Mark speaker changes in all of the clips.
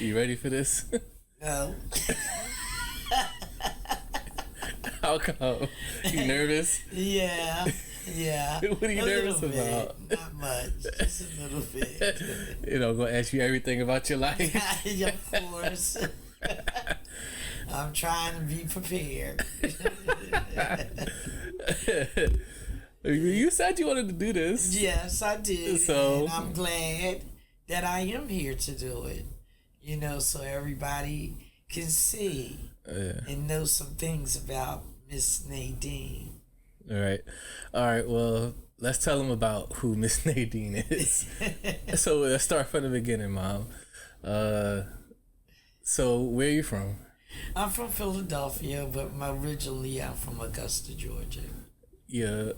Speaker 1: You ready for this?
Speaker 2: No.
Speaker 1: How come? You nervous?
Speaker 2: Yeah.
Speaker 1: What are you nervous
Speaker 2: bit.
Speaker 1: about?
Speaker 2: Not much. Just a little bit.
Speaker 1: I'm gonna ask you everything about your life.
Speaker 2: Of course. I'm trying to be prepared.
Speaker 1: You said you wanted to do this.
Speaker 2: Yes, I did.
Speaker 1: So,
Speaker 2: and I'm glad that I am here to do it. So everybody can see and know some things about Miss Nadine.
Speaker 1: All right. Well, let's tell them about who Miss Nadine is. So let's start from the beginning, Mom. So where are you from?
Speaker 2: I'm from Philadelphia, but originally I'm from Augusta, Georgia.
Speaker 1: Your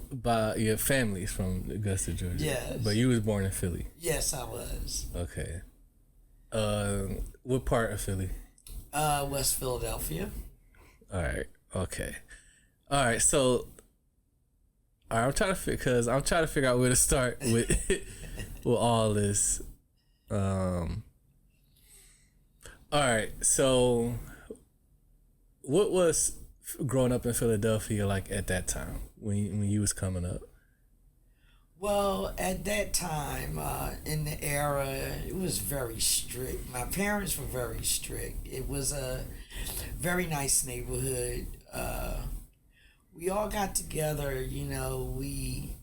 Speaker 1: family's from Augusta, Georgia.
Speaker 2: Yes.
Speaker 1: But you was born in Philly.
Speaker 2: Yes, I was.
Speaker 1: Okay. What part of Philly?
Speaker 2: West Philadelphia.
Speaker 1: All right. Okay. All right. So, I'm trying to figure out where to start with with all this. All right. So, what was growing up in Philadelphia like at that time when you was coming up?
Speaker 2: Well, at that time, in the era, it was very strict. My parents were very strict. It was a very nice neighborhood. We all got together, we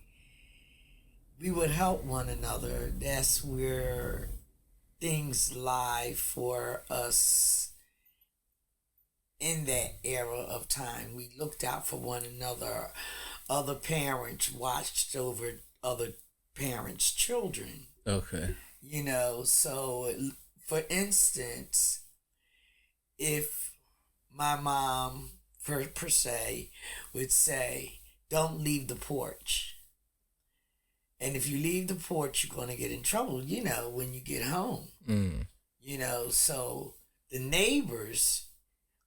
Speaker 2: would help one another. That's where things lie for us in that era of time. We looked out for one another. Other parents watched over other parents' children.
Speaker 1: Okay.
Speaker 2: So for instance, if my mom, per se, would say, don't leave the porch. And if you leave the porch, you're going to get in trouble, when you get home. So the nneighbors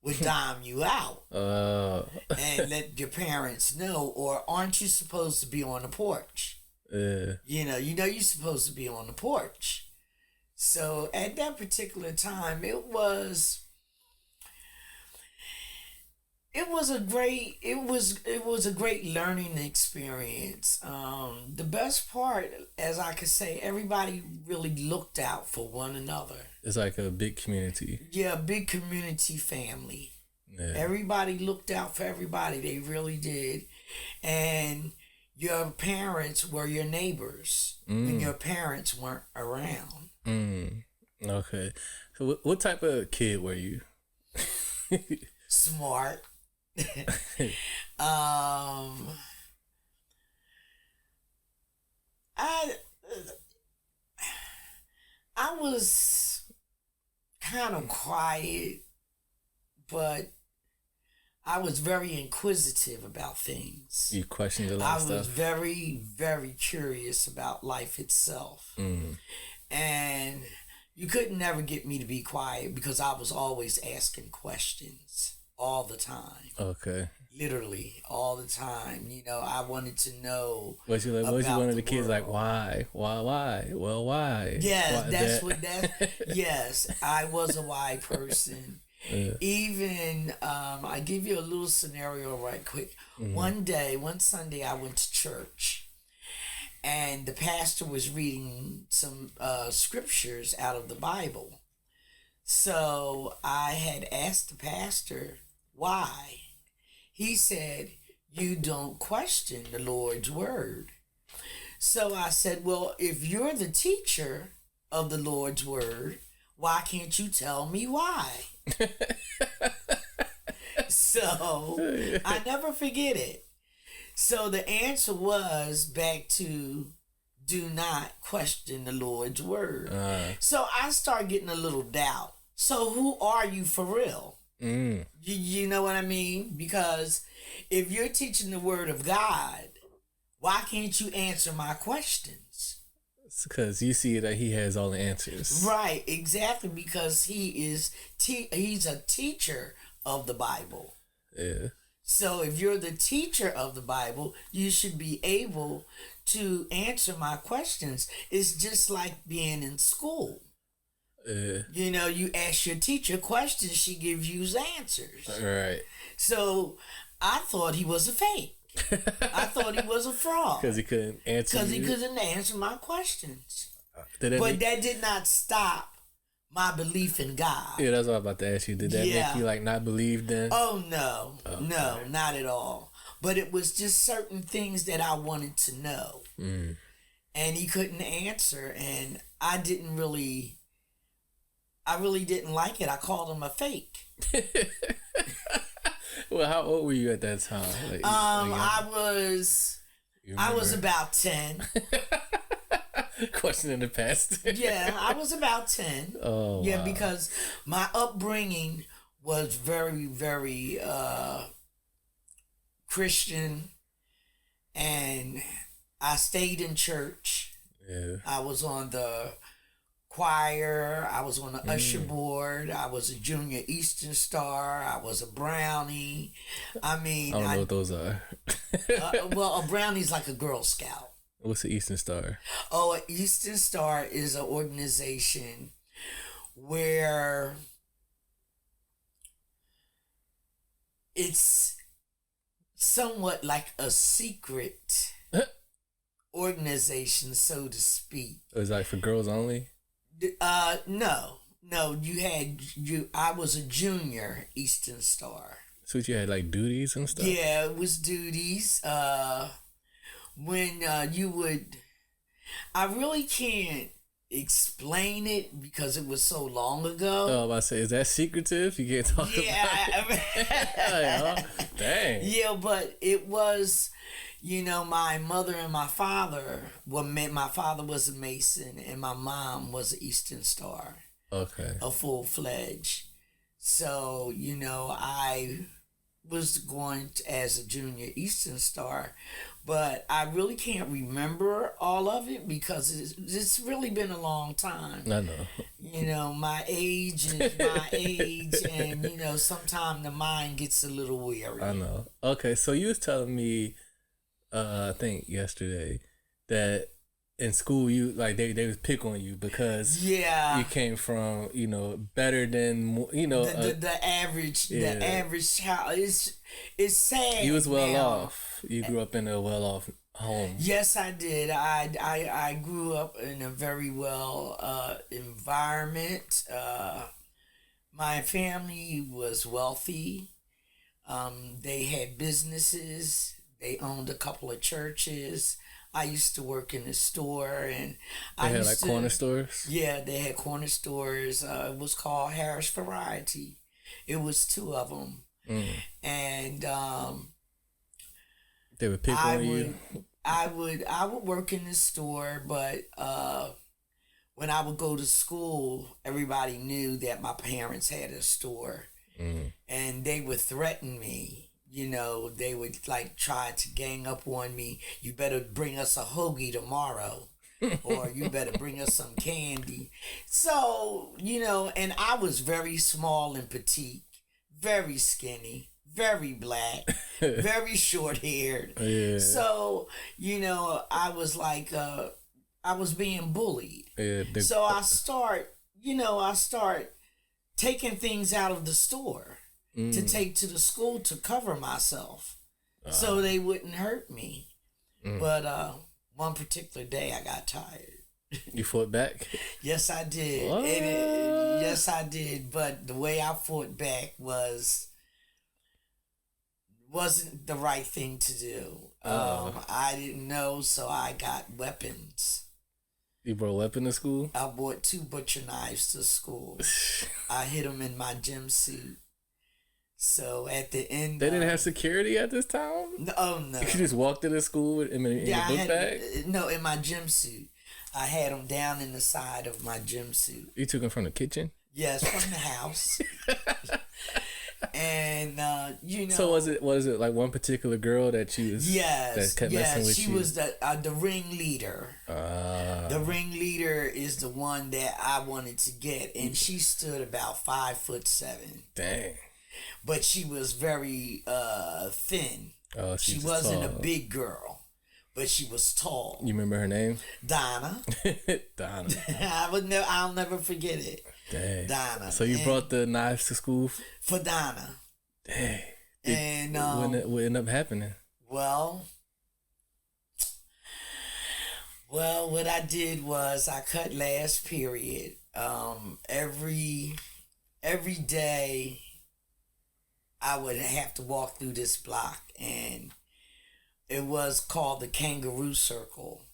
Speaker 2: would dime you out and let your parents know, or aren't you supposed to be on the porch? You're supposed to be on the porch. So at that particular time, it was a great learning experience. The best part, as I could say, everybody really looked out for one another.
Speaker 1: It's like a big community.
Speaker 2: Yeah, a big community family.
Speaker 1: Yeah.
Speaker 2: Everybody looked out for everybody. They really did. And your parents were your neighbors when your parents weren't around.
Speaker 1: Okay. So what type of kid were you?
Speaker 2: Smart. I was kind of quiet, but I was very inquisitive about things.
Speaker 1: You questioned a lot of stuff?
Speaker 2: I was very, very curious about life itself. And you could never get me to be quiet because I was always asking questions all the time.
Speaker 1: Okay.
Speaker 2: Literally all the time. I wanted to know.
Speaker 1: Was you one of the kids like, why? Well, why?
Speaker 2: Yes, yes, I was a why person. Yeah. Even I give you a little scenario right quick. One Sunday I went to church, and the pastor was reading some scriptures out of the Bible. So I had asked the pastor why. He said, you don't question the Lord's word. So I said, well, if you're the teacher of the Lord's word, why can't you tell me why? So I never forget it. So the answer was back to do not question the Lord's word. So I start getting a little doubt. So who are you for real? You know what I mean? Because if you're teaching the word of God, why can't you answer my questions?
Speaker 1: It's because you see that he has all the answers.
Speaker 2: Right, exactly. Because he's a teacher of the Bible.
Speaker 1: Yeah.
Speaker 2: So if you're the teacher of the Bible, you should be able to answer my questions. It's just like being in school. You know, you ask your teacher questions, she gives you answers.
Speaker 1: Right.
Speaker 2: So I thought he was a fake. I thought he was a fraud.
Speaker 1: Because he couldn't answer.
Speaker 2: Because he couldn't answer my questions.
Speaker 1: That
Speaker 2: did not stop my belief in God.
Speaker 1: Yeah, that's what I was about to ask you. Did that make you like not believe then?
Speaker 2: Oh no, no, not at all. But it was just certain things that I wanted to know, and he couldn't answer, and I really didn't like it. I called him a fake.
Speaker 1: Well, how old were you at that time?
Speaker 2: I was about 10.
Speaker 1: Question in the past.
Speaker 2: Yeah, I was about 10.
Speaker 1: Oh,
Speaker 2: yeah,
Speaker 1: wow.
Speaker 2: because my upbringing was very, very Christian, and I stayed in church.
Speaker 1: Yeah.
Speaker 2: I was on the choir. I was on the usher board. I was a junior Eastern Star. I was a brownie. I mean,
Speaker 1: I don't know what those are.
Speaker 2: well, a brownie's like a Girl Scout.
Speaker 1: What's the Eastern Star?
Speaker 2: Oh, an Eastern Star is an organization where it's somewhat like a secret organization, so to speak.
Speaker 1: Is it like for girls only?
Speaker 2: No. I was a junior Eastern Star.
Speaker 1: So you had like duties and stuff?
Speaker 2: Yeah, it was duties. When you would, I really can't explain it because it was so long ago.
Speaker 1: Oh, I was about to say, is that secretive? You can't talk about it? Dang.
Speaker 2: Yeah, but it was, my mother and my father, my father was a Mason and my mom was an Eastern Star.
Speaker 1: Okay.
Speaker 2: A full-fledged. So, I was going as a junior Eastern Star, but I really can't remember all of it because it's really been a long time.
Speaker 1: I know.
Speaker 2: My age is my age, and sometimes the mind gets a little weary.
Speaker 1: I know. Okay, so you was telling me, I think yesterday, that in school you like they would pick on you because you came from better than
Speaker 2: the average child. It's sad.
Speaker 1: You was well off. You grew up in a well off home.
Speaker 2: Yes, I did. I grew up in a very well environment. My family was wealthy. They had businesses. They owned a couple of churches. I used to work in the store, and
Speaker 1: they had like corner stores.
Speaker 2: Yeah, they had corner stores. It was called Harris Variety. It was 2 of them, and
Speaker 1: they would pick on you.
Speaker 2: I would work in the store, but when I would go to school, everybody knew that my parents had a store, and they would threaten me. They would try to gang up on me. You better bring us a hoagie tomorrow, or you better bring us some candy. So, and I was very small and petite, very skinny, very black, very short haired.
Speaker 1: Yeah.
Speaker 2: So, I was I was being bullied.
Speaker 1: Yeah,
Speaker 2: so I start taking things out of the store to take to the school to cover myself so they wouldn't hurt me. But one particular day I got tired.
Speaker 1: You fought back?
Speaker 2: Yes, I did. Yes, I did. But the way I fought back wasn't the right thing to do. I didn't know, so I got weapons.
Speaker 1: You brought a weapon to school?
Speaker 2: I brought 2 butcher knives to school. I hid them in my gym suit. So at the end,
Speaker 1: they didn't have security at this time.
Speaker 2: Oh no!
Speaker 1: You just walked into school in your book bag.
Speaker 2: No, in my gym suit. I had them down in the side of my gym suit.
Speaker 1: You took them from the kitchen?
Speaker 2: Yes, from the house. And
Speaker 1: So was it like one particular girl that you was that kept messing with you?
Speaker 2: Yes, she was the ringleader. The ringleader is the one that I wanted to get, and she stood about 5'7".
Speaker 1: Dang.
Speaker 2: But she was very thin.
Speaker 1: Oh,
Speaker 2: she wasn't a big girl, but she was tall.
Speaker 1: You remember her name?
Speaker 2: Donna.
Speaker 1: Donna.
Speaker 2: I'll never forget it.
Speaker 1: Dang.
Speaker 2: Donna.
Speaker 1: So you brought the knives to school?
Speaker 2: For Donna.
Speaker 1: Dang.
Speaker 2: And
Speaker 1: what ended up happening?
Speaker 2: Well, what I did was I cut last period. Every day I would have to walk through this block, and it was called the Kangaroo Circle,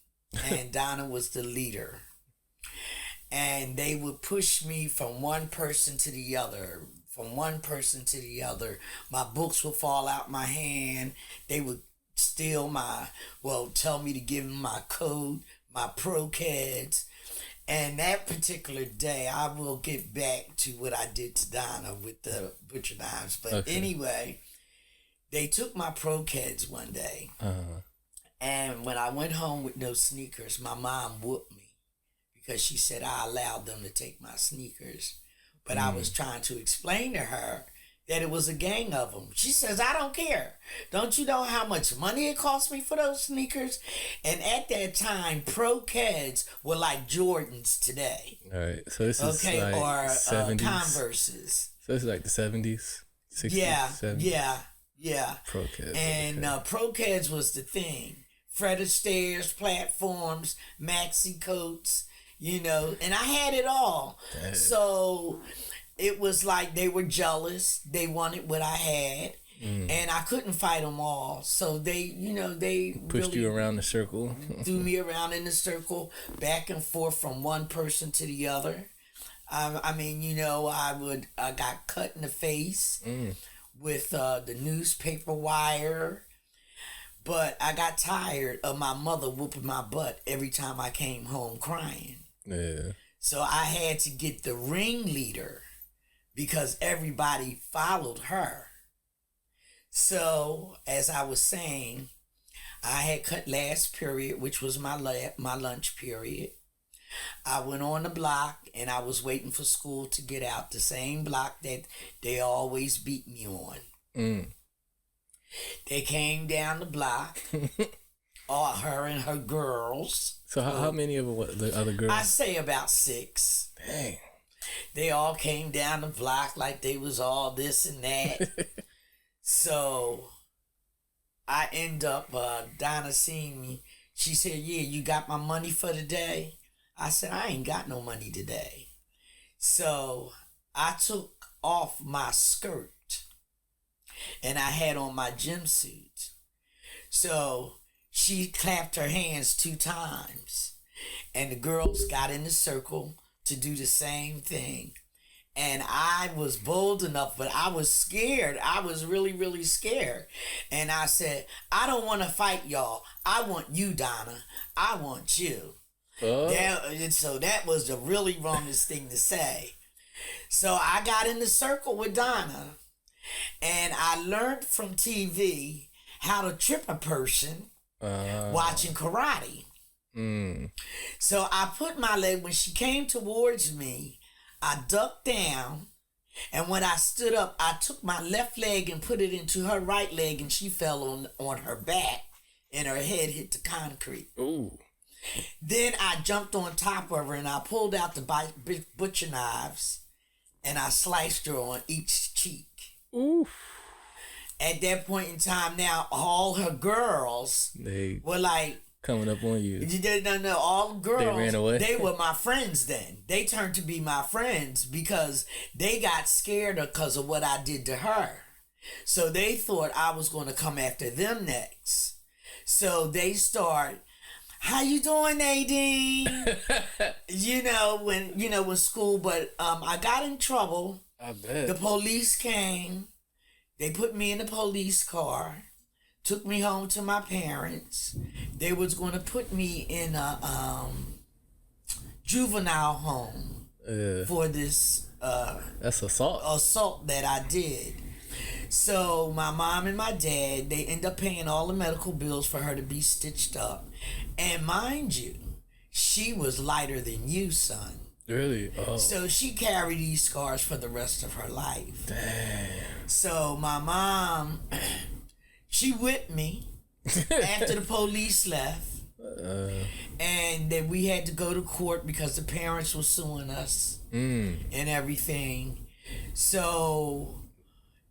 Speaker 2: and Donna was the leader. And they would push me from one person to the other, My books would fall out my hand. They would steal tell me to give them my code, my pro-ceds. And that particular day, I will get back to what I did to Donna with the butcher knives. But Anyway, they took my pro-ceds one day.
Speaker 1: Uh-huh.
Speaker 2: And when I went home with no sneakers, my mom whooped me because she said I allowed them to take my sneakers. But I was trying to explain to her that it was a gang of them. She says, I don't care. Don't you know how much money it cost me for those sneakers? And at that time, pro-ceds were like Jordans today.
Speaker 1: All right. So this is like
Speaker 2: or
Speaker 1: 70s.
Speaker 2: Converses.
Speaker 1: So this is like the 70s, 60s, 70s.
Speaker 2: Yeah.
Speaker 1: Pro-ceds.
Speaker 2: And pro-ceds was the thing. Fred Astaire's platforms, maxi coats, and I had it all. Dang. So it was like they were jealous. They wanted what I had. And I couldn't fight them all. So they
Speaker 1: pushed you around the circle.
Speaker 2: Threw me around in the circle, back and forth from one person to the other. I got cut in the face with the newspaper wire. But I got tired of my mother whooping my butt every time I came home crying.
Speaker 1: Yeah.
Speaker 2: So I had to get the ringleader because everybody followed her. So, as I was saying, I had cut last period, which was my lunch period. I went on the block and I was waiting for school to get out, the same block that they always beat me on. They came down the block, her and her girls.
Speaker 1: So how many of the other girls?
Speaker 2: I say about 6.
Speaker 1: Dang.
Speaker 2: They all came down the block like they was all this and that. So I end up, Donna seeing me. She said, yeah, you got my money for today? I said, I ain't got no money today. So I took off my skirt and I had on my gym suit. So she clapped her hands 2 times and the girls got in the circle to do the same thing. And I was bold enough, but I was scared. I was really, really scared. And I said, I don't want to fight y'all. I want you, Donna. I want you. So that was the really wrongest thing to say. So I got in the circle with Donna. And I learned from TV how to trip a person watching karate. So I put my leg, when she came towards me, I ducked down. And when I stood up, I took my left leg and put it into her right leg, and she fell on her back and her head hit the concrete.
Speaker 1: Ooh.
Speaker 2: Then I jumped on top of her and I pulled out the butcher knives and I sliced her on each cheek.
Speaker 1: Oof.
Speaker 2: At that point in time, now all her girls were like
Speaker 1: coming up on you.
Speaker 2: No, all girls.
Speaker 1: They ran away.
Speaker 2: They were my friends then. They turned to be my friends because they got scared because of what I did to her. So they thought I was going to come after them next. So they start, how you doing, Nadine? when school, but I got in trouble.
Speaker 1: I bet.
Speaker 2: The police came. They put me in the police car, took me home to my parents. They was going to put me in a juvenile home for this
Speaker 1: that's assault
Speaker 2: that I did. So my mom and my dad, they end up paying all the medical bills for her to be stitched up. And mind you, she was lighter than you, son.
Speaker 1: Really? Oh.
Speaker 2: So she carried these scars for the rest of her life.
Speaker 1: Damn.
Speaker 2: So my mom, she whipped me after the police left. And then we had to go to court because the parents were suing us and everything. So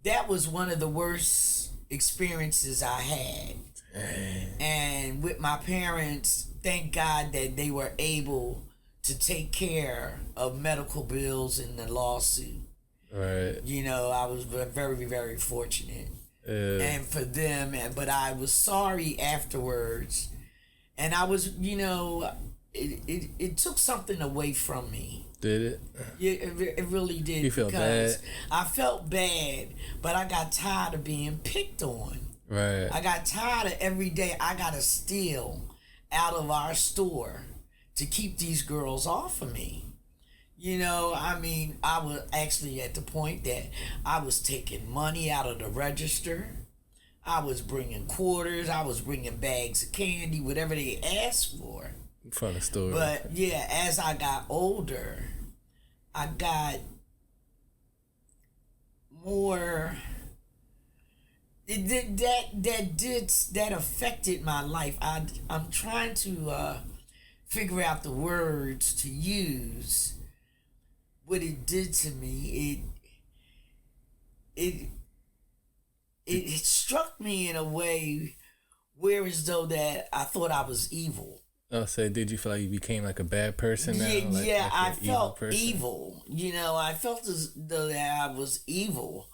Speaker 2: that was one of the worst experiences I had. And with my parents, thank God that they were able to take care of medical bills in the lawsuit.
Speaker 1: Right.
Speaker 2: You know, I was very, very fortunate. And for them, but I was sorry afterwards. And I was, you know, it took something away from me.
Speaker 1: Did it?
Speaker 2: Yeah, it really did.
Speaker 1: You felt bad?
Speaker 2: I felt bad, but I got tired of being picked on.
Speaker 1: Right.
Speaker 2: I got tired of every day I got to steal out of our store to keep these girls off of me. You know, I mean, I was actually at the point that I was taking money out of the register. I was bringing quarters. I was bringing bags of candy, whatever they asked for.
Speaker 1: From the store.
Speaker 2: But yeah, as I got older, I got more. That affected my life. I'm trying to figure out the words to use. What it did to me, it struck me in a way where as though that I thought I was evil.
Speaker 1: Oh, so did you feel like you became like a bad person now?
Speaker 2: I felt evil. You know, I felt as though that I was evil.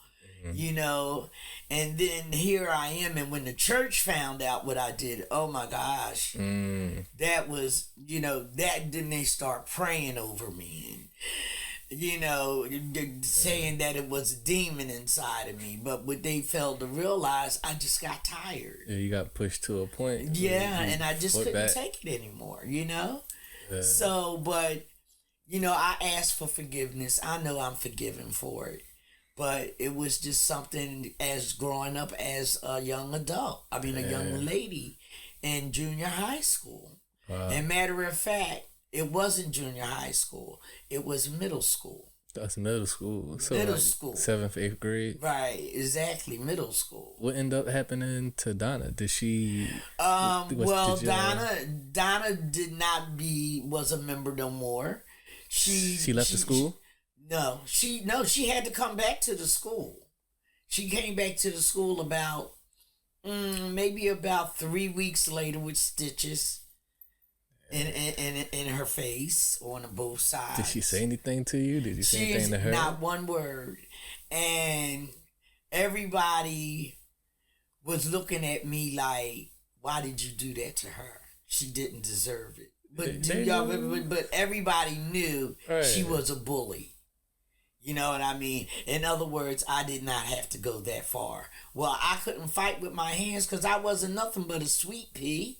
Speaker 2: You know, and then here I am, and when the church found out what I did, oh my gosh, that was, you know, then they start praying over me, and you know, saying that it was a demon inside of me. But what they failed to realize, I just got tired.
Speaker 1: Yeah, you got pushed to a point.
Speaker 2: Yeah, and I just couldn't take it anymore, you know? So, but, you know, I asked for forgiveness. I know I'm forgiven for it. But it was just something as growing up as a young adult. I mean, a young lady in junior high school. Wow. And matter of fact, it wasn't junior high school. It was middle school.
Speaker 1: That's middle school. So
Speaker 2: middle school.
Speaker 1: 7th, 8th grade.
Speaker 2: Right, exactly, middle school.
Speaker 1: What ended up happening to Donna? Did she?
Speaker 2: Donna was a member no more.
Speaker 1: She left the school.
Speaker 2: No, she had to come back to the school. She came back to the school about maybe about 3 weeks later with stitches in her face on both sides.
Speaker 1: Did she say anything to you? Did you say anything to her?
Speaker 2: Not one word. And everybody was looking at me like, why did you do that to her? She didn't deserve it. But everybody knew she was a bully. You know what I mean? In other words, I did not have to go that far. Well, I couldn't fight with my hands because I wasn't nothing but a sweet pea.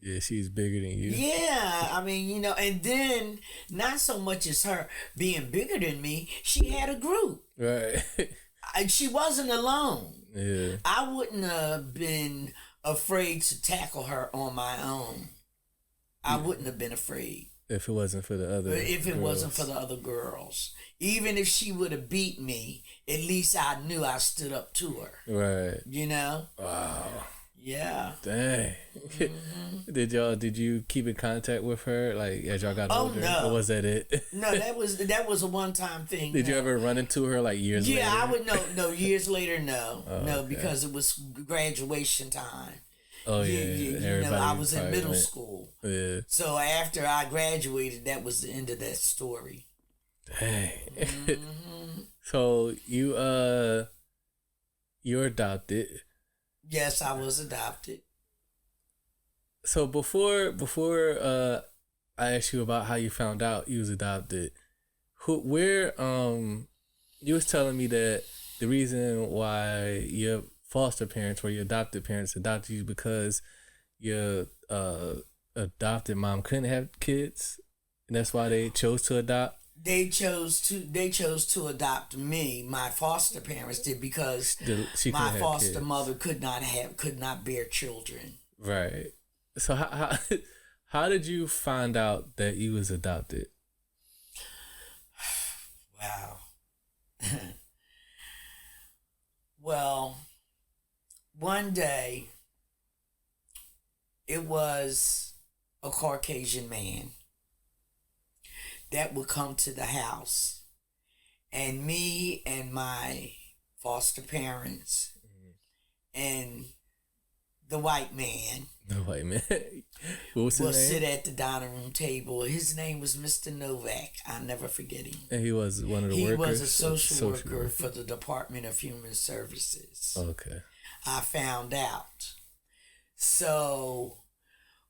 Speaker 1: Yeah, she's bigger than you.
Speaker 2: Yeah, I mean, you know, and then not so much as her being bigger than me, she had a group.
Speaker 1: Right.
Speaker 2: She wasn't alone.
Speaker 1: Yeah.
Speaker 2: I wouldn't have been afraid to tackle her on my own. I wouldn't have been afraid.
Speaker 1: If it wasn't for the other
Speaker 2: wasn't for the other girls. Even if she would have beat me, at least I knew I stood up to her. Right. You know?
Speaker 1: Wow.
Speaker 2: Yeah.
Speaker 1: Dang. Mm-hmm. Did you keep in contact with her like as y'all got older?
Speaker 2: No.
Speaker 1: Or was that it?
Speaker 2: No, that was a one-time thing.
Speaker 1: Did you ever run into her like years later?
Speaker 2: Yeah, I would no years later, no. No, okay. Because it was graduation time.
Speaker 1: Oh yeah,
Speaker 2: you know, I was in middle school. Yeah. So after I graduated, that was the end of that story.
Speaker 1: Dang. Mm-hmm. So you're adopted.
Speaker 2: Yes, I was adopted.
Speaker 1: So before I asked you about how you found out you was adopted, you was telling me that the reason why your foster parents or your adopted parents adopted you because your adopted mom couldn't have kids, and that's why they chose to adopt.
Speaker 2: They chose to adopt me. My foster parents did because my foster mother could not bear children.
Speaker 1: Right. So how did you find out that you was adopted?
Speaker 2: Wow. Well, one day it was a Caucasian man that would come to the house, and me and my foster parents and the white man.
Speaker 1: The white man. What was his name?
Speaker 2: Will sit at the dining room table. His name was Mr. Novak. I'll never forget him.
Speaker 1: And he was one of the workers?
Speaker 2: He was a social worker for the Department of Human Services.
Speaker 1: Okay.
Speaker 2: I found out. So,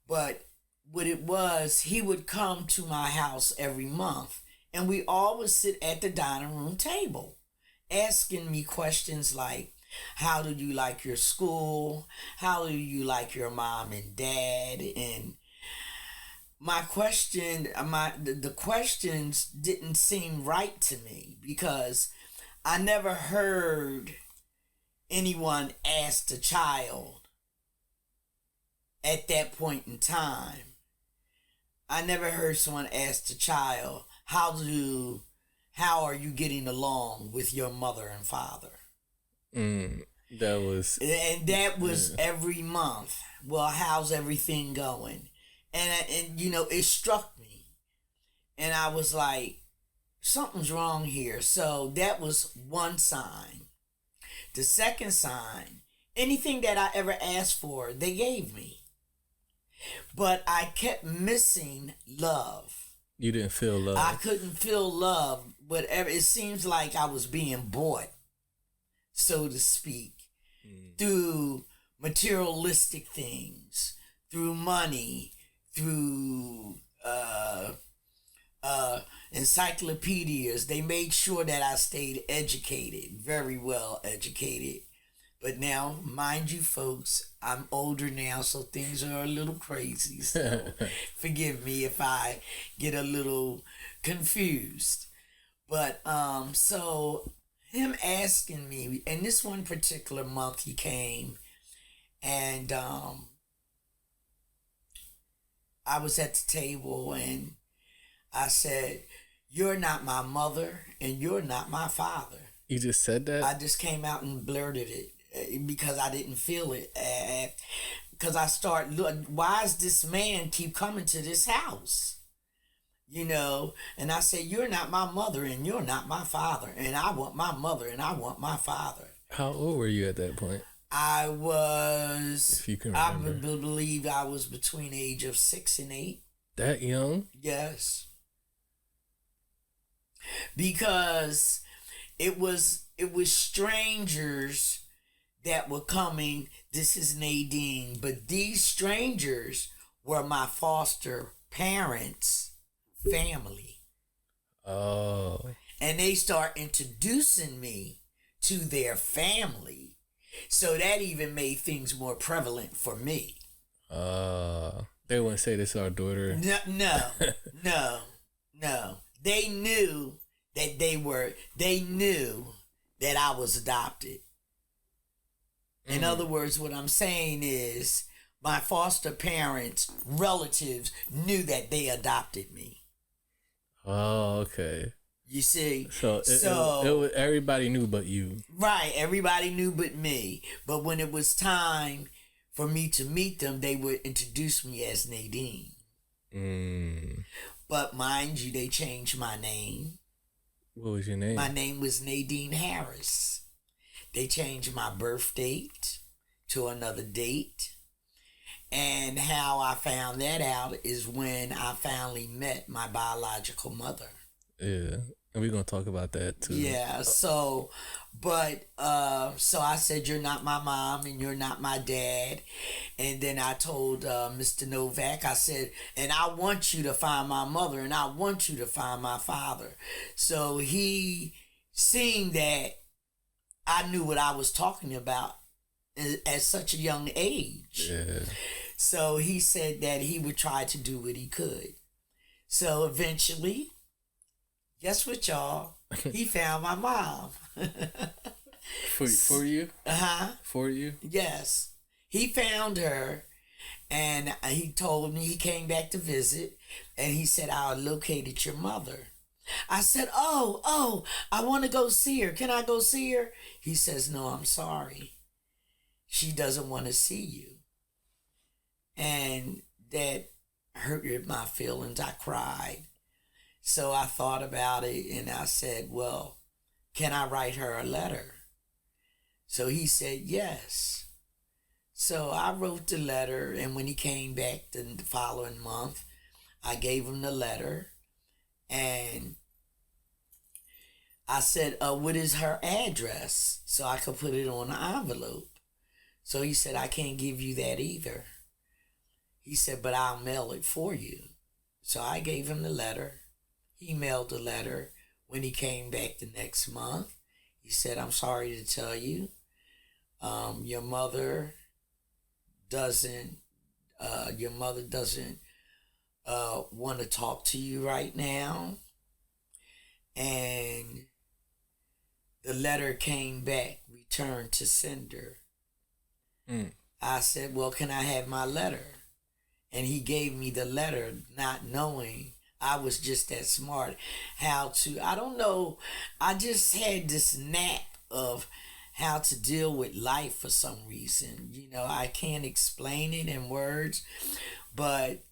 Speaker 2: but what it was, he would come to my house every month, and we all would sit at the dining room table asking me questions like, how do you like your school? How do you like your mom and dad? And the questions didn't seem right to me because I never heard anyone ask a child at that point in time. I never heard someone ask a child, how are you getting along with your mother and father?
Speaker 1: That was
Speaker 2: every month. Well, how's everything going? And it struck me, and I was like, something's wrong here. So that was one sign. The second sign, anything that I ever asked for, they gave me, but I kept missing love.
Speaker 1: You didn't feel love.
Speaker 2: I couldn't feel love. Whatever. It seems like I was being bought, so to speak, through materialistic things, through money, through encyclopedias. They made sure that I stayed educated, very well educated. But now, mind you, folks, I'm older now, so things are a little crazy. So forgive me if I get a little confused. But so him asking me, and this one particular month he came, and I was at the table, and I said, "You're not my mother, and you're not my father."
Speaker 1: You just said that?
Speaker 2: I just came out and blurted it because I didn't feel it. Because I started, why does this man keep coming to this house? And I said, "You're not my mother and you're not my father. And I want my mother and I want my father."
Speaker 1: How old were you at that point?
Speaker 2: I was,
Speaker 1: if you can remember.
Speaker 2: I believe I was between the age of 6 and 8.
Speaker 1: That young?
Speaker 2: Yes. Because it was strangers that were coming. This is Nadine, but these strangers were my foster parents' family.
Speaker 1: Oh.
Speaker 2: And they start introducing me to their family. So that even made things more prevalent for me.
Speaker 1: They wouldn't say this is our daughter.
Speaker 2: No. They knew that I was adopted. In other words, what I'm saying is my foster parents' relatives knew that they adopted me.
Speaker 1: Oh, okay.
Speaker 2: You see?
Speaker 1: So it was, everybody knew but you.
Speaker 2: Right, everybody knew but me. But when it was time for me to meet them, they would introduce me as Nadine. But mind you, they changed my name.
Speaker 1: What was your name?
Speaker 2: My name was Nadine Harris. They changed my birth date to another date. And how I found that out is when I finally met my biological mother.
Speaker 1: Yeah. And we're going to talk about that too.
Speaker 2: Yeah. So I said, "You're not my mom and you're not my dad." And then I told Mr. Novak, I said, "And I want you to find my mother and I want you to find my father." So he, seeing that I knew what I was talking about at such a young age.
Speaker 1: Yeah.
Speaker 2: So he said that he would try to do what he could. So eventually, guess what, y'all? He found my mom.
Speaker 1: For you?
Speaker 2: Uh-huh.
Speaker 1: For you?
Speaker 2: Yes. He found her, and he told me, he came back to visit, and he said, "I located your mother." I said, oh, I want to go see her. Can I go see her? He says, "No, I'm sorry. She doesn't want to see you." And that hurt my feelings. I cried. So I thought about it and I said, well, can I write her a letter? So he said yes. So I wrote the letter, and when he came back the following month, I gave him the letter, and I said, what is her address? So I could put it on the envelope. So he said, I can't give you that either. He said, but I'll mail it for you. So I gave him the letter. He mailed the letter. When he came back the next month, he said, I'm sorry to tell you, your mother doesn't want to talk to you right now. And the letter came back, returned to sender. I said, well, can I have my letter? And he gave me the letter, not knowing I was just that smart. I don't know, I just had this knack of how to deal with life for some reason. You know, I can't explain it in words, but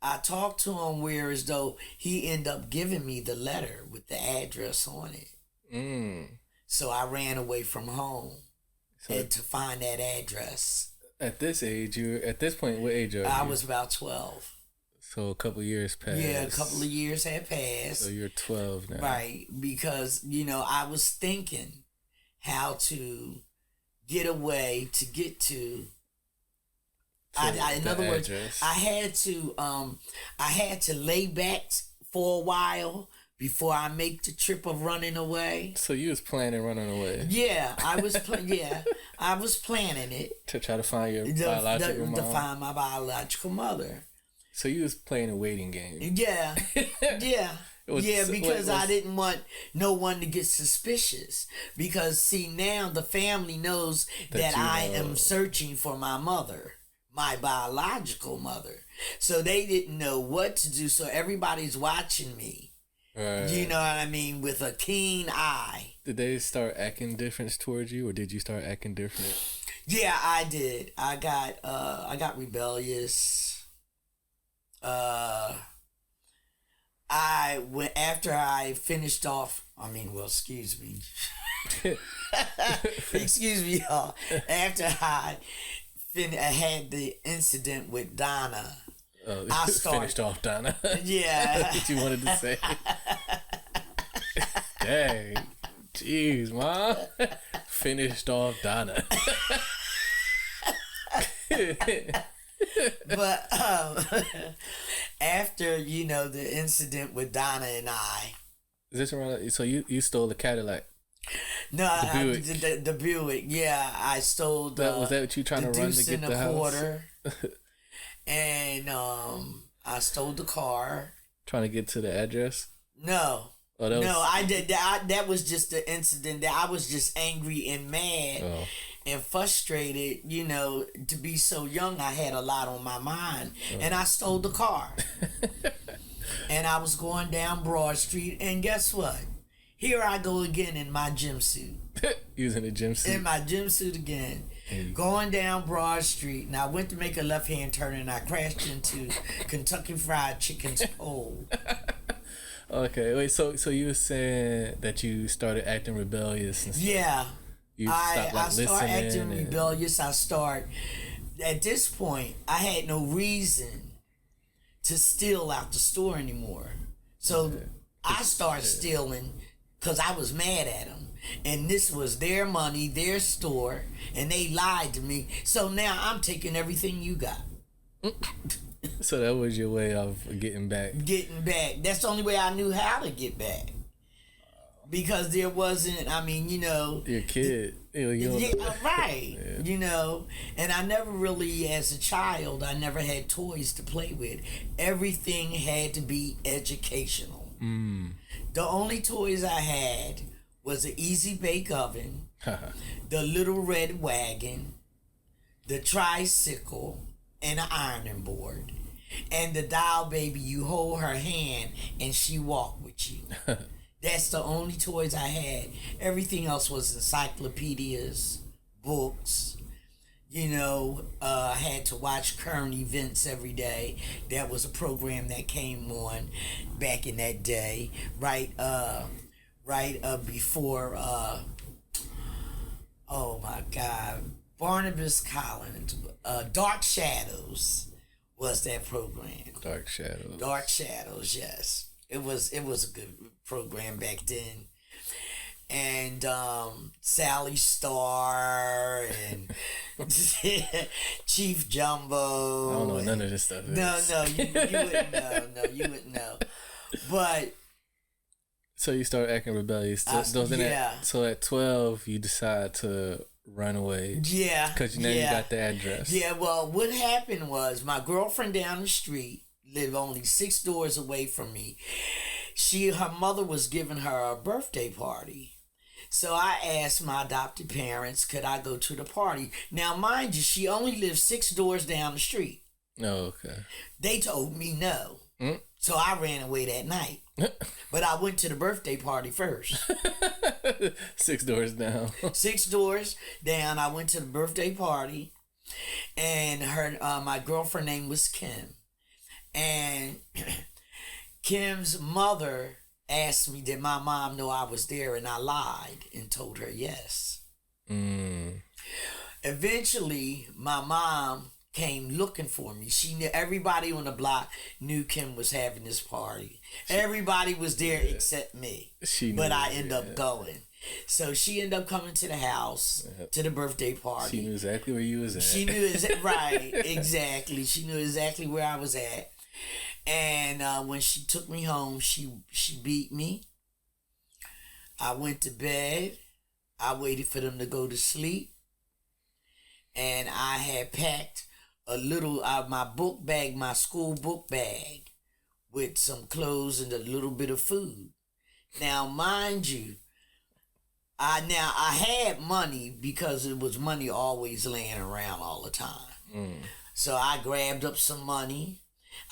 Speaker 2: I talked to him where as though he ended up giving me the letter with the address on it. So I ran away from home to find that address.
Speaker 1: At this point, what age are you?
Speaker 2: I was about 12.
Speaker 1: So a couple years passed.
Speaker 2: Yeah, a couple of years had passed.
Speaker 1: So you're 12 now.
Speaker 2: Right, because, I was thinking how to get away to get to in other words, I had to lay back for a while before I make the trip of running away.
Speaker 1: So you was planning running away?
Speaker 2: Yeah, I was. I was planning it
Speaker 1: to try to find your biological mom.
Speaker 2: To find my biological mother.
Speaker 1: So you was playing a waiting game.
Speaker 2: Yeah, yeah. Because I didn't want no one to get suspicious. Because see, now the family knows that I am searching for my mother, my biological mother. So they didn't know what to do. So everybody's watching me. Right. You know what I mean? With a keen eye. Did
Speaker 1: they start acting different towards you, or did you start acting different?
Speaker 2: Yeah, I did. I got rebellious. After I finished off. Excuse me. Excuse me, y'all. After I had the incident with Donna.
Speaker 1: I finished off Donna.
Speaker 2: Yeah.
Speaker 1: That's what you wanted to say. Dang. Jeez, Mom. Finished off Donna.
Speaker 2: But after, the incident with Donna and I.
Speaker 1: Is this around? So you stole the Cadillac?
Speaker 2: No, the Buick. Yeah, I stole the.
Speaker 1: Was that what you trying to run to get the house?
Speaker 2: Quarter. And I stole the car.
Speaker 1: Trying to get to the address?
Speaker 2: No. I did that. That was just the incident that I was just angry and mad and frustrated. To be so young, I had a lot on my mind, and I stole the car. And I was going down Broad Street, and guess what? Here I go again in my gym suit.
Speaker 1: Using a gym suit.
Speaker 2: In my gym suit again. Going down Broad Street, and I went to make a left-hand turn, and I crashed into Kentucky Fried Chicken's pole.
Speaker 1: Okay, wait. So you were saying that you started acting rebellious and stuff?
Speaker 2: Yeah.
Speaker 1: You stopped listening.
Speaker 2: I start acting rebellious. At this point, I had no reason to steal out the store anymore. So I started stealing because I was mad at them. And this was their money, their store, and they lied to me. So now I'm taking everything you got.
Speaker 1: So that was your way of getting back? Getting back.
Speaker 2: That's the only way I knew how to get back. Because there wasn't,
Speaker 1: You're a kid.
Speaker 2: Right. Yeah. And I never really, as a child, I never had toys to play with. Everything had to be educational. The only toys I had was an Easy Bake Oven, the Little Red Wagon, the tricycle, and an ironing board. And the doll baby, you hold her hand and she walk with you. That's the only toys I had. Everything else was encyclopedias, books, had to watch current events every day. That was a program that came on back in that day, before. Oh my God, Barnabas Collins, Dark Shadows was that program.
Speaker 1: Dark Shadows.
Speaker 2: Dark Shadows, yes. It was a good program back then. And Sally Star and Chief Jumbo.
Speaker 1: I don't know none of this stuff.
Speaker 2: No, you wouldn't know. No, you wouldn't know. But
Speaker 1: so you start acting rebellious. So at 12, you decide to run away.
Speaker 2: Yeah.
Speaker 1: Because now you got the address.
Speaker 2: Yeah, well, what happened was my girlfriend down the street lived only 6 doors away from me. Her mother was giving her a birthday party. So I asked my adopted parents, could I go to the party? Now, mind you, she only lived 6 doors down the street.
Speaker 1: Oh, okay.
Speaker 2: They told me no. So I ran away that night. But I went to the birthday party first.
Speaker 1: 6 doors down.
Speaker 2: 6 doors down. I went to the birthday party. And my girlfriend name was Kim. And Kim's mother asked me, did my mom know I was there? And I lied and told her yes. Eventually, my mom came looking for me. She knew, everybody on the block knew Kim was having this party. Everybody was there except me. But I ended up going. So she ended up coming to the house, to the birthday party.
Speaker 1: She knew exactly where you was at.
Speaker 2: She knew right, exactly. She knew exactly where I was at. And when she took me home, she beat me. I went to bed. I waited for them to go to sleep. And I had packed a little my book bag, my school book bag, with some clothes and a little bit of food. Now, mind you, I had money because it was money always laying around all the time. So I grabbed up some money.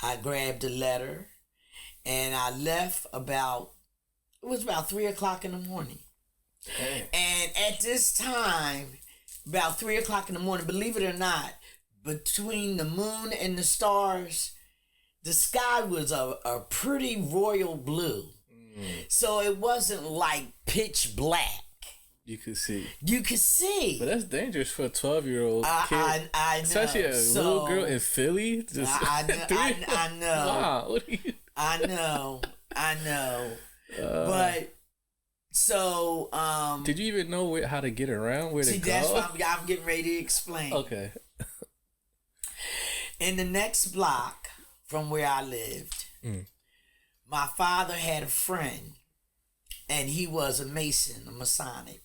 Speaker 2: I grabbed a letter, and I left it was about 3 o'clock in the morning. And at this time, about 3 o'clock in the morning, believe it or not, between the moon and the stars, the sky was a pretty royal blue. So it wasn't like pitch black.
Speaker 1: You could see.
Speaker 2: But
Speaker 1: that's dangerous for a 12-year-old kid.
Speaker 2: I know. Especially
Speaker 1: a little girl in Philly.
Speaker 2: I know.
Speaker 1: Wow, what are you...
Speaker 2: I know. But, so...
Speaker 1: did you even know how to get around? Where to go?
Speaker 2: That's what I'm getting ready to explain.
Speaker 1: Okay.
Speaker 2: In the next block from where I lived, my father had a friend, and he was a Mason, a Masonic.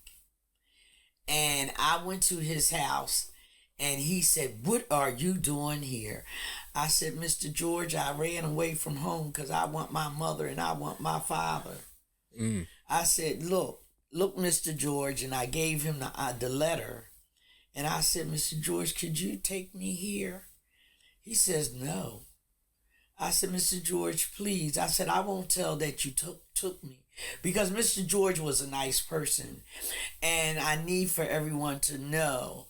Speaker 2: And I went to his house, and he said, "What are you doing here?" I said, "Mr. George, I ran away from home because I want my mother and I want my father." I said, look, Mr. George, and I gave him the letter. And I said, "Mr. George, could you take me here?" He says, "No." I said, "Mr. George, please." I said, "I won't tell that you took me." Because Mr. George was a nice person. And I need for everyone to know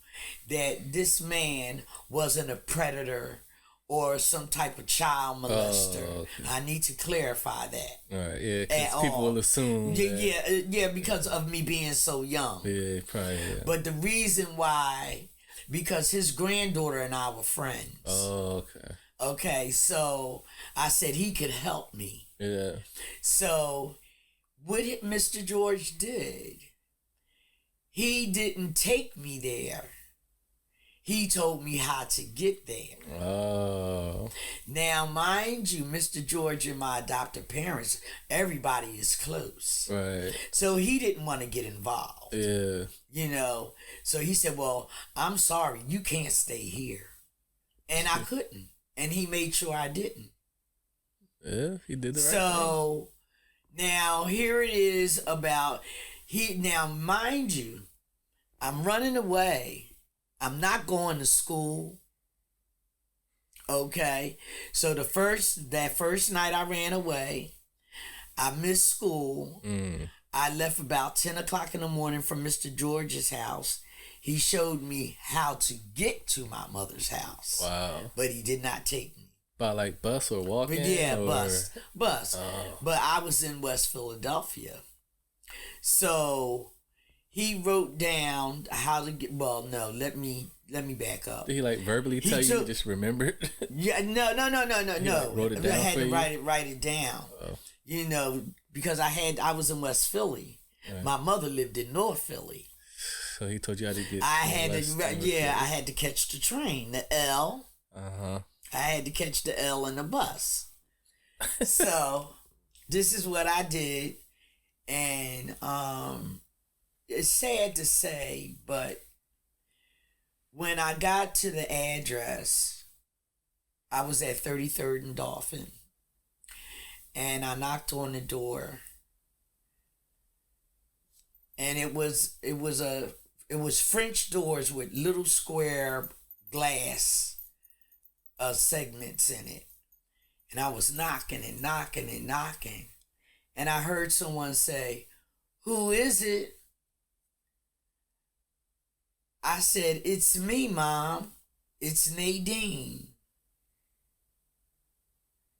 Speaker 2: that this man wasn't a predator or some type of child molester. Okay. I need to clarify that.
Speaker 1: All right, yeah, because people will assume
Speaker 2: Yeah, because of me being so young.
Speaker 1: Yeah, probably, yeah.
Speaker 2: But the reason why, because his granddaughter and I were friends.
Speaker 1: Oh, okay.
Speaker 2: Okay, so I said he could help me.
Speaker 1: Yeah.
Speaker 2: So what Mr. George did, he didn't take me there. He told me how to get there.
Speaker 1: Oh.
Speaker 2: Now, mind you, Mr. George and my adopted parents, everybody is close.
Speaker 1: Right.
Speaker 2: So he didn't want to get involved.
Speaker 1: Yeah.
Speaker 2: So he said, "Well, I'm sorry, you can't stay here." And I couldn't. And he made sure I didn't.
Speaker 1: Yeah, he did the right thing.
Speaker 2: So now here it is about now mind you, I'm running away. I'm not going to school. Okay. So that first night I ran away, I missed school. I left about 10 o'clock in the morning from Mr. George's house. he showed me how to get to my mother's house.
Speaker 1: Wow.
Speaker 2: But he did not take me.
Speaker 1: By like bus or walking?
Speaker 2: Yeah,
Speaker 1: or...
Speaker 2: bus.
Speaker 1: Oh.
Speaker 2: But I was in West Philadelphia. So he wrote down how to get, well, no, let me back up.
Speaker 1: Did he like verbally tell you just remember it?
Speaker 2: Yeah, no.
Speaker 1: Like, wrote it down
Speaker 2: I had
Speaker 1: for
Speaker 2: to
Speaker 1: you?
Speaker 2: write it down.
Speaker 1: Oh.
Speaker 2: You know, because I was in West Philly. Right. My mother lived in North Philly.
Speaker 1: So he told you how to get.
Speaker 2: I had to catch the train, the L. I had to catch the L and the bus. So this is what I did, and it's sad to say, but when I got to the address, I was at 33rd and Dolphin, and I knocked on the door, and it was French doors with little square glass segments in it. And I was knocking and knocking and knocking. And I heard someone say, "Who is it?" I said, "It's me, Mom. It's Nadine."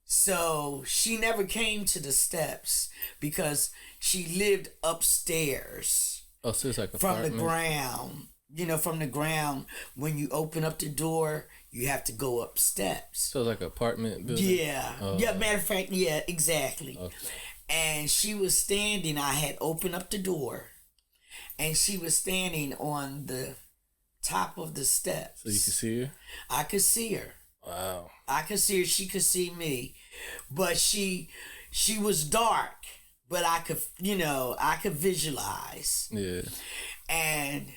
Speaker 2: So she never came to the steps because she lived upstairs.
Speaker 1: Oh, so it's like
Speaker 2: from the ground. You know, from the ground, when you open up the door, you have to go up steps.
Speaker 1: So it's like an apartment building?
Speaker 2: Yeah. Yeah, matter of fact, yeah, exactly.
Speaker 1: Okay.
Speaker 2: And she was standing, I had opened up the door, and she was standing on the top of the steps.
Speaker 1: So you could see her?
Speaker 2: I could see her.
Speaker 1: Wow.
Speaker 2: I could see her, she could see me. But she was dark, but I could visualize.
Speaker 1: Yeah.
Speaker 2: And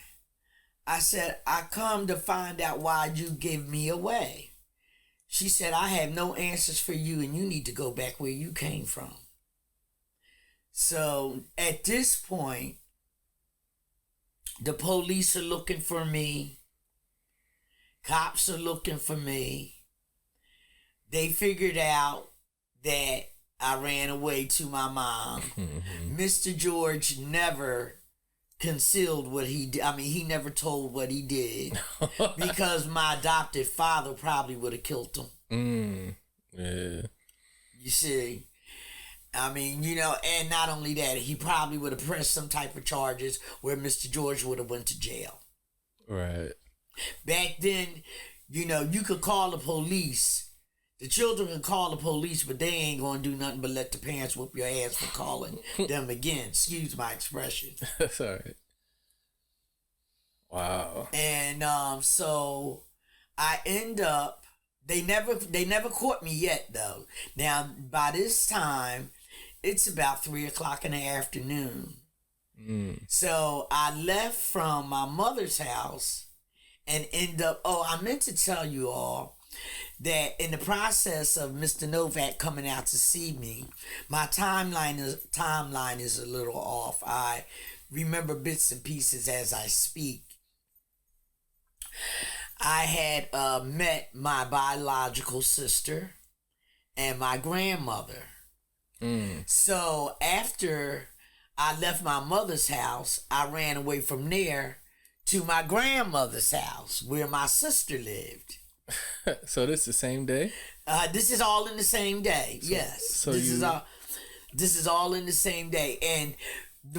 Speaker 2: I said, "I come to find out why you give me away." She said, "I have no answers for you, and you need to go back where you came from." So at this point, the police are looking for me. Cops are looking for me. They figured out that I ran away to my mom. Mr. George never concealed what he did. I mean, he never told what he did because my adopted father probably would have killed him.
Speaker 1: Yeah.
Speaker 2: You see? I mean, you know, and not only that, he probably would have pressed some type of charges where Mr. George would have went to jail.
Speaker 1: Right.
Speaker 2: Back then, you know, you could call the police. The children can call the police, but they ain't going to do nothing but let the parents whoop your ass for calling them again. Excuse my expression.
Speaker 1: That's all right. Wow.
Speaker 2: And so I end up, they never caught me yet, though. Now, by this time, it's about 3:00 in the afternoon. So I left from my mother's house and end up, I meant to tell you all that in the process of Mr. Novak coming out to see me, my timeline is a little off. I remember bits and pieces as I speak. I had met my biological sister and my grandmother. So after I left my mother's house, I ran away from there to my grandmother's house where my sister lived.
Speaker 1: So this is the same day?
Speaker 2: This is all in the same day. Yes.
Speaker 1: So
Speaker 2: this is all in the same day. And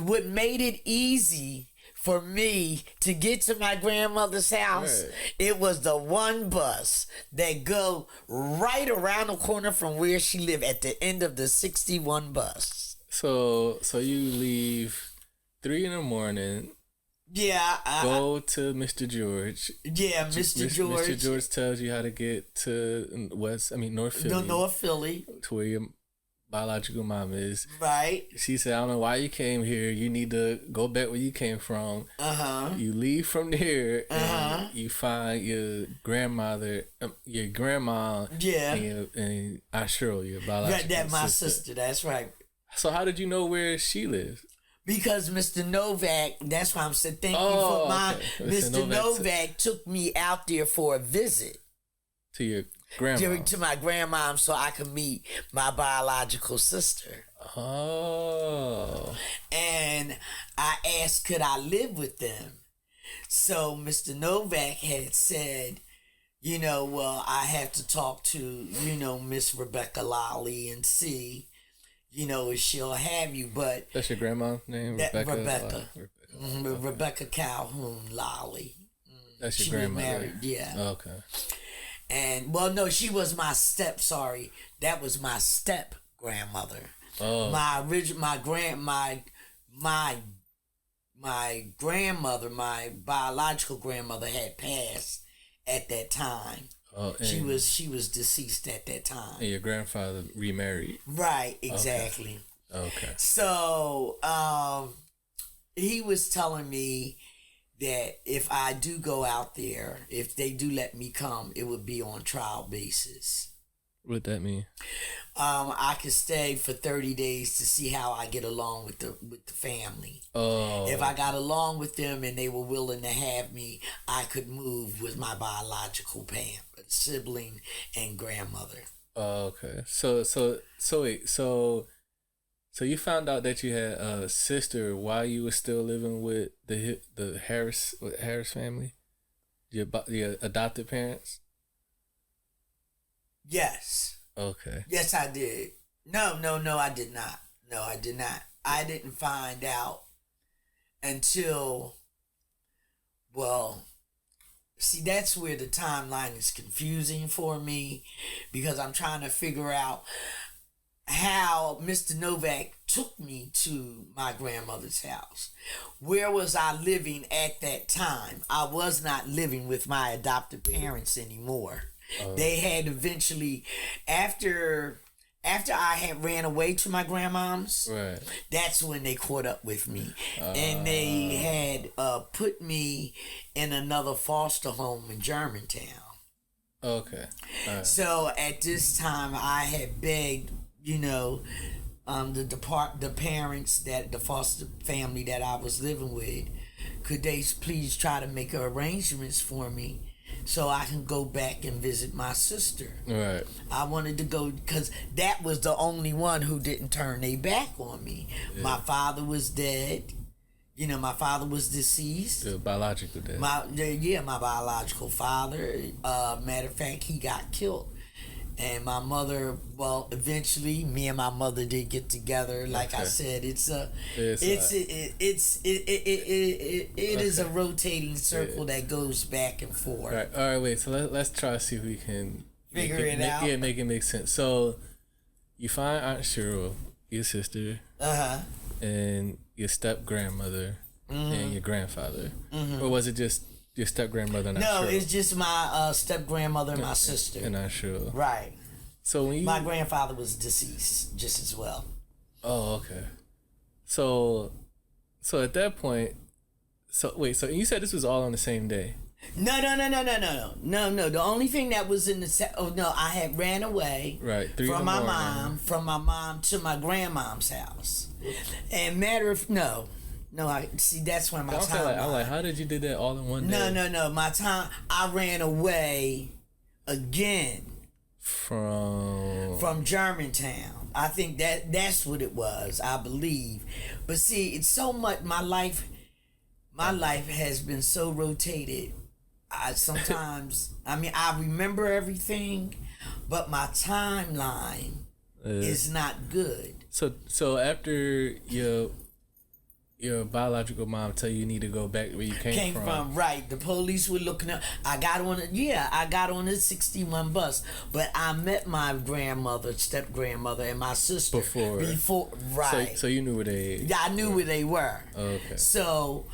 Speaker 2: what made it easy for me to get to my grandmother's house, it was the one bus that go right around the corner from where she lived at the end of the 61 bus.
Speaker 1: So you leave 3 a.m.
Speaker 2: Yeah.
Speaker 1: Go to Mr. George.
Speaker 2: Yeah, Mr. George.
Speaker 1: Mr. George tells you how to get to North Philly.
Speaker 2: North Philly.
Speaker 1: To where your biological mom is.
Speaker 2: Right.
Speaker 1: She said, "I don't know why you came here. You need to go back where you came from." You leave from there and you find your grandmother, your grandma.
Speaker 2: Yeah.
Speaker 1: And Ashura, your biological
Speaker 2: That's my sister. That's right.
Speaker 1: So how did you know where she lives?
Speaker 2: Because Mr. Novak, that's why I'm saying thank you for mine. Okay. Mr. Novak took me out there for a visit.
Speaker 1: To your grandma?
Speaker 2: To my grandmom so I could meet my biological sister.
Speaker 1: Oh.
Speaker 2: And I asked, could I live with them? So Mr. Novak had said, well, I have to talk to, Miss Rebecca Liley and see, if she'll have you. But
Speaker 1: that's your grandma's name, Rebecca.
Speaker 2: Rebecca. Rebecca Calhoun Liley.
Speaker 1: That's your
Speaker 2: she
Speaker 1: grandmother.
Speaker 2: Was married, yeah.
Speaker 1: Oh, okay.
Speaker 2: And no, she was my that was my step grandmother.
Speaker 1: Oh.
Speaker 2: My grandmother, my biological grandmother, had passed at that time.
Speaker 1: Oh,
Speaker 2: she was deceased at that time.
Speaker 1: And your grandfather remarried.
Speaker 2: Right, exactly.
Speaker 1: Okay.
Speaker 2: So he was telling me that if I do go out there, if they do let me come, it would be on trial basis.
Speaker 1: What that mean?
Speaker 2: I could stay for 30 days to see how I get along with the family.
Speaker 1: Oh.
Speaker 2: If I got along with them and they were willing to have me, I could move with my biological sibling and grandmother.
Speaker 1: Oh, okay. So you found out that you had a sister while you were still living with the Harris family, your adopted parents.
Speaker 2: Yes.
Speaker 1: Okay.
Speaker 2: Yes, I did. No, I did not. No, I did not. I didn't find out until, well, see, that's where the timeline is confusing for me, because I'm trying to figure out how Mr. Novak took me to my grandmother's house. Where was I living at that time? I was not living with my adopted parents anymore. They had eventually, after I had ran away to my grandmom's,
Speaker 1: right,
Speaker 2: that's when they caught up with me. And they had put me in another foster home in Germantown.
Speaker 1: Okay. Right.
Speaker 2: So at this time, I had begged, the parents, that the foster family that I was living with, could they please try to make arrangements for me so I can go back and visit my sister.
Speaker 1: Right.
Speaker 2: I wanted to go because that was the only one who didn't turn their back on me. Yeah. My father was dead. My father was deceased.
Speaker 1: Your biological dad.
Speaker 2: My biological father. Matter of fact, he got killed. And my mother, well, eventually, me and my mother did get together. Like I said, it is a rotating circle that goes back and forth.
Speaker 1: All right, wait. So let's try to see if we can
Speaker 2: figure it out.
Speaker 1: Yeah, make it make sense. So you find Aunt Cheryl, your sister, and your step grandmother, and your grandfather, or was it just your step grandmother?
Speaker 2: No, it's just my step grandmother and my sister.
Speaker 1: And I'm sure.
Speaker 2: Right.
Speaker 1: So when
Speaker 2: my grandfather was deceased just as well. Oh,
Speaker 1: okay. So at that point, so you said this was all on the same day?
Speaker 2: No. The only thing that was in the I had ran away from my mom to my grandmom's house, and I see. That's when my time.
Speaker 1: I'm like, how did you do that all in one day?
Speaker 2: No. My time. I ran away again from Germantown. I think that's what it was. I believe, but see, it's so much. My life has been so rotated. I remember everything, but my timeline is not good.
Speaker 1: So after your biological mom tell you need to go back where you came from.
Speaker 2: Right. The police were looking up. I got on the 61 bus, but I met my grandmother, step grandmother, and my sister before. Right.
Speaker 1: So you knew where they.
Speaker 2: Yeah, I knew where they were.
Speaker 1: Okay.
Speaker 2: So,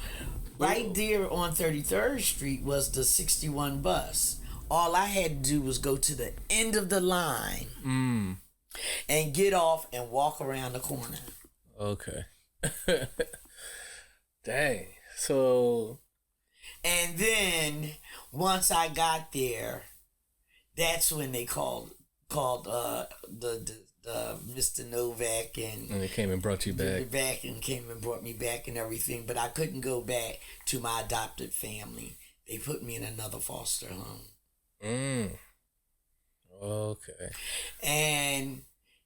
Speaker 2: right there on 33rd Street was the 61 bus. All I had to do was go to the end of the line and get off and walk around the corner.
Speaker 1: Okay. Dang. So.
Speaker 2: And then once I got there, that's when they called the Mr. Novak and
Speaker 1: they came and brought you back.
Speaker 2: And came and brought me back and everything, but I couldn't go back to my adopted family. They put me in another foster home.
Speaker 1: Okay.
Speaker 2: And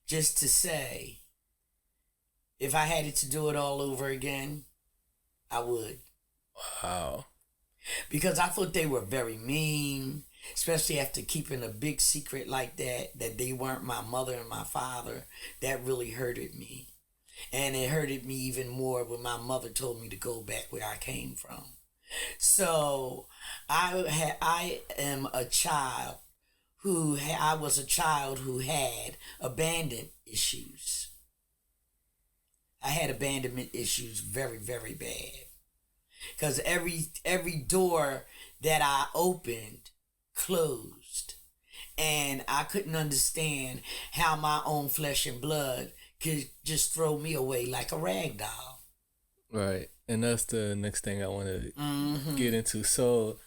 Speaker 2: just to say, if I had to do it all over again, I would.
Speaker 1: Wow.
Speaker 2: because I thought they were very mean, especially after keeping a big secret like that they weren't my mother and my father. That really hurted me. And it hurted me even more when my mother told me to go back where I came from. So I am a child I was a child who had abandonment issues. I had abandonment issues very, very bad. Because every door that I opened closed. And I couldn't understand how my own flesh and blood could just throw me away like a rag doll.
Speaker 1: Right. And that's the next thing I want to get into. So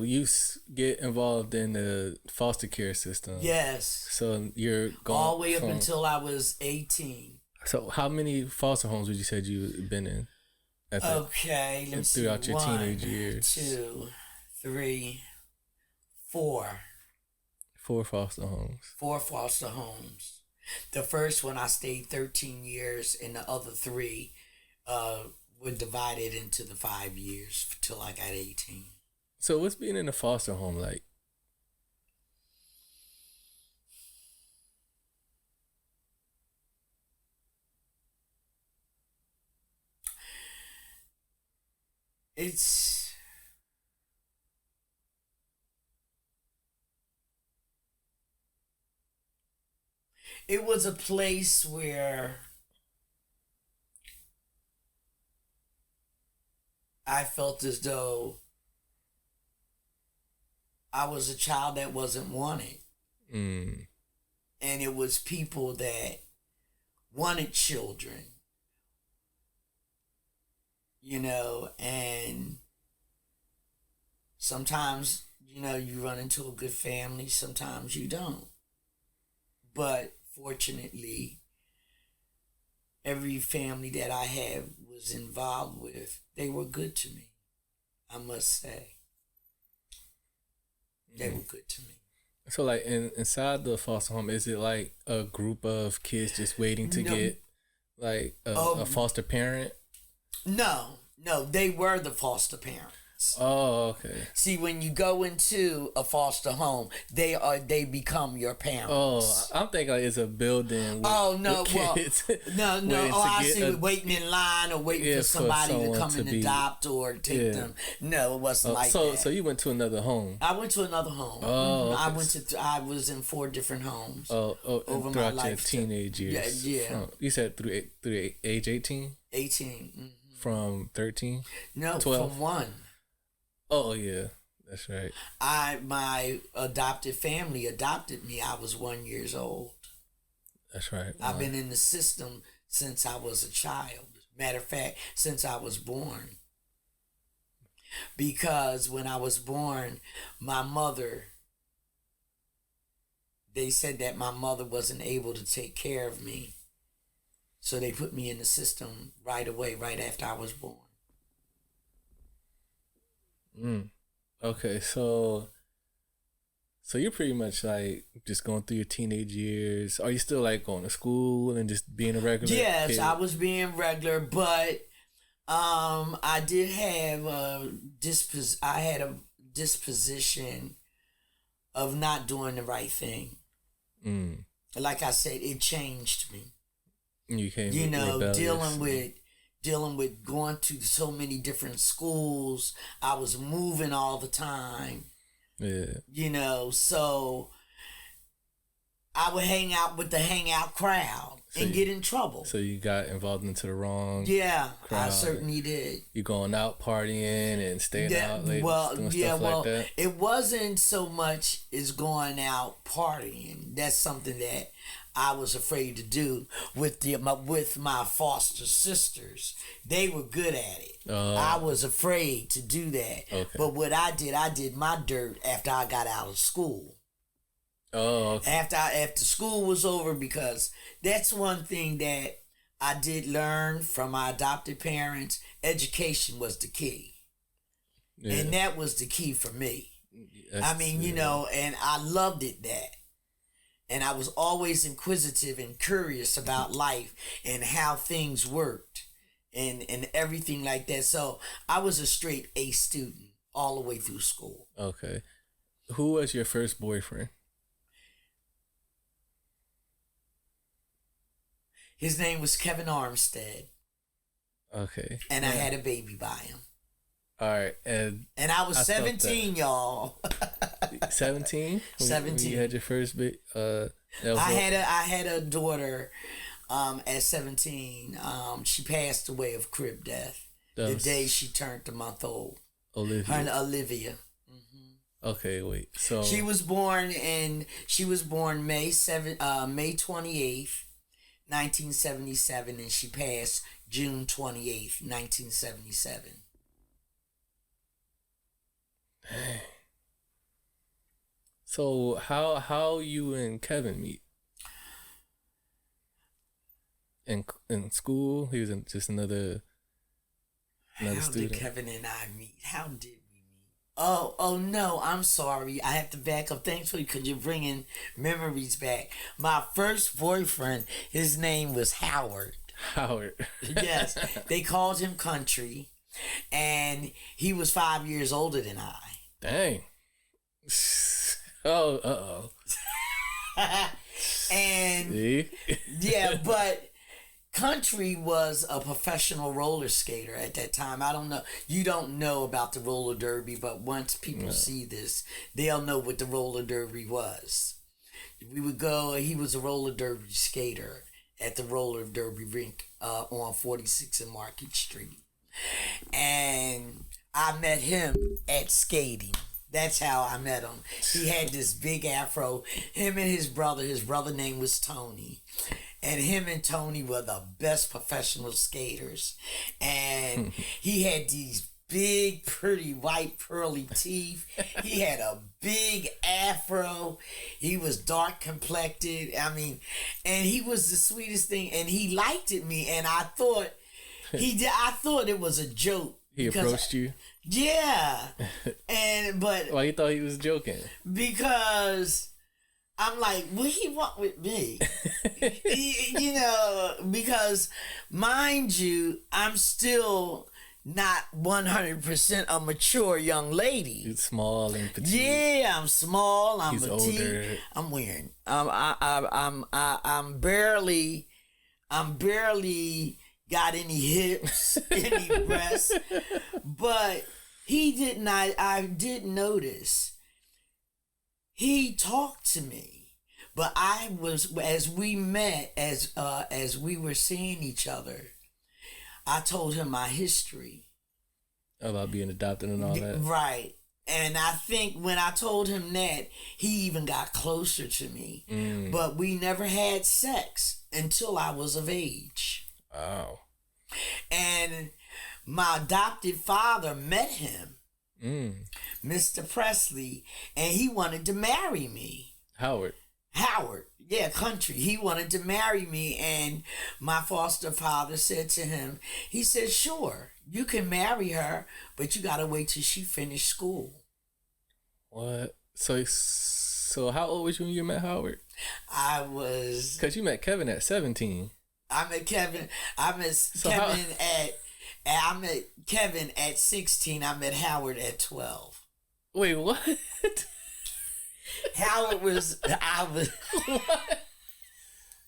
Speaker 1: you get involved in the foster care system.
Speaker 2: Yes.
Speaker 1: So you're going
Speaker 2: all the way up until I was 18.
Speaker 1: So how many foster homes would you say you've been in?
Speaker 2: Okay, let me see.
Speaker 1: Throughout your teenage years.
Speaker 2: 2, 3, 4.
Speaker 1: 4 foster homes.
Speaker 2: 4 foster homes. The first one I stayed 13 years, and the other 3 were divided into the 5 years till I got 18.
Speaker 1: So what's being in a foster home like?
Speaker 2: It was a place where I felt as though I was a child that wasn't wanted. And it was people that wanted children. You know, and sometimes, you know, you run into a good family, sometimes you don't. But fortunately, every family that I had was involved with, they were good to me, I must say. They were good to me.
Speaker 1: So, like, inside the foster home, is it like a group of kids just waiting to get, like, a foster parent?
Speaker 2: No, they were the foster parents.
Speaker 1: Oh, okay.
Speaker 2: See, when you go into a foster home, they become your parents.
Speaker 1: Oh, I'm thinking like it's a building. With kids
Speaker 2: no. I see, waiting in line or waiting for somebody to come and adopt or take them. No, it wasn't like that.
Speaker 1: So you went to another home.
Speaker 2: I went to another home.
Speaker 1: Oh, okay.
Speaker 2: I was in 4 different homes.
Speaker 1: Over my life. Your teenage years.
Speaker 2: Yeah.
Speaker 1: You said through age 18.
Speaker 2: 18. Mm-hmm.
Speaker 1: From 13.
Speaker 2: No,
Speaker 1: 12?
Speaker 2: From 1.
Speaker 1: Oh yeah, that's right.
Speaker 2: My adopted family adopted me. I was 1 year old.
Speaker 1: That's right.
Speaker 2: I've been in the system since I was a child. Matter of fact, since I was born. Because when I was born, my mother, they said that my mother wasn't able to take care of me. So they put me in the system right away, right after I was born.
Speaker 1: Okay, so you're pretty much like just going through your teenage years. Are you still like going to school and just being a regular
Speaker 2: Yes,
Speaker 1: kid?
Speaker 2: I was being regular, but I did have a disposition of not doing the right thing. Like I said, it changed me.
Speaker 1: You came,
Speaker 2: dealing with going to so many different schools. I was moving all the time.
Speaker 1: Yeah.
Speaker 2: You know, so I would hang out with the hangout crowd and get in trouble.
Speaker 1: So you got involved into the wrong crowd.
Speaker 2: I certainly did.
Speaker 1: You going out partying and staying out late, doing stuff like that?
Speaker 2: It wasn't so much as going out partying. That's something that I was afraid to do with my foster sisters. They were good at it. I was afraid to do that.
Speaker 1: Okay.
Speaker 2: But what I did my dirt after I got out of school.
Speaker 1: Oh, okay.
Speaker 2: After school was over, because that's one thing that I did learn from my adopted parents. Education was the key. Yeah. And that was the key for me. And I loved it that. And I was always inquisitive and curious about life and how things worked and everything like that. So I was a straight A student all the way through school.
Speaker 1: Okay. Who was your first boyfriend?
Speaker 2: His name was Kevin Armstead.
Speaker 1: Okay.
Speaker 2: And I had a baby by him.
Speaker 1: All right. And
Speaker 2: I was 17, y'all.
Speaker 1: 17?
Speaker 2: 17.
Speaker 1: When you had your first baby?
Speaker 2: I had a daughter at 17. She passed away of crib death the day she turned a month old. Olivia. Mm-hmm.
Speaker 1: Okay, wait. So
Speaker 2: she was born May 28th, 1977, and she passed June 28th, 1977.
Speaker 1: Dang. So how you and Kevin meet? In school? He was just another student.
Speaker 2: How did Kevin and I meet? How did we meet? Oh no, I'm sorry. I have to back up. Thankfully, because you're bringing memories back. My first boyfriend, his name was Howard.
Speaker 1: Howard.
Speaker 2: Yes, they called him Country, and he was 5 years older than I.
Speaker 1: Dang. Oh,
Speaker 2: And
Speaker 1: see?
Speaker 2: Yeah, but Country was a professional roller skater at that time. I don't know. You don't know about the roller derby, but once people see this, they'll know what the roller derby was. We would go. He was a roller derby skater at the roller derby rink on 46 and Market Street, and I met him at skating. That's how I met him. He had this big afro. Him and his brother name was Tony. And him and Tony were the best professional skaters. And he had these big, pretty, white, pearly teeth. He had a big afro. He was dark complected. I mean, and he was the sweetest thing. And he liked me. And I thought I thought it was a joke.
Speaker 1: He approached you?
Speaker 2: Yeah. But
Speaker 1: why you thought he was joking?
Speaker 2: Because I'm like, what he want with me? Because mind you, I'm still not 100% a mature young lady.
Speaker 1: You're small and petite.
Speaker 2: Yeah, I'm small. I'm
Speaker 1: He's
Speaker 2: petite.
Speaker 1: Older.
Speaker 2: I'm wearing. I'm barely got any hips, any breasts, but he did not. I did notice he talked to me, but I was as we met, as we were seeing each other. I told him my history
Speaker 1: about being adopted and all that,
Speaker 2: right? And I think when I told him that, he even got closer to me. But we never had sex until I was of age.
Speaker 1: Wow.
Speaker 2: And my adopted father met him, Mr. Presley, and he wanted to marry me.
Speaker 1: Howard,
Speaker 2: yeah, Country. He wanted to marry me, and my foster father said to him, he said, sure, you can marry her, but you gotta wait till she finished school.
Speaker 1: What? So how old was you when you met Howard?
Speaker 2: I was...
Speaker 1: Because you met Kevin at 17.
Speaker 2: I met Kevin at 16. I met Howard at 12.
Speaker 1: Wait, what?
Speaker 2: Howard was...
Speaker 1: What?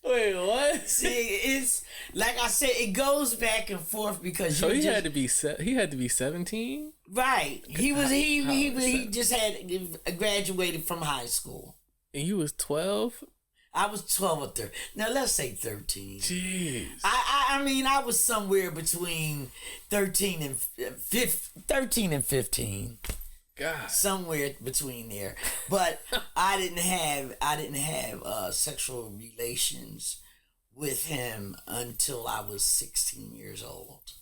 Speaker 1: Wait, what?
Speaker 2: See, it's like I said, it goes back and forth because
Speaker 1: so he had to be 17,
Speaker 2: right? He just had graduated from high school,
Speaker 1: and you was 12.
Speaker 2: I was 12 or 13. Now let's say 13.
Speaker 1: Jeez.
Speaker 2: I mean, I was somewhere between 13 and 15.
Speaker 1: God.
Speaker 2: Somewhere between there. But I didn't have sexual relations with him until I was 16 years old.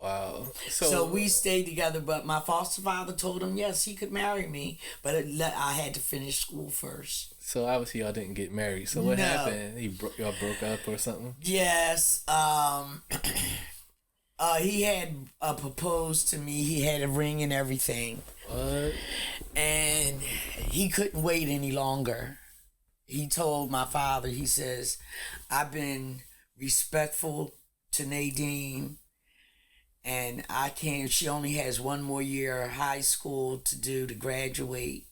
Speaker 1: Wow.
Speaker 2: So we stayed together, but my foster father told him yes, he could marry me, but I had to finish school first.
Speaker 1: So obviously y'all didn't get married. So what happened? Y'all broke up or something?
Speaker 2: Yes. He had proposed to me. He had a ring and everything.
Speaker 1: What?
Speaker 2: And he couldn't wait any longer. He told my father, he says, I've been respectful to Nadine, And I can't, she only has one more year of high school to do to graduate.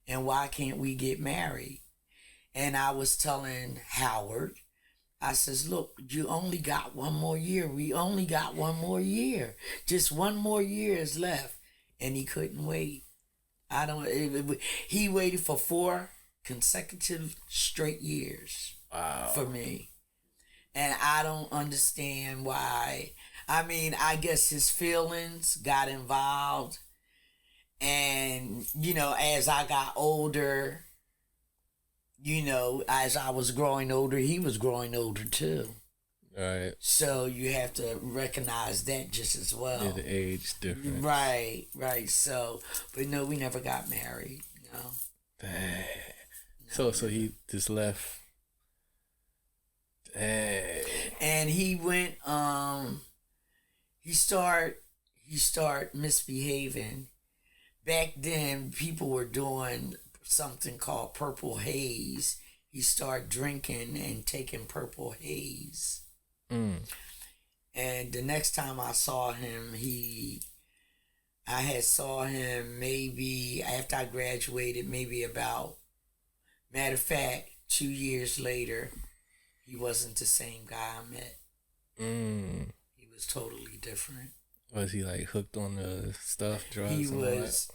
Speaker 2: And why can't we get married? And I was telling Howard, I says, look, you only got one more year. We only got one more year. Just one more year is left. And he couldn't wait. He waited for 4 consecutive straight years.
Speaker 1: Wow.
Speaker 2: For me. And I don't understand why. I mean, I guess his feelings got involved. And, as I got older, as I was growing older, he was growing older too.
Speaker 1: Right.
Speaker 2: So you have to recognize that just as well.
Speaker 1: Yeah, the age difference.
Speaker 2: Right. So, but no, we never got married.
Speaker 1: Dang. No. So he just left. Dang.
Speaker 2: And he went. He start misbehaving. Back then, people were doing something called purple haze. He started drinking and taking purple haze. And the next time I saw him, I had saw him maybe after I graduated, maybe about, matter of fact, 2 years later, he wasn't the same guy I met. He was totally different.
Speaker 1: Was he like hooked on the stuff, drugs?
Speaker 2: He was,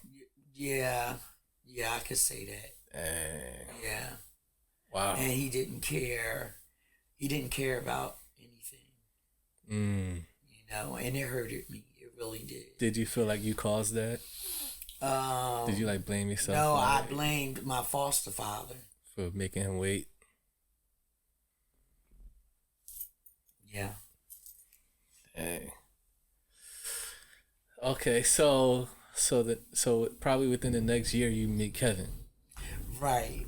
Speaker 2: yeah, I could say that.
Speaker 1: Dang.
Speaker 2: Yeah.
Speaker 1: Wow.
Speaker 2: And he didn't care. He didn't care about anything. And it hurted me. It really did.
Speaker 1: Did you feel like you caused that? Did you like blame yourself?
Speaker 2: No, I blamed my foster father
Speaker 1: for making him wait.
Speaker 2: Yeah.
Speaker 1: Dang. Okay, so probably within the next year you meet Kevin.
Speaker 2: Right.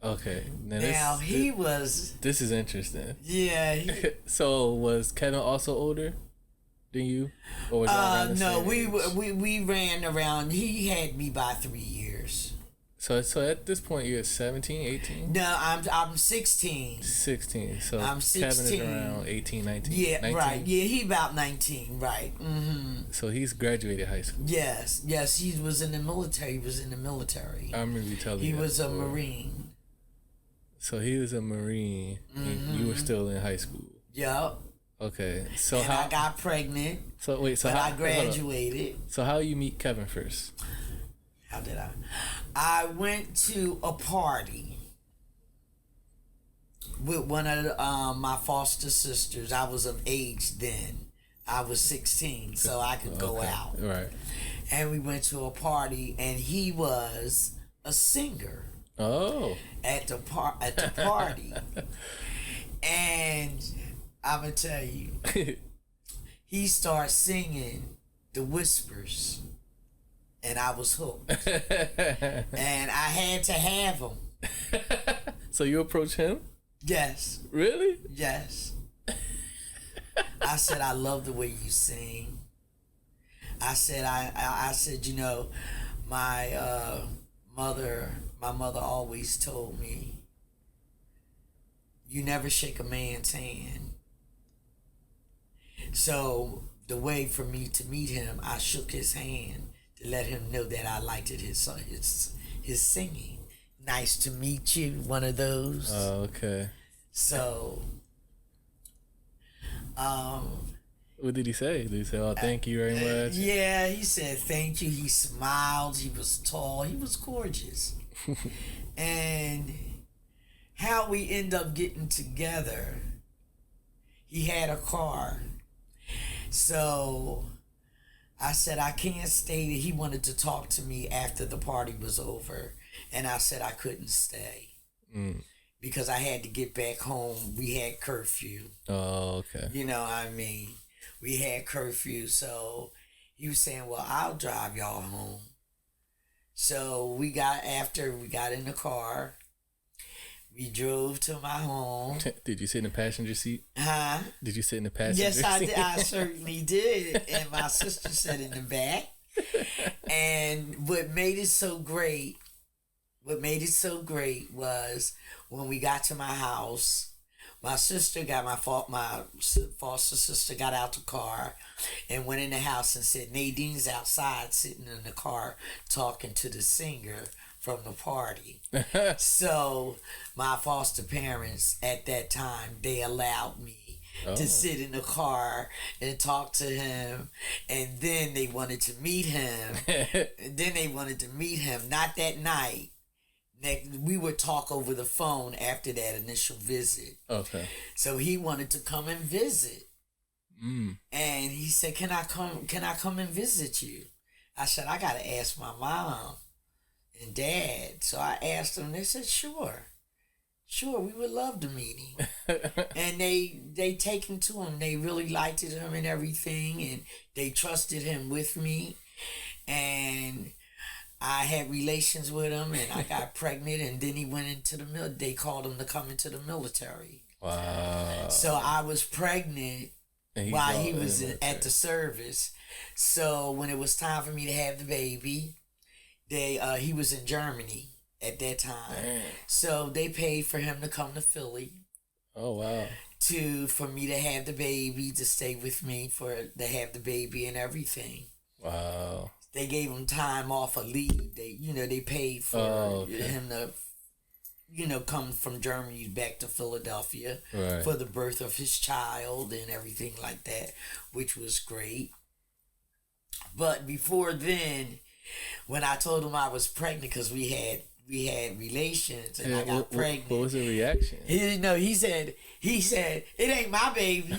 Speaker 1: Okay.
Speaker 2: Now
Speaker 1: This is interesting.
Speaker 2: Yeah.
Speaker 1: So was Kevin also older than you, or was y'all around the
Speaker 2: no,
Speaker 1: same
Speaker 2: we ran around. He had me by 3 years.
Speaker 1: So at this point you're 17, 18?
Speaker 2: No, I'm 16.
Speaker 1: 16. So
Speaker 2: I'm 16.
Speaker 1: Kevin is around 18, 19.
Speaker 2: Yeah,
Speaker 1: 19?
Speaker 2: right. Yeah, he about 19. Right.
Speaker 1: So he's graduated high school.
Speaker 2: Yes. He was in the military.
Speaker 1: I remember you telling me.
Speaker 2: He was a Marine.
Speaker 1: So he was a Marine, and you were still in high school.
Speaker 2: Yep.
Speaker 1: Okay, so
Speaker 2: and I got pregnant.
Speaker 1: So wait, so
Speaker 2: but
Speaker 1: how,
Speaker 2: I graduated.
Speaker 1: So how you meet Kevin first?
Speaker 2: How did I? I went to a party with one of my foster sisters. I was of age then. I was 16, so I could go out.
Speaker 1: Right.
Speaker 2: And we went to a party, and he was a singer.
Speaker 1: Oh.
Speaker 2: At the party. And I'm going to tell you, he started singing The Whispers, and I was hooked. And I had to have him.
Speaker 1: So you approached him?
Speaker 2: Yes.
Speaker 1: Really?
Speaker 2: Yes. I said, I love the way you sing. I said, my mother always told me, you never shake a man's hand. So the way for me to meet him, I shook his hand to let him know that I liked his singing. Nice to meet you, one of those.
Speaker 1: Oh, okay.
Speaker 2: So,
Speaker 1: what did he say? Did he say, "Oh, thank you very much"?
Speaker 2: Yeah, he said thank you. He smiled. He was tall. He was gorgeous. And how we end up getting together, he had a car. So I said, I can't stay. He wanted to talk to me after the party was over. And I said I couldn't stay. Because I had to get back home. We had curfew.
Speaker 1: Oh, okay.
Speaker 2: You know what I mean? We had curfew. So he was saying, well, I'll drive y'all home. So we got in the car. We drove to my home.
Speaker 1: Did you sit in the passenger seat?
Speaker 2: Huh?
Speaker 1: Did you sit in the passenger
Speaker 2: seat? Yes, I
Speaker 1: seat?
Speaker 2: did. I certainly did. And my sister sat in the back. And what made it so great was when we got to my house, My sister got my foster sister got out the car and went in the house and said Nadine's outside sitting in the car talking to the singer from the party. So my foster parents at that time, they allowed me to sit in the car and talk to him, and then they wanted to meet him. Not that night. We would talk over the phone after that initial visit.
Speaker 1: Okay.
Speaker 2: So he wanted to come and visit. And he said, Can I come and visit you? I said, I gotta ask my mom and dad. So I asked them, they said, sure, we would love to meet him. And they take him to him. They really liked him and everything, and they trusted him with me. And I had relations with him, and I got pregnant, and then he went into the military. They called him to come into the military.
Speaker 1: Wow.
Speaker 2: So I was pregnant while he was at the service. So when it was time for me to have the baby, he was in Germany at that time. Damn. So they paid for him to come to Philly. Oh, wow. For me to have the baby, to stay with me, to have the baby and everything. Wow. They gave him time off of leave. They paid for him to, come from Germany back to Philadelphia for the birth of his child and everything like that, which was great. But before then, when I told him I was pregnant, because we had relations and I got pregnant.
Speaker 1: What was the reaction?
Speaker 2: He said, it ain't my baby.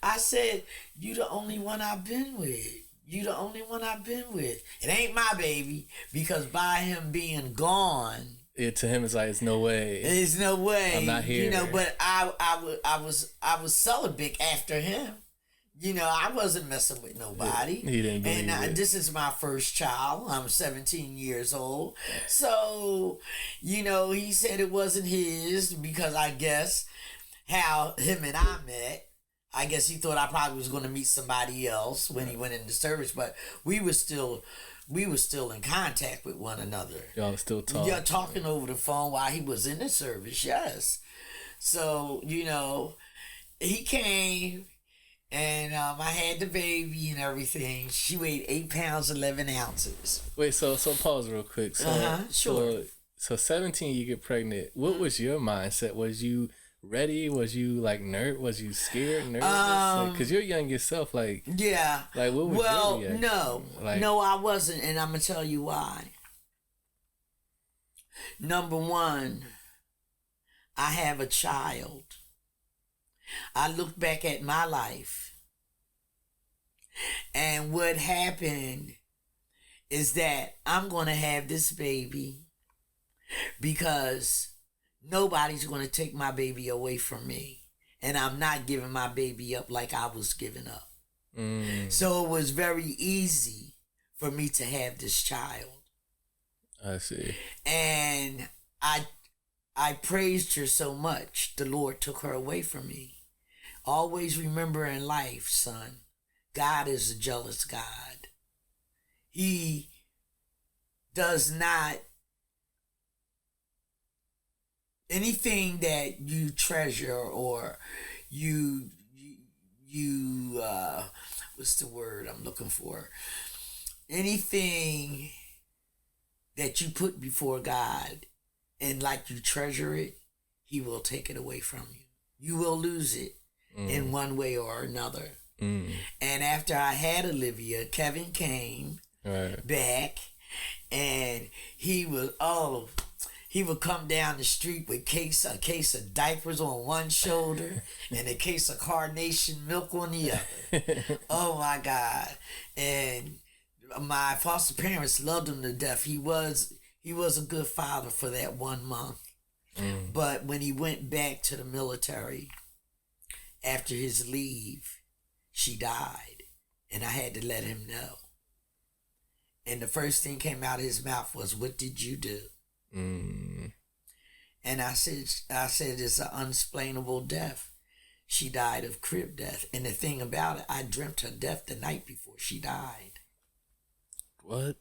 Speaker 2: I said, you the only one I've been with. It ain't my baby, because by him being gone,
Speaker 1: to him it's like, it's no way.
Speaker 2: I'm not here. But I was celibate after him. I wasn't messing with nobody. He didn't believe it. This is my first child. I'm 17 years old. So, he said it wasn't his, because I guess how him and I met, I guess he thought I probably was going to meet somebody else when he went into service, but we were still in contact with one another. Y'all still talking? Yeah, talking over the phone while he was in the service, yes. So, he came, and I had the baby and everything. She weighed 8 pounds, 11 ounces.
Speaker 1: Wait, so pause real quick. Sure. So 17, you get pregnant. What was your mindset? Was you ready? Was you like was you scared, nervous? Because you're young yourself, yeah. Like, what was your reaction?
Speaker 2: No, I wasn't, and I'm gonna tell you why. Number one, I have a child. I look back at my life, and what happened is that I'm gonna have this baby because nobody's going to take my baby away from me. And I'm not giving my baby up like I was giving up. So it was very easy for me to have this child.
Speaker 1: I see.
Speaker 2: And I praised her so much, the Lord took her away from me. Always remember in life, son, God is a jealous God. He does not... Anything that you treasure or you what's the word I'm looking for? Anything that you put before God and like you treasure it, He will take it away from you. You will lose it in one way or another. And after I had Olivia, Kevin came back, and he would come down the street with a case of diapers on one shoulder and a case of carnation milk on the other. Oh my God. And my foster parents loved him to death. He was a good father for that 1 month. But when he went back to the military after his leave, she died. And I had to let him know. And the first thing came out of his mouth was, "What did you do?" And I said it's an unexplainable death. She died of crib death. And the thing about it, I dreamt her death the night before she died.
Speaker 1: What?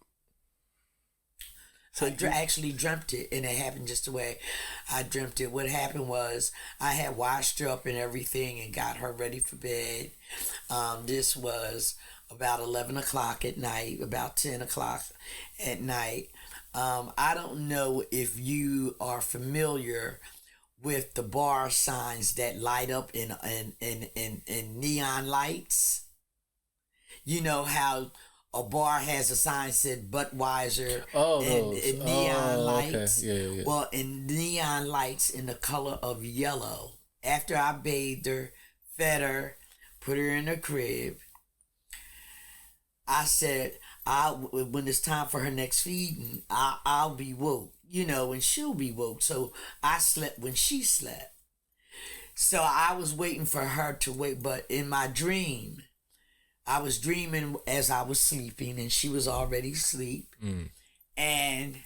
Speaker 2: So I actually dreamt it, and it happened just the way I dreamt it. What happened was I had washed her up and everything and got her ready for bed. This was about 11 o'clock at night, about 10 o'clock at night. I don't know if you are familiar with the bar signs that light up in neon lights. You know how a bar has a sign said Budweiser and neon lights.
Speaker 1: Okay. Yeah.
Speaker 2: Well, in neon lights in the color of yellow. After I bathed her, fed her, put her in her crib, I said, when it's time for her next feeding, I'll be woke, and she'll be woke. So I slept when she slept. So I was waiting for her to wake, but in my dream, I was dreaming as I was sleeping, and she was already asleep. And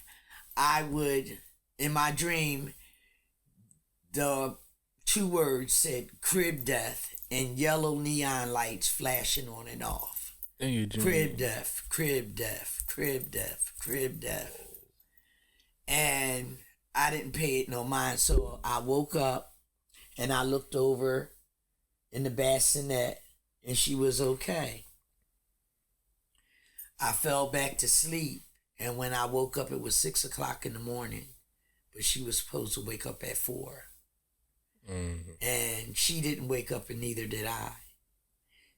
Speaker 2: I would, in my dream, the 2 words said crib death and yellow neon lights flashing on and off.
Speaker 1: And you
Speaker 2: crib death, crib death, crib death, crib death. And I didn't pay it no mind, so I woke up and I looked over in the bassinet, and she was okay. I fell back to sleep, and when I woke up, it was 6 o'clock in the morning, but she was supposed to wake up at 4. And she didn't wake up, and neither did I.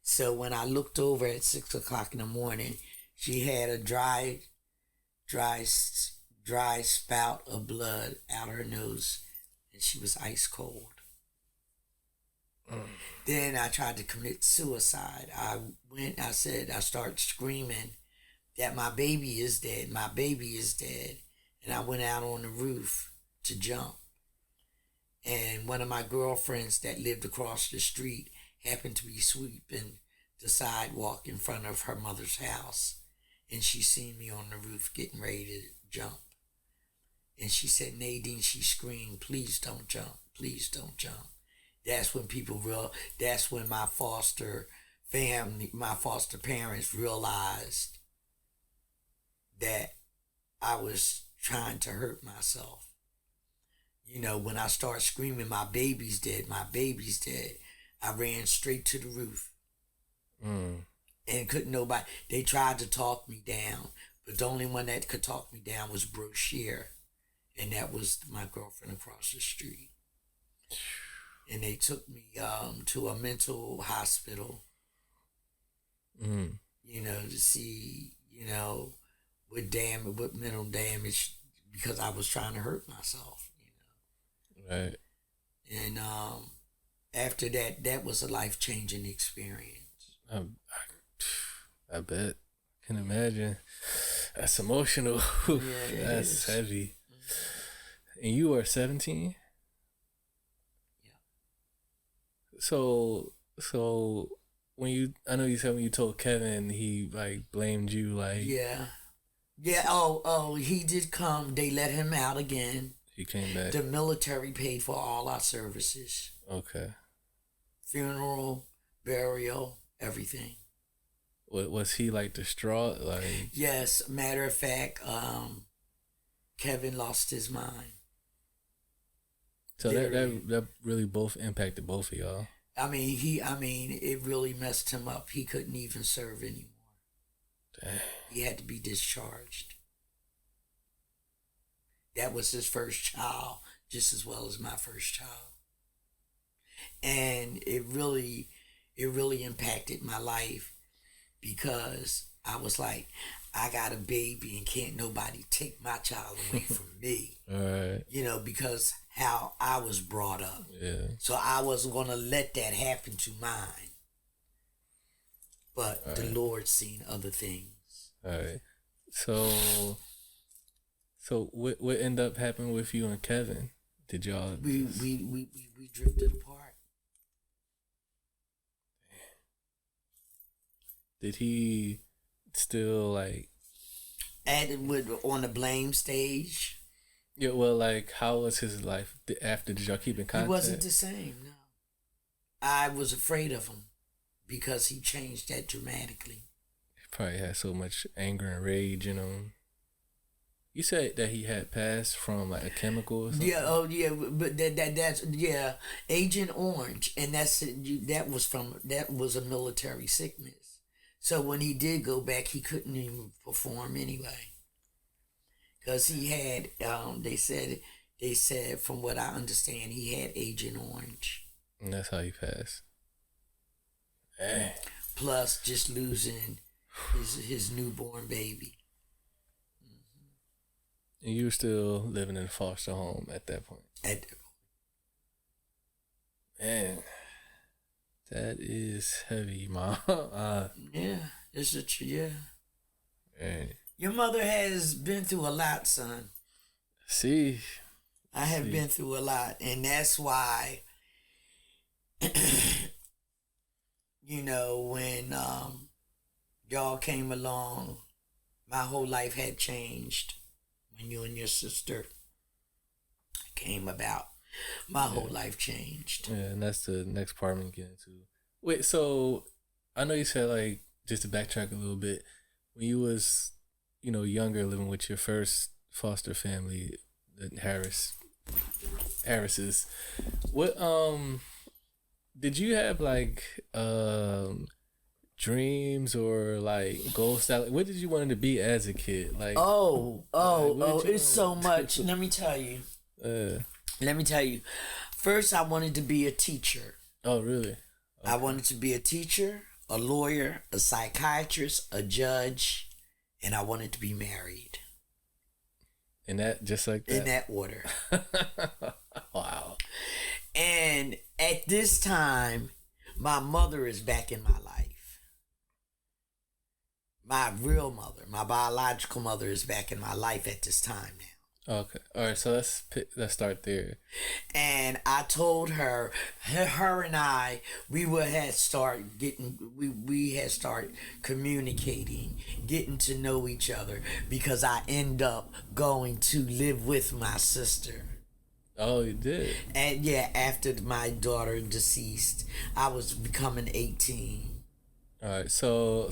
Speaker 2: So when I looked over at 6 o'clock in the morning, she had a dry spout of blood out her nose, and she was ice cold. Then I tried to commit suicide. I started screaming that my baby is dead, my baby is dead. And I went out on the roof to jump. And one of my girlfriends that lived across the street happened to be sweeping the sidewalk in front of her mother's house. And she seen me on the roof getting ready to jump. And she said, Nadine, she screamed, please don't jump, please don't jump. That's when my foster parents realized that I was trying to hurt myself. When I start screaming, my baby's dead, my baby's dead, I ran straight to the roof. And couldn't nobody, they tried to talk me down, but the only one that could talk me down was Brochure. And that was my girlfriend across the street. And they took me to a mental hospital, to see, what mental damage, because I was trying to hurt myself,
Speaker 1: Right.
Speaker 2: And after that was a life-changing experience.
Speaker 1: I bet. I can imagine. That's emotional.
Speaker 2: Yeah,
Speaker 1: That's heavy. And you were 17? So I know you said when you told Kevin, he blamed you
Speaker 2: Yeah. He did come. They let him out again.
Speaker 1: He came back.
Speaker 2: The military paid for all our services.
Speaker 1: Okay.
Speaker 2: Funeral, burial, everything.
Speaker 1: Was he distraught?
Speaker 2: Yes. Matter of fact, Kevin lost his mind.
Speaker 1: So that really both impacted both of y'all.
Speaker 2: It really messed him up. He couldn't even serve anymore.
Speaker 1: Dang.
Speaker 2: He had to be discharged. That was his first child, just as well as my first child. And it really impacted my life, because I was like, I got a baby and can't nobody take my child away from me.
Speaker 1: All right.
Speaker 2: Because how I was brought up.
Speaker 1: Yeah.
Speaker 2: So I wasn't going to let that happen to mine. But the Lord seen other things.
Speaker 1: All right. So what ended up happening with you and Kevin? Did y'all?
Speaker 2: We drifted apart.
Speaker 1: Did he still
Speaker 2: on the blame stage?
Speaker 1: Yeah. Well, how was his life after? Did y'all keep in contact?
Speaker 2: He wasn't the same. No. I was afraid of him because he changed that dramatically.
Speaker 1: He probably had so much anger and rage in him. You said that he had passed from like a chemical or something?
Speaker 2: Yeah, oh yeah, but that's yeah, Agent Orange, and that was a military sickness. So when he did go back, he couldn't even perform anyway, because he had they said from what I understand, he had Agent Orange.
Speaker 1: And that's how he passed. Hey.
Speaker 2: Plus, just losing his newborn baby.
Speaker 1: And you were still living in a foster home at that point. Man, that is heavy, Mom.
Speaker 2: Yeah, it's yeah.
Speaker 1: Man.
Speaker 2: Your mother has been through a lot, son.
Speaker 1: See,
Speaker 2: I have been through a lot, and that's why, when y'all came along, my whole life had changed. When you and your sister came about, my whole life changed.
Speaker 1: Yeah, and that's the next part I'm gonna get into. Wait, so I know you said, like, just to backtrack a little bit, when you was, younger, living with your first foster family, the Harrises, what did you have like dreams or like goals? What did you want to be as a kid? Like
Speaker 2: it's so much. Let me tell you. First, I wanted to be a teacher.
Speaker 1: Oh, really?
Speaker 2: Okay. I wanted to be a teacher, a lawyer, a psychiatrist, a judge, and I wanted to be married.
Speaker 1: And that, just like that?
Speaker 2: In that order.
Speaker 1: Wow.
Speaker 2: And at this time, my mother is back in my life. My real mother, my biological mother, is back in my life at this time now.
Speaker 1: Okay. All right. So let's start there.
Speaker 2: And I told her and I, we had started communicating, getting to know each other, because I end up going to live with my sister.
Speaker 1: Oh, you did?
Speaker 2: And yeah, after my daughter deceased, I was becoming 18.
Speaker 1: All right. So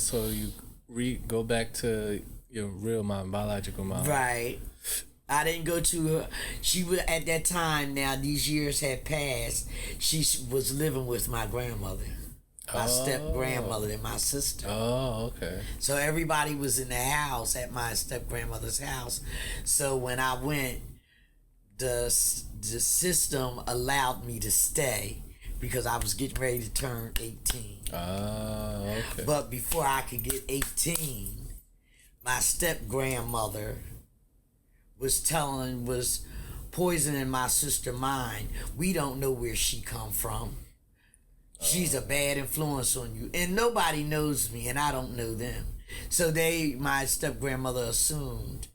Speaker 1: you go back to your real mom, biological mom.
Speaker 2: Right. I didn't go to her. She was at that time. Now these years had passed. She was living with my grandmother, my step grandmother, and my sister.
Speaker 1: Oh, okay.
Speaker 2: So everybody was in the house at my step grandmother's house. So when I went, the system allowed me to stay because I was getting ready to turn 18.
Speaker 1: Oh, okay.
Speaker 2: But before I could get 18, my step grandmother was poisoning my sister's mind. We don't know where she come from. She's a bad influence on you. And nobody knows me, and I don't know them. So my step grandmother assumed.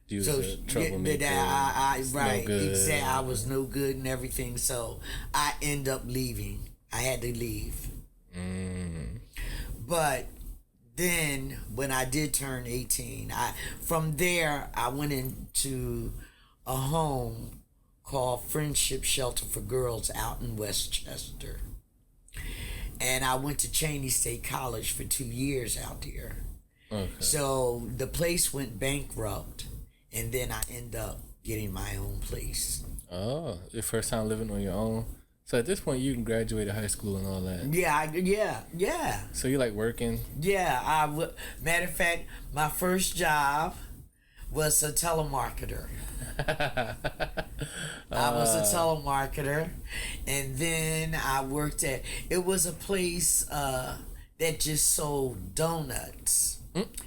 Speaker 1: You was a troublemaker.
Speaker 2: Right, exactly. I was no good and everything. So I end up leaving. I had to leave. But then when I did turn 18, from there I went into a home called Friendship Shelter for Girls out in Westchester. And I went to Cheney State College for 2 years out there. Okay. So the place went bankrupt, and then I ended up getting my own place.
Speaker 1: Oh, your first time living on your own? So at this point, you can graduate high school and all that.
Speaker 2: Yeah. So
Speaker 1: you like working?
Speaker 2: Yeah, matter of fact, my first job was a telemarketer. I was a telemarketer, and then I worked it was a place that just sold donuts.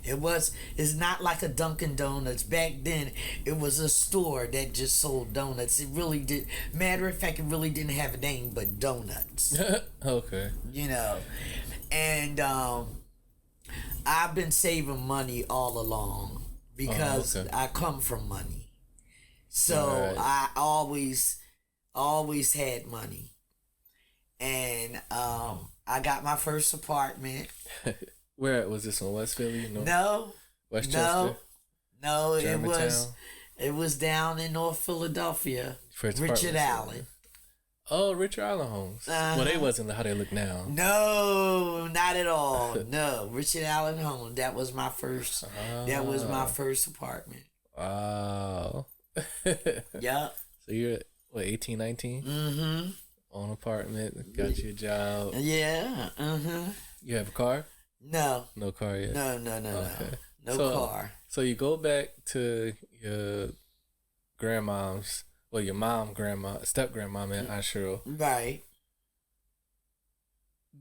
Speaker 2: It's not like a Dunkin' Donuts. Back then, it was a store that just sold donuts. It really did. Matter of fact, it really didn't have a name but donuts.
Speaker 1: Okay.
Speaker 2: And I've been saving money all along because I come from money. So I always had money. And I got my first apartment.
Speaker 1: Where was this, in West Philly?
Speaker 2: No.
Speaker 1: Westchester?
Speaker 2: No, it was down in North Philadelphia. Richard Allen.
Speaker 1: Oh, Richard Allen homes. Well, they wasn't how they look now.
Speaker 2: No, not at all. No, Richard Allen home. That was my first. That was my first apartment.
Speaker 1: Wow.
Speaker 2: Yep.
Speaker 1: So you're, what, 18, 19?
Speaker 2: Mm-hmm.
Speaker 1: Own apartment, got your job.
Speaker 2: Yeah. Mm-hmm.
Speaker 1: You have a car?
Speaker 2: No.
Speaker 1: No car yet?
Speaker 2: No.
Speaker 1: Okay.
Speaker 2: No car.
Speaker 1: So you go back to your grandmom's, well, your step grandmom in Ashiro.
Speaker 2: Right.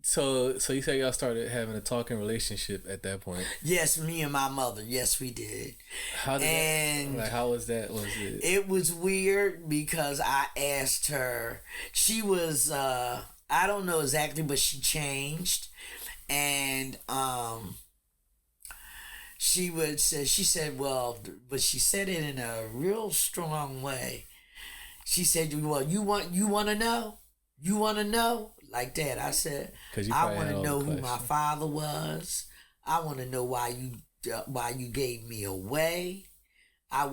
Speaker 1: So you say y'all started having a talking relationship at that point.
Speaker 2: Yes, me and my mother. Yes, we did.
Speaker 1: How did that, how was that? Was it?
Speaker 2: It was weird because I asked her. She was I don't know exactly, but she changed, and she said, well, but she said it in a real strong way. She said, well, you want to know? You want to know? Like that. I said, I want to know who my father was. I want to know why you gave me away. I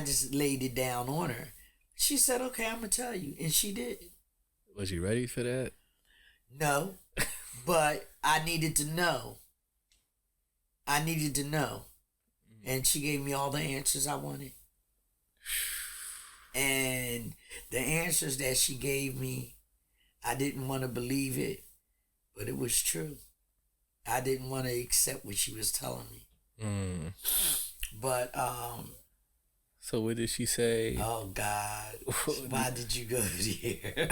Speaker 2: just laid it down on her. She said, okay, I'm going to tell you. And she did.
Speaker 1: Was you ready for that?
Speaker 2: No, but I needed to know. And she gave me all the answers I wanted. And the answers that she gave me, I didn't want to believe it, but it was true. I didn't want to accept what she was telling me. But
Speaker 1: so what did she say?
Speaker 2: Oh God, why did you go here?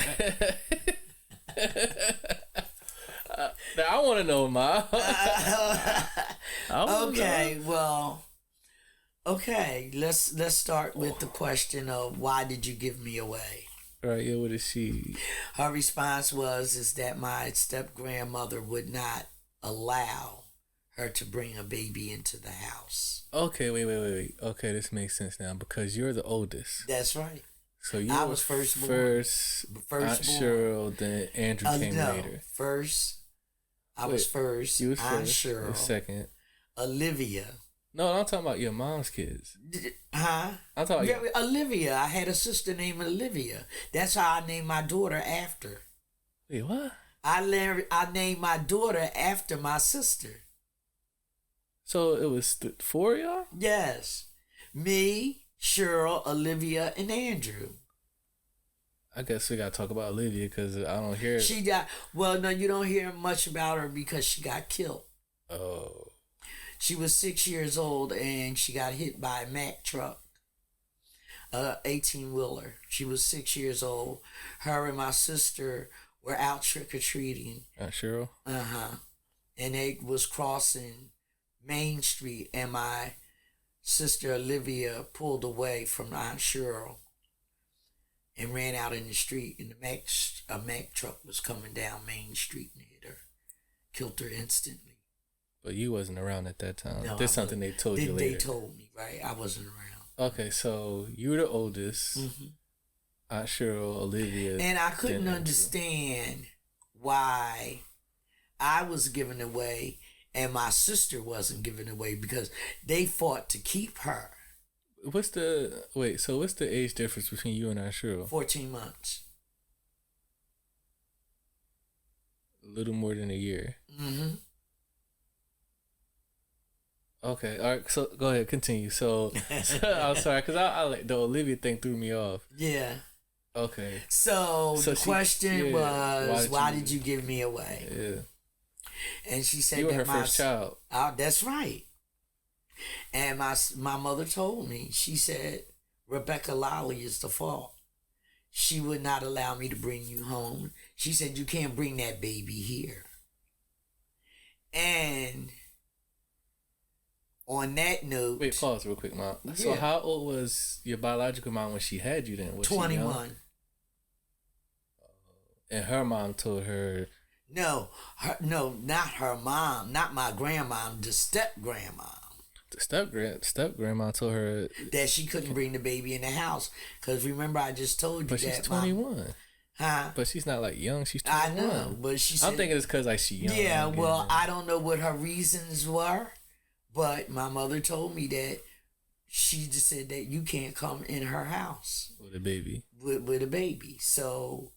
Speaker 1: Now I want to know, Ma.
Speaker 2: Okay, let's start with the question of why did you give me away?
Speaker 1: Right, yeah, what is she?
Speaker 2: Her response is that my step grandmother would not allow her to bring a baby into the house.
Speaker 1: Okay, wait. Okay, this makes sense now because you're the oldest.
Speaker 2: That's right.
Speaker 1: So I was
Speaker 2: first
Speaker 1: born. First Aunt Cheryl, then Andrew came later.
Speaker 2: I was first.
Speaker 1: You was
Speaker 2: Aunt
Speaker 1: first.
Speaker 2: Cheryl.
Speaker 1: Second.
Speaker 2: Olivia.
Speaker 1: No, I'm talking about your mom's kids.
Speaker 2: Huh?
Speaker 1: I'm talking about
Speaker 2: Olivia. I had a sister named Olivia. That's how I named my daughter after.
Speaker 1: Wait, what?
Speaker 2: I named my daughter after my sister.
Speaker 1: So it was 4 of y'all?
Speaker 2: Yes. Me, Cheryl, Olivia, and Andrew.
Speaker 1: I guess we gotta talk about Olivia because I don't hear.
Speaker 2: No, you don't hear much about her because she got killed.
Speaker 1: Oh.
Speaker 2: She was 6 years old and she got hit by a Mack truck, 18-wheeler. She was 6 years old. Her and my sister were out trick-or-treating.
Speaker 1: Aunt Cheryl?
Speaker 2: Uh-huh. And they was crossing Main Street and my sister Olivia pulled away from Aunt Cheryl and ran out in the street, and a Mack truck was coming down Main Street and hit her. Killed her instantly.
Speaker 1: But you wasn't around at that time.
Speaker 2: No,
Speaker 1: This is something they told you later.
Speaker 2: They told me, right? I wasn't around.
Speaker 1: Okay, so you were the oldest. Mm-hmm. Aunt Cheryl, Olivia.
Speaker 2: And I couldn't understand why I was given away and my sister wasn't given away because they fought to keep her.
Speaker 1: What's the age difference between you and Aunt Cheryl?
Speaker 2: 14 months.
Speaker 1: A little more than a year.
Speaker 2: Mm-hmm.
Speaker 1: Okay, all right. So go ahead, continue. So I'm sorry, because I like the Olivia thing threw me off.
Speaker 2: Yeah.
Speaker 1: Okay.
Speaker 2: So the question was, why did you give me away?
Speaker 1: Yeah.
Speaker 2: And she said
Speaker 1: you were her first child.
Speaker 2: Oh, that's right. And my mother told me. She said Rebecca Liley is the fault. She would not allow me to bring you home. She said you can't bring that baby here. And on that note...
Speaker 1: Wait, pause real quick, Mom. Yeah. So how old was your biological mom when she had you then? Was
Speaker 2: 21.
Speaker 1: And her mom told her...
Speaker 2: No, not her mom. Not my grandmom, the step-grandma.
Speaker 1: The step-grandma told her...
Speaker 2: that she couldn't bring the baby in the house. Because remember, I just told you
Speaker 1: but
Speaker 2: that...
Speaker 1: But she's 21.
Speaker 2: Huh?
Speaker 1: But she's not like young. She's 21.
Speaker 2: I know, but she said...
Speaker 1: I'm thinking it's because like she's young.
Speaker 2: Yeah, well, I don't know what her reasons were. But my mother told me that she just said that you can't come in her house
Speaker 1: with a baby.
Speaker 2: With a baby, so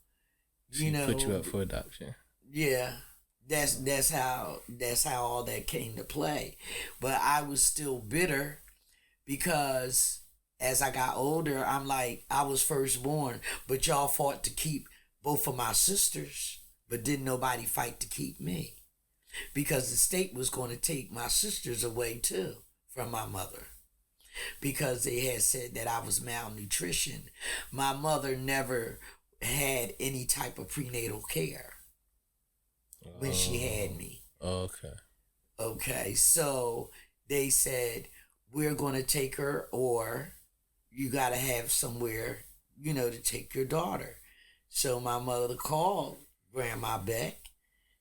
Speaker 1: she put you up for adoption.
Speaker 2: Yeah, that's how all that came to play. But I was still bitter because as I got older, I'm like, I was firstborn, but y'all fought to keep both of my sisters, but didn't nobody fight to keep me, because the state was going to take my sisters away too from my mother, because they had said that I was malnutrition. My mother never had any type of prenatal care when she had me.
Speaker 1: Okay.
Speaker 2: Okay, so they said, we're going to take her, or you got to have somewhere, to take your daughter. So my mother called Grandma Beck,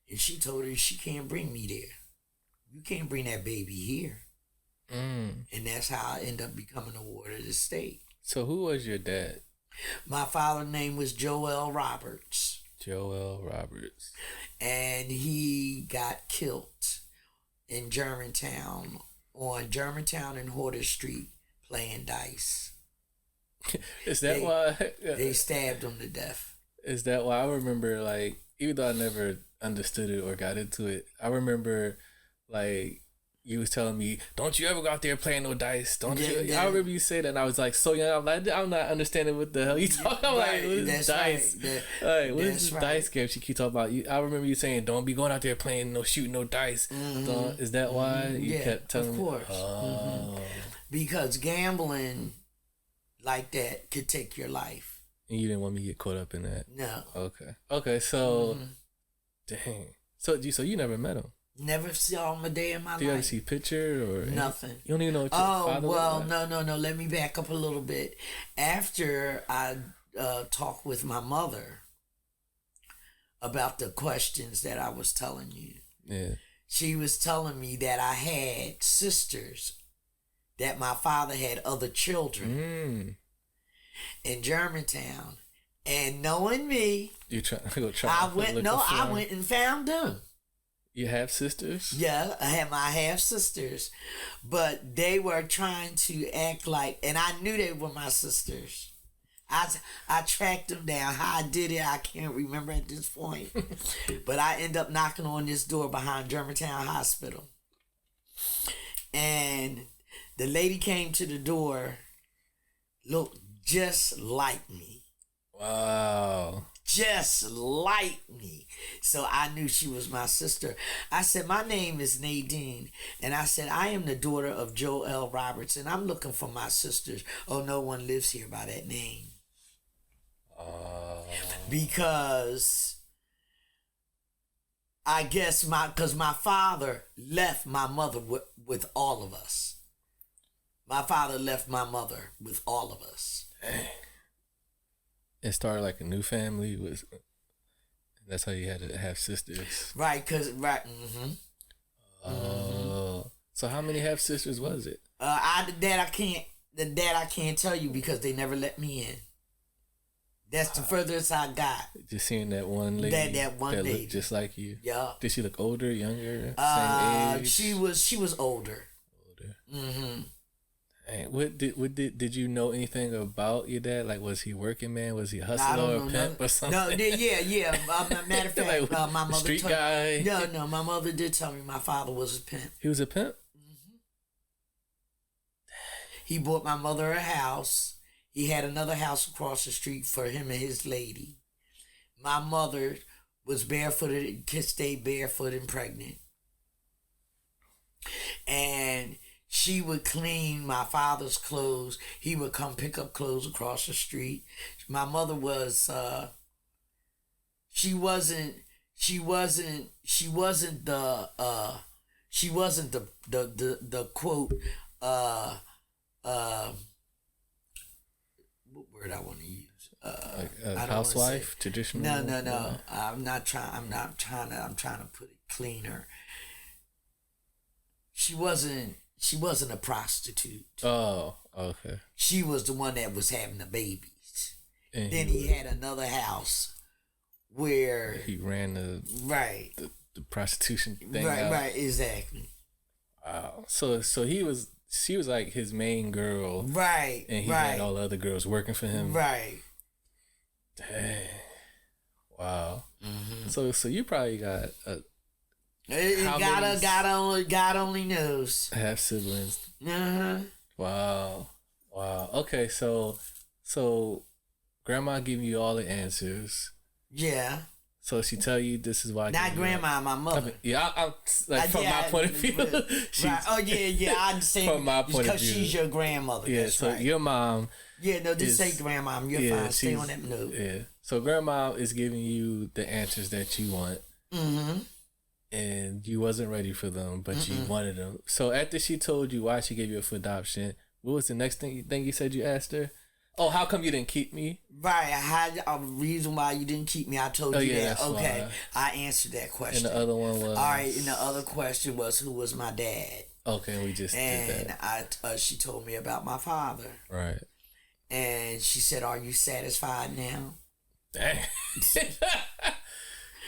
Speaker 2: and she told her she can't bring me there. You can't bring that baby here. And that's how I ended up becoming a ward of the state.
Speaker 1: So who was your dad?
Speaker 2: My father's name was Joel Roberts.
Speaker 1: Joel Roberts.
Speaker 2: And he got killed in Germantown, on Germantown and Horter Street, playing dice.
Speaker 1: Is that why?
Speaker 2: They stabbed him to death.
Speaker 1: Is that why? I remember, like, even though I never understood it or got into it, I remember, like, you was telling me, don't you ever go out there playing no dice. Don't you? Yeah. I remember you say that, and I was like, so young. I'm like, I'm not understanding what the hell you talking. I'm like, what is dice? Right. What is this dice game she keep talking about? I remember you saying, don't be going out there playing no shooting no dice. Is that why you kept telling me? Of course. Oh.
Speaker 2: Because gambling like that could take your life.
Speaker 1: And you didn't want me to get caught up in that?
Speaker 2: No.
Speaker 1: Okay. So, dang. So you never met him?
Speaker 2: Never saw him a day in my life.
Speaker 1: Do you ever see picture or
Speaker 2: nothing?
Speaker 1: You don't even know what your father was like?
Speaker 2: No. Let me back up a little bit. After I talked with my mother about the questions that I was telling you,
Speaker 1: yeah,
Speaker 2: she was telling me that I had sisters, that my father had other children in Germantown, and knowing me, I went and found them.
Speaker 1: You have sisters?
Speaker 2: Yeah, I have sisters, but they were trying to act like, and I knew they were my sisters. I tracked them down. How I did it, I can't remember at this point. But I end up knocking on this door behind Germantown Hospital, and the lady came to the door, looked just like me.
Speaker 1: Wow.
Speaker 2: Just like me. So I knew she was my sister. I said, my name is Nadine. And I said, I am the daughter of Joel Roberts, and I'm looking for my sisters. Oh, no one lives here by that name. Because I guess because my father left my mother with all of us. My father left my mother with all of us.
Speaker 1: It started like a new family. That's how you had to have sisters.
Speaker 2: Right,
Speaker 1: So how many half sisters was it?
Speaker 2: I can't tell you because they never let me in. That's the furthest I got.
Speaker 1: Just seeing that one lady.
Speaker 2: That one lady
Speaker 1: looked just like you.
Speaker 2: Yeah.
Speaker 1: Did she look older, younger, same age?
Speaker 2: She was older.
Speaker 1: Older. Hey, what did you know anything about your dad? Like, was he working man? Was he a hustler or pimp or something?
Speaker 2: No, yeah. Matter of fact,
Speaker 1: like,
Speaker 2: my mother
Speaker 1: street guy.
Speaker 2: No, my mother did tell me my father was a pimp.
Speaker 1: He was a pimp.
Speaker 2: He bought my mother a house. He had another house across the street for him and his lady. My mother was barefooted, stayed barefoot and pregnant, and she would clean my father's clothes. He would come pick up clothes across the street. My mother was, she wasn't the quote, what word I want to use?
Speaker 1: Like a housewife, traditional.
Speaker 2: No. I'm trying to put it cleaner. She wasn't a prostitute.
Speaker 1: Oh, okay.
Speaker 2: She was the one that was having the babies.
Speaker 1: And
Speaker 2: then he had another house where
Speaker 1: he ran the prostitution thing.
Speaker 2: Right, exactly.
Speaker 1: Wow. So she was like his main girl.
Speaker 2: Right.
Speaker 1: And he had all the other girls working for him.
Speaker 2: Right.
Speaker 1: Dang. Wow. Mm-hmm. So you probably got
Speaker 2: God only knows.
Speaker 1: Half siblings. Wow. Wow. Okay, so grandma give you all the answers.
Speaker 2: Yeah.
Speaker 1: So she tell you this is why.
Speaker 2: Not grandma, my mother.
Speaker 1: I mean, yeah, I'm like from my point of view.
Speaker 2: Right. Oh yeah, I understand.
Speaker 1: From my point of view,
Speaker 2: because she's your grandmother.
Speaker 1: Yeah.
Speaker 2: That's
Speaker 1: So
Speaker 2: right.
Speaker 1: your mom.
Speaker 2: Yeah. No, just say grandma. You're fine. Stay on that note.
Speaker 1: Yeah. So grandma is giving you the answers that you want.
Speaker 2: Mm-hmm.
Speaker 1: And you wasn't ready for them, but you wanted them. So after she told you why she gave you for adoption, what was the next thing you said you asked her? Oh, how come you didn't keep me?
Speaker 2: Right, I had a reason why you didn't keep me. I told you that. Okay, I answered that question.
Speaker 1: And the other one was...
Speaker 2: All right, and the other question was, who was my dad?
Speaker 1: Okay, and we just did that.
Speaker 2: And she told me about my father.
Speaker 1: Right.
Speaker 2: And she said, are you satisfied now?
Speaker 1: Dang.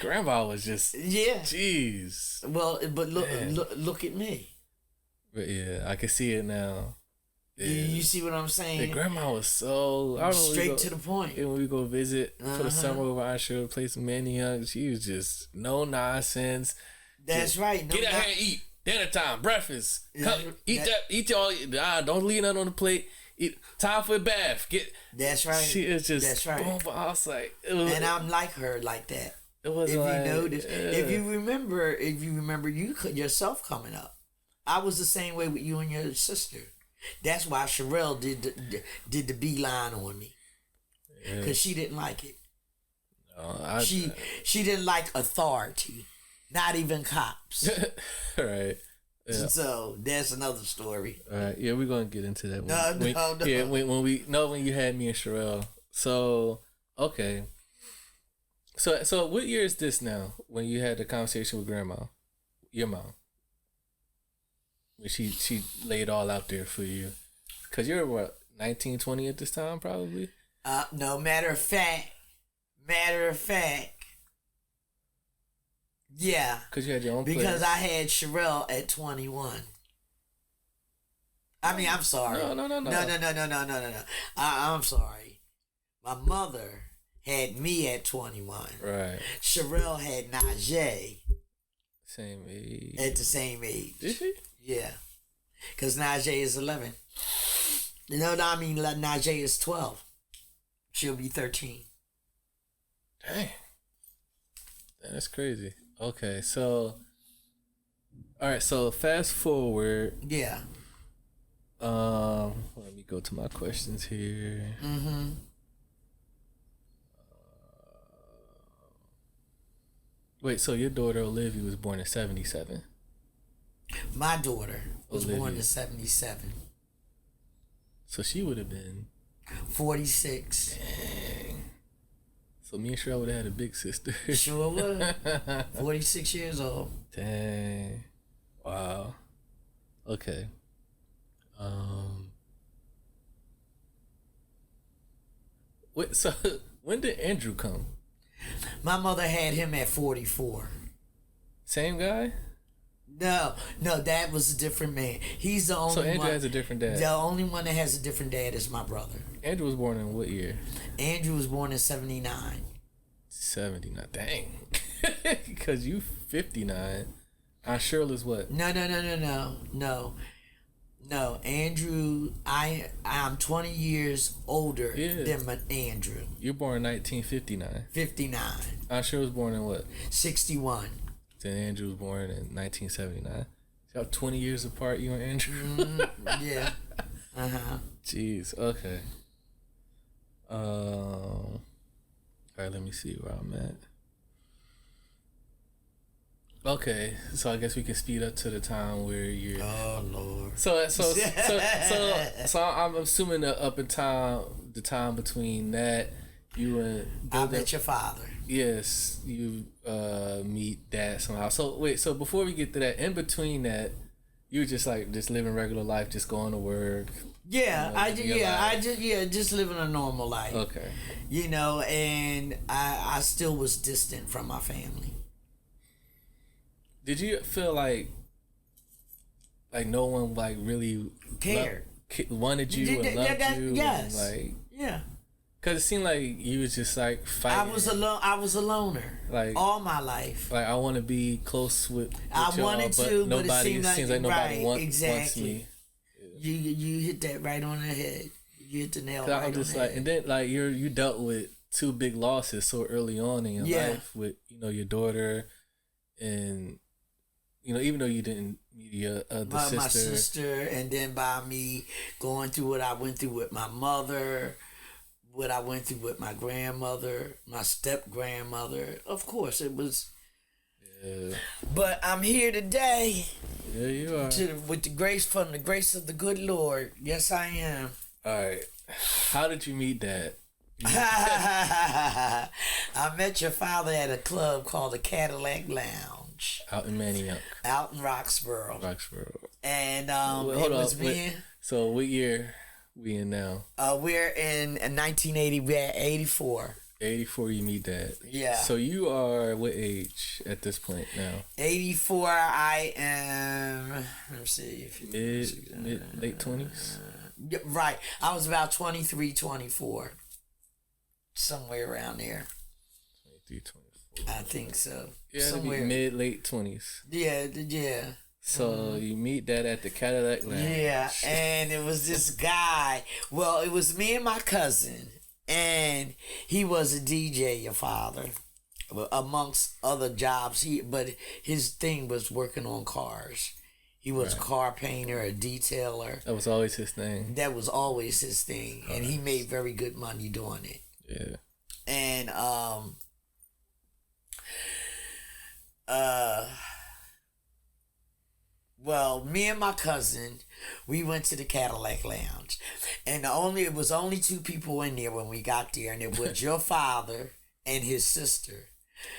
Speaker 1: Grandma was just...
Speaker 2: Yeah.
Speaker 1: Jeez.
Speaker 2: Well, but look at me.
Speaker 1: But yeah, I can see it now. Yeah.
Speaker 2: You see what I'm saying?
Speaker 1: The grandma was so... I don't know,
Speaker 2: straight to the point.
Speaker 1: And when we go visit for the summer over our show, play some Manny Young, she was just no nonsense.
Speaker 2: That's right.
Speaker 1: No, get out here and eat. Dinner time, breakfast. Come, eat y'all. Don't leave nothing on the plate. Time for a bath.
Speaker 2: That's right.
Speaker 1: She is just...
Speaker 2: That's right.
Speaker 1: Boom, I was like...
Speaker 2: And I'm like her like that.
Speaker 1: It was
Speaker 2: if
Speaker 1: like,
Speaker 2: you notice, if you remember you yourself coming up, I was the same way with you and your sister. That's why Sherelle did the beeline on me, because she didn't like it. No, she didn't like authority, not even cops.
Speaker 1: Right. Yeah.
Speaker 2: So that's another story.
Speaker 1: All right. Yeah, we're gonna get into that.
Speaker 2: No.
Speaker 1: Yeah, when you had me and Sherelle. So okay. So what year is this now? When you had the conversation with grandma, your mom, when she laid all out there for you, because you're what 19, 20 at this time probably.
Speaker 2: No, matter of fact, yeah.
Speaker 1: Because you had your own place.
Speaker 2: Because I had Sherelle at 21. I mean, I'm sorry. No. I'm sorry. My mother had me at 21.
Speaker 1: Right.
Speaker 2: Sherelle had Najee.
Speaker 1: Same age.
Speaker 2: At the same age.
Speaker 1: Did she?
Speaker 2: Yeah. Because Najee is 11. No, I mean, Najee is 12. She'll be 13.
Speaker 1: Dang. That's crazy. Okay, so... Alright, so fast forward.
Speaker 2: Yeah.
Speaker 1: Let me go to my questions here.
Speaker 2: Mm-hmm.
Speaker 1: Wait, so your daughter Olivia was born in 77?
Speaker 2: My daughter was born in 77.
Speaker 1: So she would have been
Speaker 2: 46.
Speaker 1: Dang. So me and Cheryl would have had a big sister.
Speaker 2: Sure would. 46 years old.
Speaker 1: Dang. Wow. Okay. Wait, so when did Andrew come?
Speaker 2: My mother had him at 44.
Speaker 1: Same guy?
Speaker 2: No, that was a different man. He's the only one.
Speaker 1: So Andrew has a different dad.
Speaker 2: The only one that has a different dad is my brother.
Speaker 1: Andrew was born in what year?
Speaker 2: Andrew was born in 79.
Speaker 1: 79. Dang. Because you 59. Cheryl is what?
Speaker 2: No, Andrew, I'm 20 years older than Andrew.
Speaker 1: You're born in 1959.
Speaker 2: 59.
Speaker 1: Cheryl was born in what?
Speaker 2: 61.
Speaker 1: Then Andrew was born in 1979. Y'all 20 years apart, you and Andrew?
Speaker 2: Yeah. Uh-huh.
Speaker 1: Jeez, okay. All right, let me see where I'm at. Okay, so I guess we can speed up to the time where you're.
Speaker 2: Oh Lord.
Speaker 1: So I'm assuming that up in time, the time between that, you and
Speaker 2: I met your father.
Speaker 1: Yes, you meet dad somehow. So wait, so before we get to that, in between that, you were just living regular life, just going to work.
Speaker 2: Yeah, just living a normal life.
Speaker 1: Okay.
Speaker 2: And I still was distant from my family.
Speaker 1: Did you feel like no one really
Speaker 2: cared,
Speaker 1: wanted you and loved you?
Speaker 2: Yes.
Speaker 1: And
Speaker 2: yeah.
Speaker 1: Cause it seemed like you was just fighting.
Speaker 2: I was a loner. All my life.
Speaker 1: I want to be close with
Speaker 2: I
Speaker 1: y'all,
Speaker 2: wanted
Speaker 1: but
Speaker 2: to,
Speaker 1: nobody.
Speaker 2: But it seems like
Speaker 1: nobody wants me.
Speaker 2: You hit that right on the head. You hit the nail right on the head.
Speaker 1: And then like you dealt with two big losses so early on in your life with your daughter, and even though you didn't meet your sister.
Speaker 2: My sister, and then by me going through what I went through with my mother, what I went through with my grandmother, my step grandmother. Of course, it was. Yeah. But I'm here today.
Speaker 1: Yeah, you are.
Speaker 2: With the grace of the good Lord. Yes, I am.
Speaker 1: All right. How did you meet Dad?
Speaker 2: I met your father at a club called the Cadillac Lounge.
Speaker 1: Out in Manioc.
Speaker 2: Out in Roxborough. And
Speaker 1: hold on. So what year we in now?
Speaker 2: We're in 1980. We're at 84.
Speaker 1: 84, you meet Dad.
Speaker 2: Yeah.
Speaker 1: So you are what age at this point now?
Speaker 2: 84, I am, let me see.
Speaker 1: Late 20s?
Speaker 2: Right. I was about 23, 24. Somewhere around there.
Speaker 1: 23, 24.
Speaker 2: I think so.
Speaker 1: Yeah, somewhere. Late 20s.
Speaker 2: Yeah.
Speaker 1: So you meet Dad at the Cadillac Lounge.
Speaker 2: Yeah, and it was this guy. Well, it was me and my cousin. And he was a DJ, your father, amongst other jobs. But his thing was working on cars. He was a car painter, a detailer.
Speaker 1: That was always his thing.
Speaker 2: And he made very good money doing it.
Speaker 1: Yeah.
Speaker 2: And well, me and my cousin, we went to the Cadillac Lounge. And it was only two people in there when we got there, and it was your father and his sister.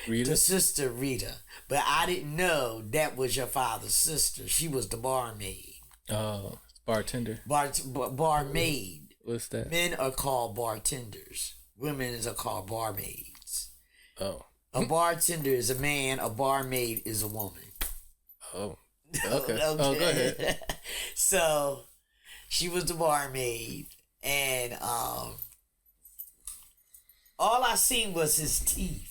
Speaker 1: Rita?
Speaker 2: The sister, Rita. But I didn't know that was your father's sister. She was the barmaid.
Speaker 1: Oh, bartender.
Speaker 2: Barmaid.
Speaker 1: What's that?
Speaker 2: Men are called bartenders. Women are called barmaids.
Speaker 1: Oh.
Speaker 2: A bartender is a man. A barmaid is a woman.
Speaker 1: Oh. Okay. Oh, go ahead.
Speaker 2: So, she was the barmaid, and all I seen was his teeth.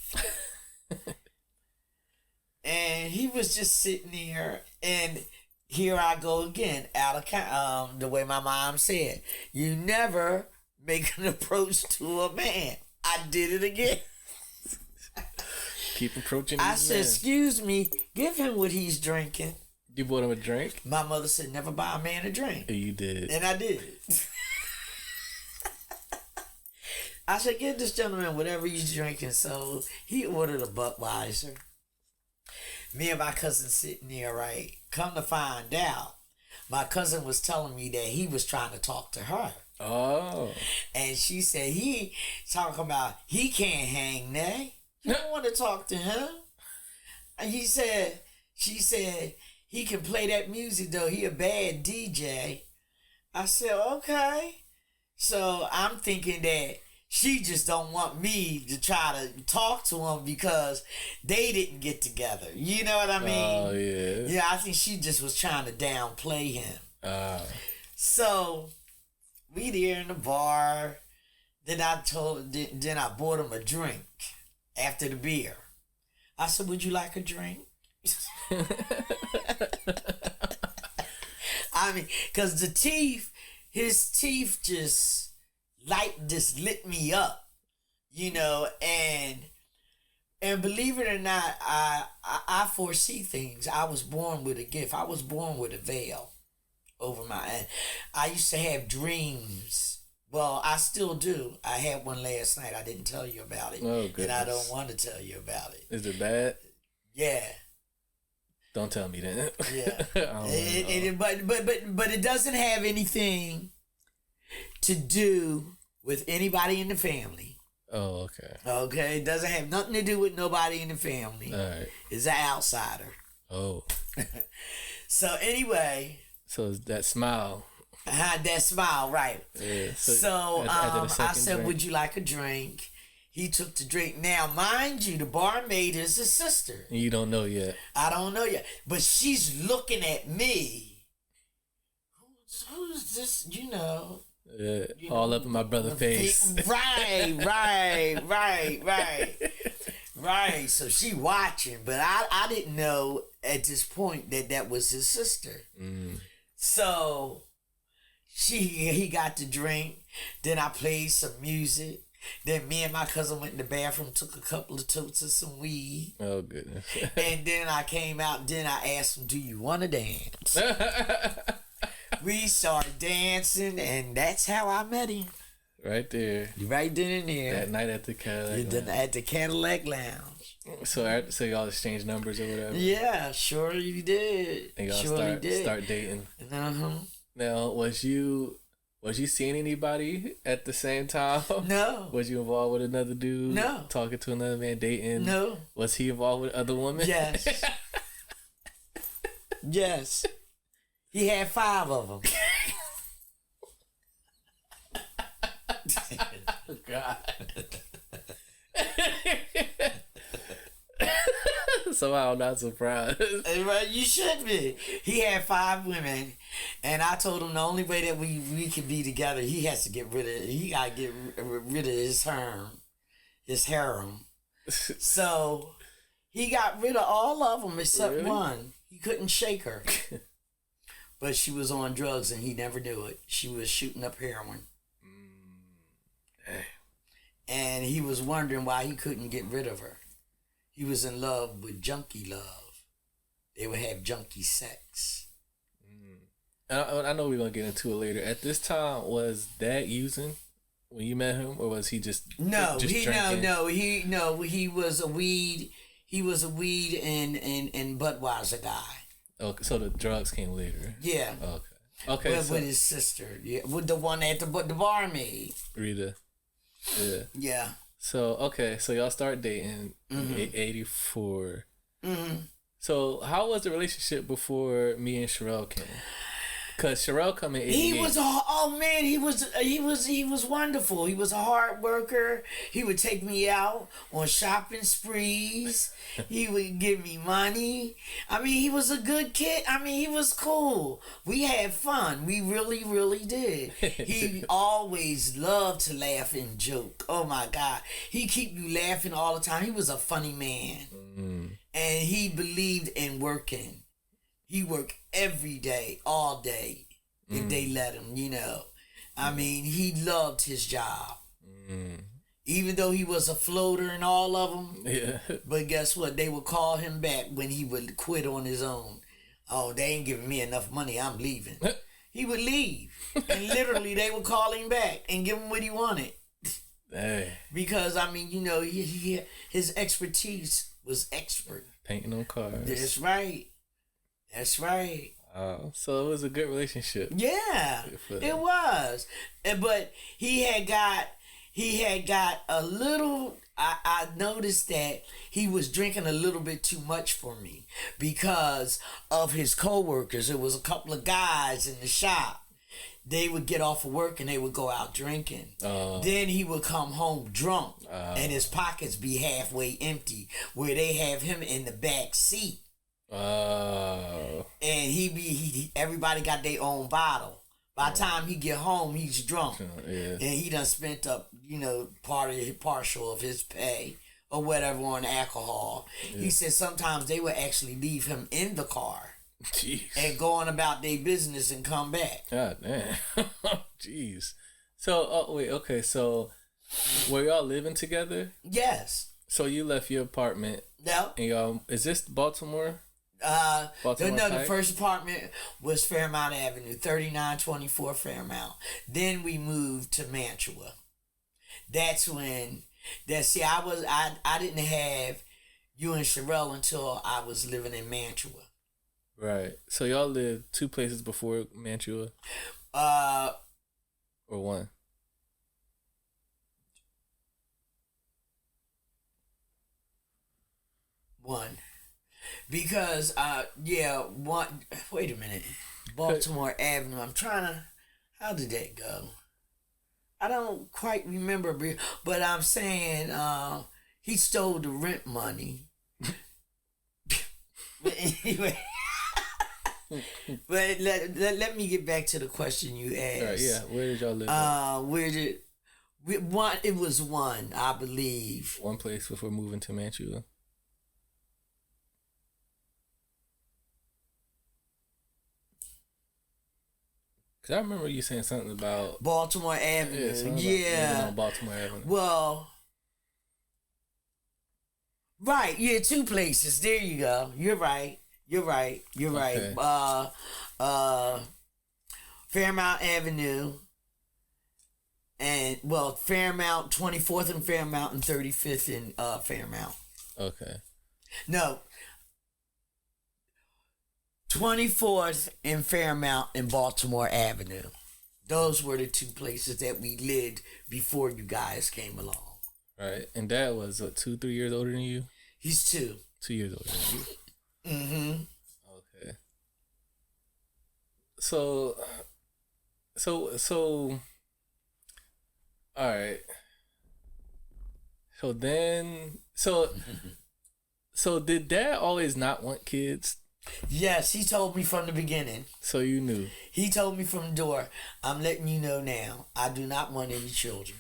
Speaker 2: And he was just sitting there, and here I go again, out of the way my mom said, you never make an approach to a man. I did it again.
Speaker 1: Keep approaching.
Speaker 2: I said, excuse me, give him what he's drinking.
Speaker 1: You bought him a drink?
Speaker 2: My mother said, never buy a man a drink.
Speaker 1: You did.
Speaker 2: And I did. I said, give this gentleman whatever he's drinking. So he ordered a Budweiser. Me and my cousin sitting there, right? Come to find out, my cousin was telling me that he was trying to talk to her.
Speaker 1: Oh.
Speaker 2: And she said, he talking about, he can't hang there. You don't want to talk to him. And she said, he can play that music though. He a bad DJ. I said, okay. So I'm thinking that she just don't want me to try to talk to him because they didn't get together. You know what I mean?
Speaker 1: Oh, yeah.
Speaker 2: Yeah, I think she just was trying to downplay him. So we there in the bar. Then I bought him a drink after the beer. I said, would you like a drink? I mean, because his teeth just lit me up, and believe it or not, I foresee things. I was born with a gift. I was born with a veil over my head. I used to have dreams. Well, I still do. I had one last night. I didn't tell you about it.
Speaker 1: Oh, goodness.
Speaker 2: And I don't want to tell you about it.
Speaker 1: Is it bad?
Speaker 2: Yeah.
Speaker 1: Don't tell me that.
Speaker 2: Yeah. But it doesn't have anything to do with anybody in the family.
Speaker 1: Oh, okay.
Speaker 2: Okay, it doesn't have nothing to do with nobody in the family.
Speaker 1: All right.
Speaker 2: It's an outsider.
Speaker 1: Oh.
Speaker 2: So anyway.
Speaker 1: So that smile.
Speaker 2: That smile, right.
Speaker 1: Yeah.
Speaker 2: So I said, drink, would you like a drink? He took the drink. Now, mind you, the barmaid is his sister.
Speaker 1: And you don't know yet.
Speaker 2: I don't know yet. But she's looking at me. Who's this,
Speaker 1: Yeah, all up in my brother's face.
Speaker 2: Right. Right. So she watching, but I didn't know at this point that was his sister.
Speaker 1: Mm.
Speaker 2: So he got to drink. Then I played some music. Then me and my cousin went in the bathroom, took a couple of totes of some weed.
Speaker 1: Oh goodness!
Speaker 2: And then I came out. Then I asked him, "Do you want to dance?" We started dancing, and that's how I met him.
Speaker 1: Right there.
Speaker 2: Right then and there.
Speaker 1: That night at the Cadillac.
Speaker 2: At the Cadillac Lounge.
Speaker 1: So y'all exchanged numbers or whatever.
Speaker 2: Yeah, sure you did.
Speaker 1: And y'all start dating. Now, was you seeing anybody at the same time?
Speaker 2: No.
Speaker 1: Was you involved with another dude?
Speaker 2: No.
Speaker 1: Talking to another man, dating?
Speaker 2: No.
Speaker 1: Was he involved with other women?
Speaker 2: Yes. Yes. He had 5 of them.
Speaker 1: Oh, God. Somehow I'm not surprised.
Speaker 2: You should be. He had 5 women, and I told him the only way that we could be together, he got to get rid of his harem. So he got rid of all of them except one. He couldn't shake her. But she was on drugs and he never knew it. She was shooting up heroin. And he was wondering why he couldn't get rid of her. He was in love with junkie love. They would have junkie sex.
Speaker 1: I know we're going to get into it later. At this time, was Dad using when you met him, or was he just
Speaker 2: He was a weed. He was a weed and Budweiser guy.
Speaker 1: Okay, so the drugs came later.
Speaker 2: Yeah.
Speaker 1: Okay.
Speaker 2: With his sister. Yeah, with the one at the barmaid.
Speaker 1: Rita. Yeah.
Speaker 2: Yeah.
Speaker 1: So y'all start dating in 84.
Speaker 2: Mm-hmm.
Speaker 1: So how was the relationship before me and Sherelle came? Cause Sherelle come in 88.
Speaker 2: He was wonderful. He was a hard worker. He would take me out on shopping sprees. He would give me money. I mean, he was a good kid. I mean, he was cool. We had fun. We really, really did. He always loved to laugh and joke. Oh my God. He keep you laughing all the time. He was a funny man. And he believed in working. He worked every day, all day, if they let him, I mean, he loved his job. Even though he was a floater and all of them.
Speaker 1: Yeah.
Speaker 2: But guess what? They would call him back when he would quit on his own. Oh, they ain't giving me enough money. I'm leaving. He would leave. And literally, they would call him back and give him what he wanted.
Speaker 1: Hey.
Speaker 2: Because, I mean, his expertise was expert.
Speaker 1: Painting on cars.
Speaker 2: That's right.
Speaker 1: So it was a good relationship.
Speaker 2: Yeah, it was. But he had got a little. I noticed that he was drinking a little bit too much for me because of his coworkers. There was a couple of guys in the shop. They would get off of work and they would go out drinking. Then he would come home drunk and his pockets be halfway empty, where they have him in the back seat. And everybody got their own bottle. By the time he get home, he's drunk. And he done spent up, partial of his pay or whatever on alcohol. Yeah. He said sometimes they would actually leave him in the car. Jeez. And go on about their business and come back.
Speaker 1: God damn. Jeez. So, so were y'all living together?
Speaker 2: Yes.
Speaker 1: So you left your apartment.
Speaker 2: Yep.
Speaker 1: And y'all, is this Baltimore?
Speaker 2: The first apartment was Fairmount Avenue, 3924 Fairmount. Then we moved to Mantua. That's when I didn't have you and Sherelle until I was living in Mantua.
Speaker 1: Right. So y'all lived 2 places before Mantua? Or one?
Speaker 2: One. Because, one. Wait a minute. Baltimore Avenue. I'm trying to. How did that go? I don't quite remember, but I'm saying he stole the rent money. But anyway. But let me get back to the question you asked.
Speaker 1: Right, yeah. Where did y'all live?
Speaker 2: It was one, I believe.
Speaker 1: One place before moving to Mantua. Cause I remember you saying something about
Speaker 2: Baltimore Avenue. Yeah.
Speaker 1: On Baltimore Avenue.
Speaker 2: Well, right. Yeah, two places. There you go. You're right. Okay. Fairmount Avenue. And, well, Fairmount, 24th and Fairmount, and 35th in Fairmount.
Speaker 1: Okay.
Speaker 2: No. 24th in Fairmount and Baltimore Avenue. Those were the two places that we lived before you guys came along.
Speaker 1: Right. And Dad was, what, 2-3 years older than you?
Speaker 2: He's 2.
Speaker 1: 2 years older than you.
Speaker 2: Mm-hmm.
Speaker 1: Okay. So, all right. So did Dad always not want kids?
Speaker 2: Yes, he told me from the beginning.
Speaker 1: So you knew.
Speaker 2: He told me from the door, I'm letting you know now, I do not want any children.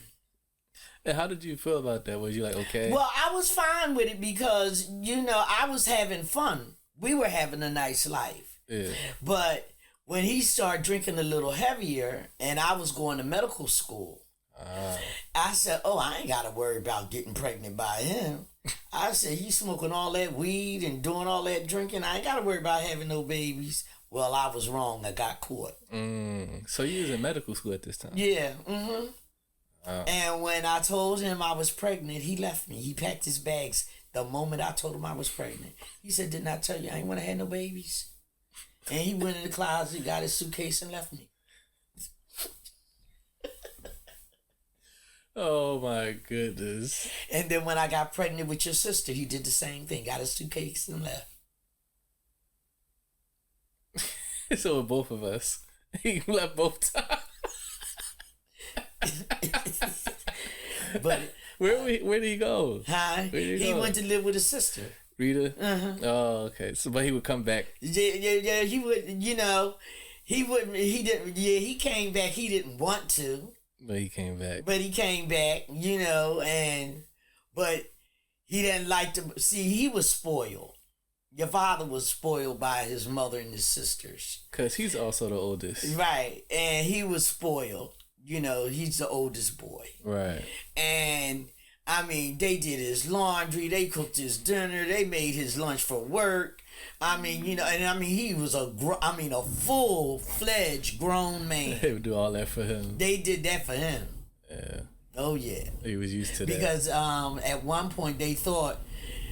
Speaker 1: And how did you feel about that? Was you like, okay?
Speaker 2: Well, I was fine with it because, I was having fun. We were having a nice life.
Speaker 1: Yeah.
Speaker 2: But when he started drinking a little heavier and I was going to medical school, I said, I ain't got to worry about getting pregnant by him. I said, he's smoking all that weed and doing all that drinking. I ain't got to worry about having no babies. Well, I was wrong. I got caught.
Speaker 1: So you was in medical school at this time?
Speaker 2: Yeah. Mm-hmm. And when I told him I was pregnant, he left me. He packed his bags the moment I told him I was pregnant. He said, didn't I tell you I ain't want to have no babies? And he went in the closet, got his suitcase, and left me.
Speaker 1: Oh my goodness.
Speaker 2: And then when I got pregnant with your sister, he did the same thing. Got his suitcase and left.
Speaker 1: So with both of us, he left both times.
Speaker 2: But
Speaker 1: where did he go?
Speaker 2: He went to live with his sister.
Speaker 1: Rita?
Speaker 2: Uh-huh.
Speaker 1: Oh, okay. So but he would come back.
Speaker 2: Yeah, he would, he wouldn't, he didn't, he came back. He didn't want to.
Speaker 1: But he came back.
Speaker 2: But he he didn't like to, see, he was spoiled. Your father was spoiled by his mother and his sisters.
Speaker 1: Because he's also the oldest.
Speaker 2: Right. And he was spoiled. He's the oldest boy.
Speaker 1: Right. And,
Speaker 2: they did his laundry. They cooked his dinner. They made his lunch for work. He was a full-fledged grown man.
Speaker 1: They would do all that for him.
Speaker 2: They did that for him.
Speaker 1: Yeah.
Speaker 2: Oh, yeah.
Speaker 1: He was used to
Speaker 2: because, that. Because at one point they thought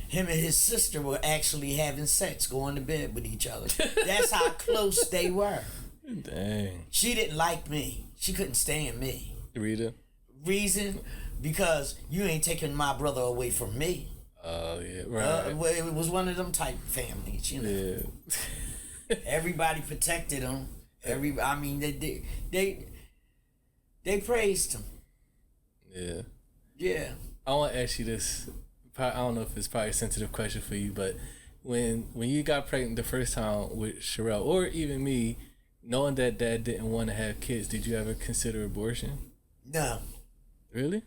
Speaker 2: him and his sister were actually having sex, going to bed with each other. That's how close they were.
Speaker 1: Dang.
Speaker 2: She didn't like me. She couldn't stand me.
Speaker 1: Rita?
Speaker 2: Reason? Because you ain't taking my brother away from me.
Speaker 1: Oh, yeah, right.
Speaker 2: It was one of them type families,
Speaker 1: Yeah.
Speaker 2: Everybody protected him. They praised him.
Speaker 1: Yeah.
Speaker 2: Yeah.
Speaker 1: I want to ask you this. I don't know if it's probably a sensitive question for you, but when you got pregnant the first time with Sherelle, or even me, knowing that Dad didn't want to have kids, did you ever consider abortion?
Speaker 2: No.
Speaker 1: Really?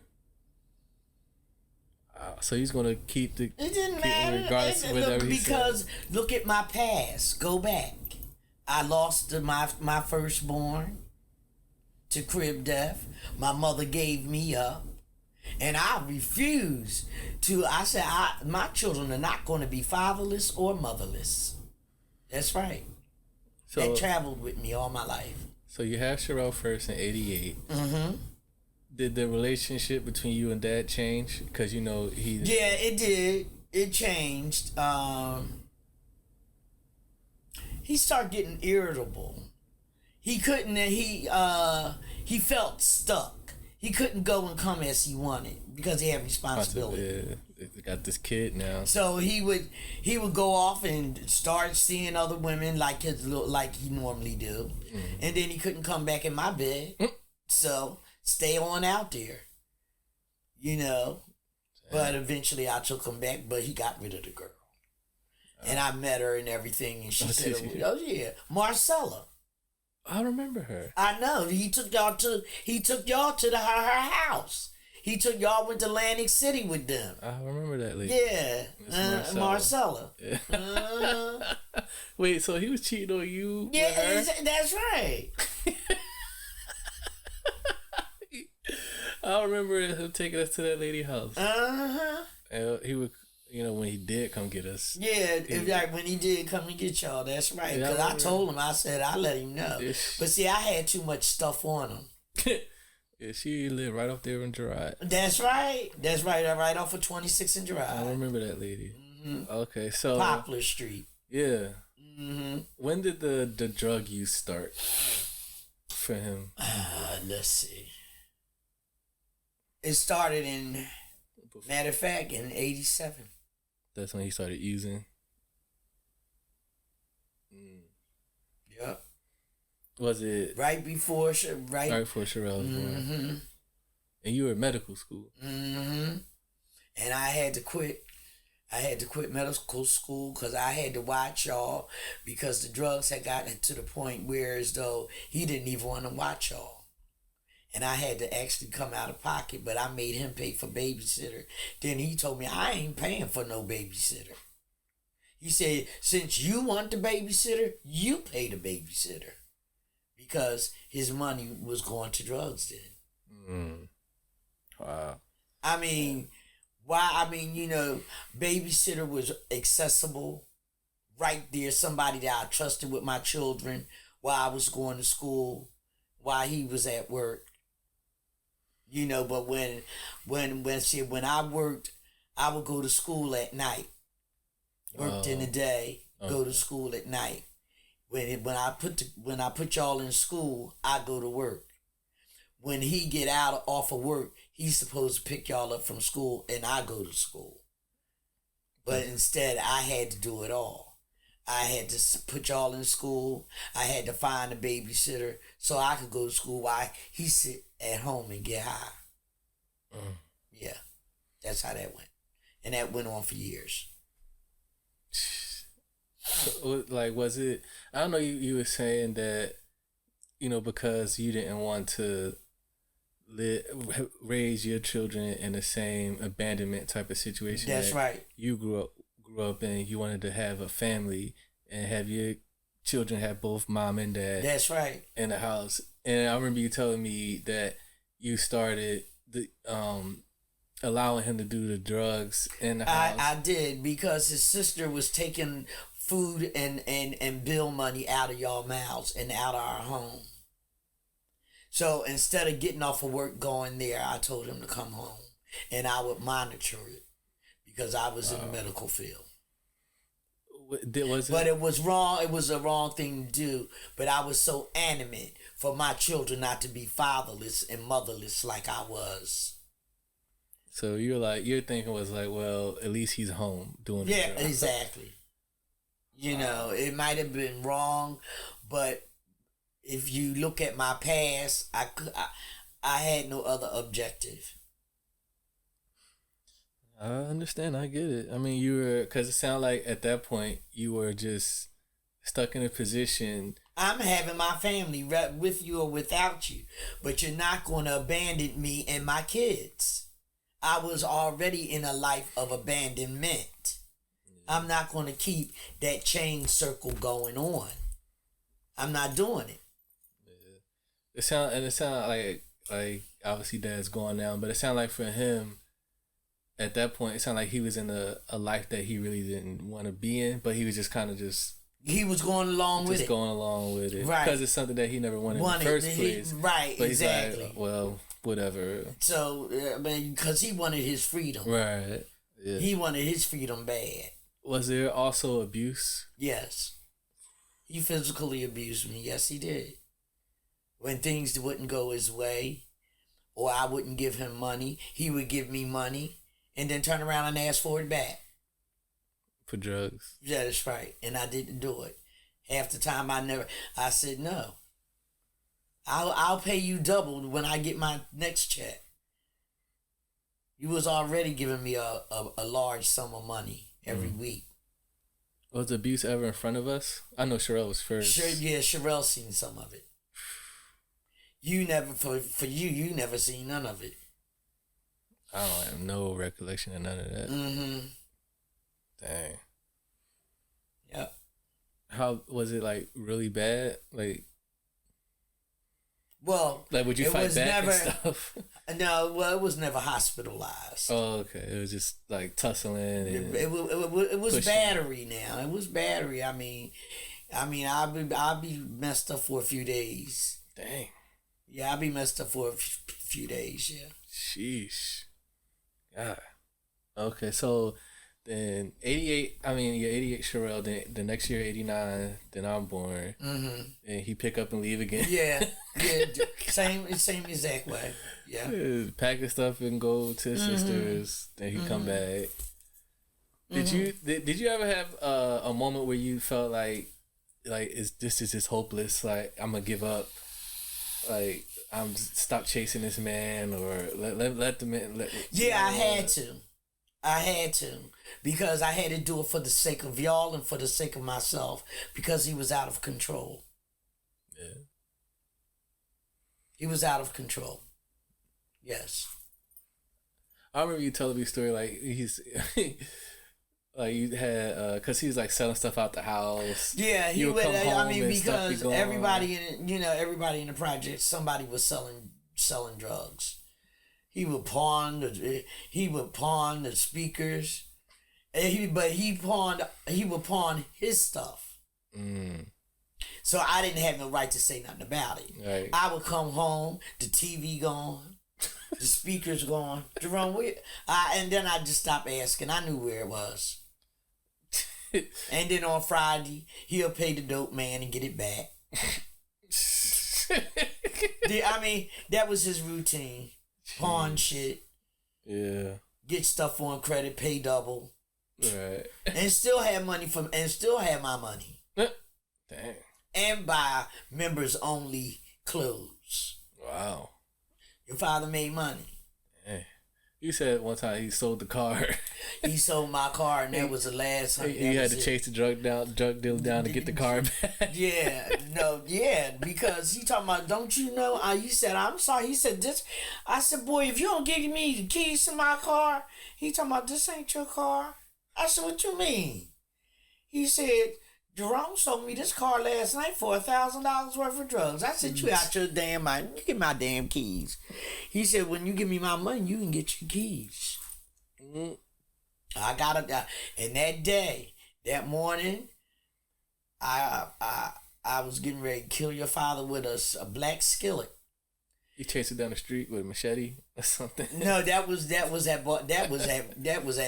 Speaker 1: So he's gonna keep the.
Speaker 2: It didn't matter.
Speaker 1: Regardless of whatever he
Speaker 2: because look at my past. Go back. I lost my firstborn to crib death. My mother gave me up, and I refused to. I said, my children are not going to be fatherless or motherless. That's right. So that traveled with me all my life.
Speaker 1: So you have Sherelle first in '88.
Speaker 2: Mm-hmm.
Speaker 1: Did the relationship between you and Dad change? Because he.
Speaker 2: Yeah, it did. It changed. He started getting irritable. He couldn't. He felt stuck. He couldn't go and come as he wanted because he had responsibility.
Speaker 1: Yeah, got this kid now.
Speaker 2: So he would go off and start seeing other women like he normally do, and then he couldn't come back in my bed. So. Stay on out there, But eventually I took him back, but he got rid of the girl. And I met her and everything, and she said, oh, yeah, Marcella.
Speaker 1: I remember her.
Speaker 2: I know. He took y'all to her house. Went to Atlantic City with them.
Speaker 1: I remember that lady.
Speaker 2: Yeah. Marcella.
Speaker 1: Yeah. Wait, so he was cheating on you?
Speaker 2: Yeah, that's right.
Speaker 1: I remember him taking us to that lady house. And he would, when he did come get us.
Speaker 2: Yeah, when he did come and get y'all, that's right. Because I told him, I said, I let him know. But see, I had too much stuff on him.
Speaker 1: Yeah, she lived right off there in Girard.
Speaker 2: That's right. Right off of 26 and Girard.
Speaker 1: I remember that lady. Mm-hmm. Okay, so
Speaker 2: Poplar Street.
Speaker 1: Yeah. Mm-hmm. When did the drug use start for him?
Speaker 2: Let's see. It started in, matter of fact, in 87.
Speaker 1: That's when he started using.
Speaker 2: Yep.
Speaker 1: Was it
Speaker 2: right before
Speaker 1: Sherelle was born? And you were in medical school.
Speaker 2: Mm-hmm. And I had to quit. I had to quit medical school because I had to watch y'all because the drugs had gotten to the point where as though he didn't even want to watch y'all. And I had to actually come out of pocket, but I made him pay for babysitter. Then he told me, I ain't paying for no babysitter. He said, since you want the babysitter, you pay the babysitter. Because his money was going to drugs then.
Speaker 1: Wow.
Speaker 2: I mean, babysitter was accessible right there. Somebody that I trusted with my children while I was going to school, while he was at work. But when I worked, I would go to school at night. Worked in the day, go to school at night. When I put y'all in school, I go to work. When he get off of work, he's supposed to pick y'all up from school, and I go to school. But instead, I had to do it all. I had to put y'all in school. I had to find a babysitter so I could go to school while he sit at home and get high. Yeah, that's how that went. And that went on for years.
Speaker 1: So, was it, I don't know, you were saying that, because you didn't want to raise your children in the same abandonment type of situation.
Speaker 2: That's right.
Speaker 1: You grew up in, you wanted to have a family and have your children have both mom and dad.
Speaker 2: That's right.
Speaker 1: In the house. And I remember you telling me that you started allowing him to do the drugs in the house.
Speaker 2: I did, because his sister was taking food and bill money out of y'all mouths and out of our home. So instead of getting off of work going there, I told him to come home, and I would monitor it because I was in the medical field. But it was wrong. It was a wrong thing to do. But I was so adamant for my children not to be fatherless and motherless like I was.
Speaker 1: So your thinking was like, well, at least he's home doing
Speaker 2: the job. Exactly. It might have been wrong, but if you look at my past, I had no other objective.
Speaker 1: I understand. I get it. I mean, because it sounded like at that point you were just stuck in a position.
Speaker 2: I'm having my family with you or without you, but you're not going to abandon me and my kids. I was already in a life of abandonment. I'm not going to keep that chain circle going on. I'm not doing it.
Speaker 1: Yeah. It sound like obviously Dad's going down, but it sounded like for him at that point, it sounded like he was in a life that he really didn't want to be in, but he was just kind of
Speaker 2: he was going along with it.
Speaker 1: Just going along with it.
Speaker 2: Right.
Speaker 1: Because it's something that he never wanted in the first place.
Speaker 2: Right,
Speaker 1: but
Speaker 2: exactly.
Speaker 1: He's like, well, whatever.
Speaker 2: So, because he wanted his freedom.
Speaker 1: Right. Yeah.
Speaker 2: He wanted his freedom bad.
Speaker 1: Was there also abuse?
Speaker 2: Yes. He physically abused me. Yes, he did. When things wouldn't go his way, or I wouldn't give him money, he would give me money and then turn around and ask for it back.
Speaker 1: For drugs.
Speaker 2: Yeah, that's right. And I didn't do it. Half the time I said no. I'll pay you double when I get my next check. You was already giving me a large sum of money every week.
Speaker 1: Was abuse ever in front of us? I know Sherelle was first.
Speaker 2: Sherelle seen some of it. You never, for you never seen none of it.
Speaker 1: I don't have no recollection of none of that.
Speaker 2: Mm-hmm.
Speaker 1: Dang.
Speaker 2: Yep.
Speaker 1: How was it, like, really bad? Like,
Speaker 2: Well,
Speaker 1: like would you fight back and stuff?
Speaker 2: No, well, it was never hospitalized.
Speaker 1: Oh, okay. It was just like tussling. And
Speaker 2: it was pushing. Battery. Now it was battery. I mean, I'll be messed up for a few days.
Speaker 1: Dang.
Speaker 2: Yeah, I'll be messed up for a few days. Yeah.
Speaker 1: Sheesh. God. Okay, so then 88. I mean, yeah, 88. Sherelle. Then the next year, 89. Then I'm born. Mm-hmm. And he pick up and leave again.
Speaker 2: Yeah. Same exact way. Yeah.
Speaker 1: Pack his stuff and go to his sister's. Then he come back. Did you ever have a moment where you felt like this is just hopeless? Like I'm gonna give up. Like I'm stop chasing this man, or let the man.
Speaker 2: I had to because I had to do it for the sake of y'all and for the sake of myself because he was out of control. Yeah. He was out of control. Yes.
Speaker 1: I remember you telling me a story like he's. Like you had, cause he was like selling stuff out the house.
Speaker 2: Yeah, he would. I mean, because everybody in the project, somebody was selling drugs. He would pawn the speakers, and he would pawn his stuff. Mm. So I didn't have no right to say nothing about it. Right. I would come home, the TV gone, the speakers gone. Jerome, and then I just stopped asking. I knew where it was. And then on Friday, he'll pay the dope man and get it back. I mean, that was his routine. Pawn shit. Yeah. Get stuff on credit, pay double. Right. And still have my money.
Speaker 1: Dang.
Speaker 2: And buy members only clothes.
Speaker 1: Wow.
Speaker 2: Your father made money.
Speaker 1: Dang. You said one time he sold the car.
Speaker 2: He sold my car, and that was the last time.
Speaker 1: You had to chase the drug dealer down to get the car back.
Speaker 2: Yeah, because he talking about, don't you know? He said, I'm sorry. He said, this. I said, boy, if you don't give me the keys to my car, he talking about, this ain't your car. I said, what you mean? He said, Jerome sold me this car last night for $1,000 worth of drugs. I said, you out your damn mind. You get my damn keys. He said, when you give me my money, you can get your keys. Mm-hmm. I got it. And that morning, I was getting ready to kill your father with a black skillet.
Speaker 1: You chased it down the street with a machete or something?
Speaker 2: No, that was at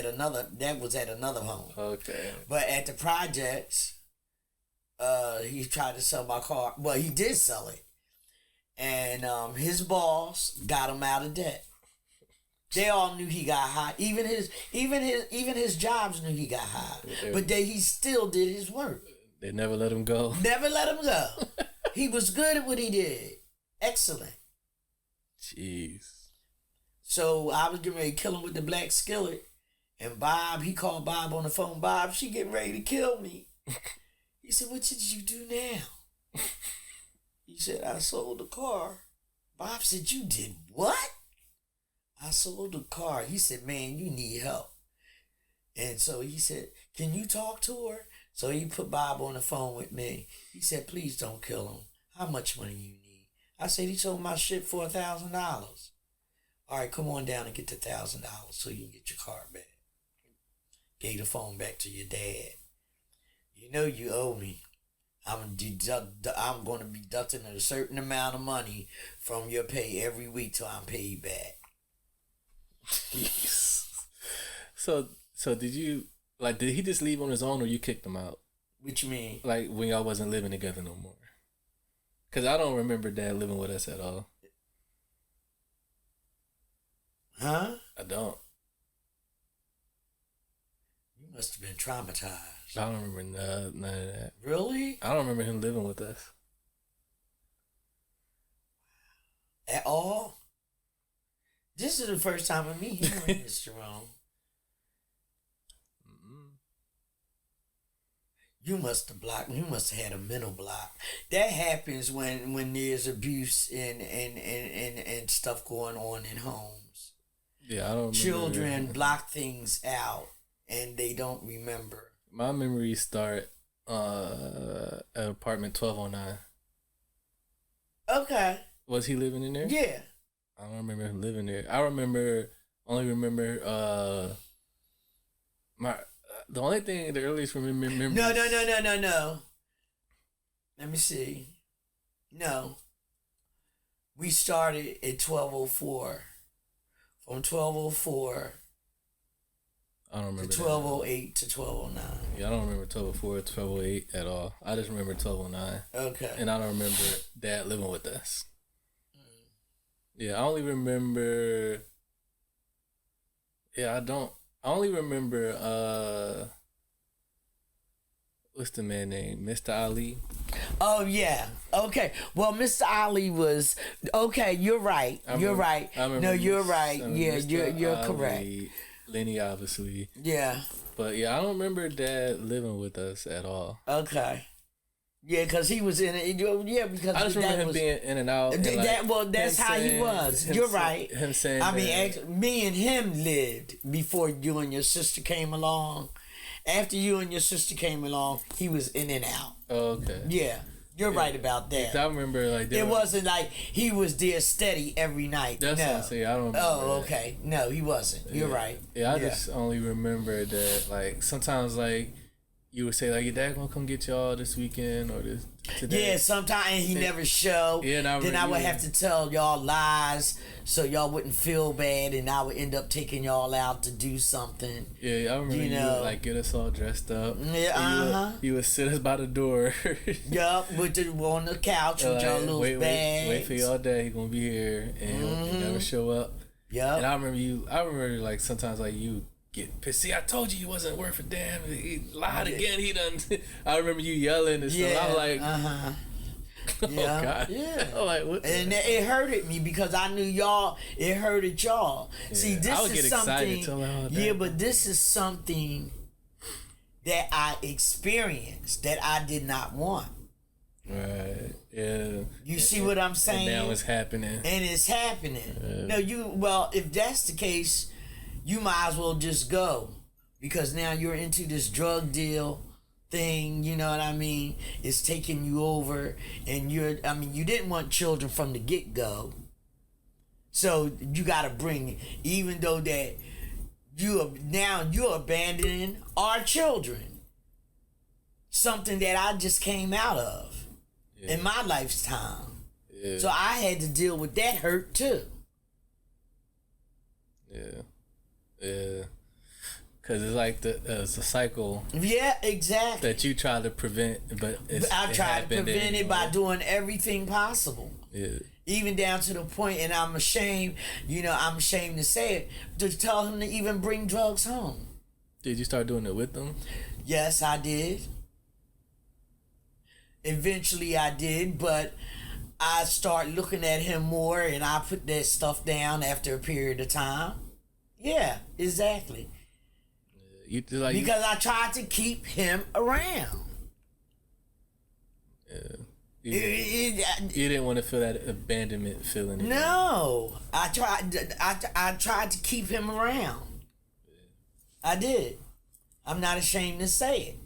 Speaker 2: another home.
Speaker 1: Okay.
Speaker 2: But at the projects, he tried to sell my car. Well, he did sell it, and his boss got him out of debt. They all knew he got high. Even his jobs knew he got high. But he still did his work.
Speaker 1: They never let him go.
Speaker 2: Never let him go. He was good at what he did. Excellent.
Speaker 1: Jeez.
Speaker 2: So I was getting ready to kill him with the black skillet. And Bob, he called Bob on the phone. Bob, she getting ready to kill me. He said, what did you do now? He said, I sold the car. Bob said, you did what? I sold the car. He said, man, you need help. And so he said, can you talk to her? So he put Bob on the phone with me. He said, please don't kill him. How much money you need? I said, he sold my shit for $1,000. All right, come on down and get the $1,000 so you can get your car back. Gave the phone back to your dad. You know you owe me. I'm going to be deducting a certain amount of money from your pay every week till I'm paid back.
Speaker 1: So did you, like, did he just leave on his own or you kicked him out?
Speaker 2: What you mean?
Speaker 1: Like when y'all wasn't living together no more? Because I don't remember Dad living with us at all.
Speaker 2: Huh?
Speaker 1: I don't.
Speaker 2: You must have been traumatized.
Speaker 1: I don't remember none of that.
Speaker 2: Really?
Speaker 1: I don't remember him living with us.
Speaker 2: At all? This is the first time of me hearing this, Jerome. You must have had a mental block. That happens when there's abuse and stuff going on in homes.
Speaker 1: Yeah, I don't remember.
Speaker 2: Children block things out and they don't remember.
Speaker 1: My memories start at apartment 1209.
Speaker 2: Okay.
Speaker 1: Was he living in there?
Speaker 2: Yeah.
Speaker 1: I don't remember him living there. I only remember the only thing the earliest remember.
Speaker 2: No. Let me see. No. We started at 12:04. From 12:04.
Speaker 1: I don't remember.
Speaker 2: To 12:08 to 12:09.
Speaker 1: Yeah, I don't remember 12:04 to 12:08 at all. I just remember 12:09.
Speaker 2: Okay.
Speaker 1: And I don't remember Dad living with us. Yeah, I only remember. Yeah, I don't. I only remember. What's the man name? Mr. Ali.
Speaker 2: Oh yeah. Okay. Well, Mr. Ali was okay. You're right. You're right. No, you're right. Yeah, you're correct.
Speaker 1: Lenny, obviously.
Speaker 2: Yeah.
Speaker 1: But yeah, I don't remember Dad living with us at all.
Speaker 2: Okay. Yeah, because he was in it. Yeah, because
Speaker 1: I just remember him being in and out. And
Speaker 2: that's how he was. You're right.
Speaker 1: Him saying,
Speaker 2: I mean, me and him lived before you and your sister came along. After you and your sister came along, he was in and out.
Speaker 1: Oh, okay.
Speaker 2: Yeah. You're right about that.
Speaker 1: I remember
Speaker 2: it wasn't like he was there steady every night.
Speaker 1: That's what I'm saying. I don't remember.
Speaker 2: Oh, okay. No, he wasn't. You're right.
Speaker 1: Yeah, I just only remember that like sometimes like you would say like your dad gonna come get y'all this weekend or this today.
Speaker 2: Yeah, sometimes he never show.
Speaker 1: Yeah,
Speaker 2: then I would have to tell y'all lies so y'all wouldn't feel bad, and I would end up taking y'all out to do something.
Speaker 1: Yeah, I remember you would like get us all dressed up.
Speaker 2: Yeah,
Speaker 1: you would sit us by the door.
Speaker 2: Yup, on the couch with y'all little bags.
Speaker 1: Wait for y'all dad. He gonna be here, and he never show up.
Speaker 2: Yeah,
Speaker 1: and I remember like sometimes like you get pissed. See, I told you he wasn't worth a damn. He lied again. He done. I remember you yelling and stuff. I was like, oh God.
Speaker 2: Yeah.
Speaker 1: I'm like, what?
Speaker 2: And it hurted me because I knew y'all. It hurted y'all. Yeah. See, this
Speaker 1: I would
Speaker 2: is
Speaker 1: get
Speaker 2: something.
Speaker 1: Excited
Speaker 2: yeah, but this is something that I experienced that I did not want.
Speaker 1: Right. Yeah.
Speaker 2: You see what I'm saying?
Speaker 1: And now it's happening.
Speaker 2: And it's happening. Yeah. No, if that's the case, you might as well just go, because now you're into this drug deal thing, you know what I mean? It's taking you over, and you didn't want children from the get-go. So you got to bring, even though that you're abandoning our children. Something that I just came out of in my lifetime. Yeah. So I had to deal with that hurt too.
Speaker 1: Yeah. Yeah, because it's like it's a cycle.
Speaker 2: Yeah, exactly.
Speaker 1: That you try to prevent, but
Speaker 2: I tried to prevent it by doing everything possible.
Speaker 1: Yeah.
Speaker 2: Even down to the point, and I'm ashamed. I'm ashamed to say it, to tell him to even bring drugs home.
Speaker 1: Did you start doing it with them?
Speaker 2: Yes, I did. Eventually, I did, but I start looking at him more, and I put that stuff down after a period of time. Yeah, exactly. Because I tried to keep him around.
Speaker 1: Yeah. You didn't want to feel that abandonment feeling anymore.
Speaker 2: No. I tried to keep him around. Yeah. I did. I'm not ashamed to say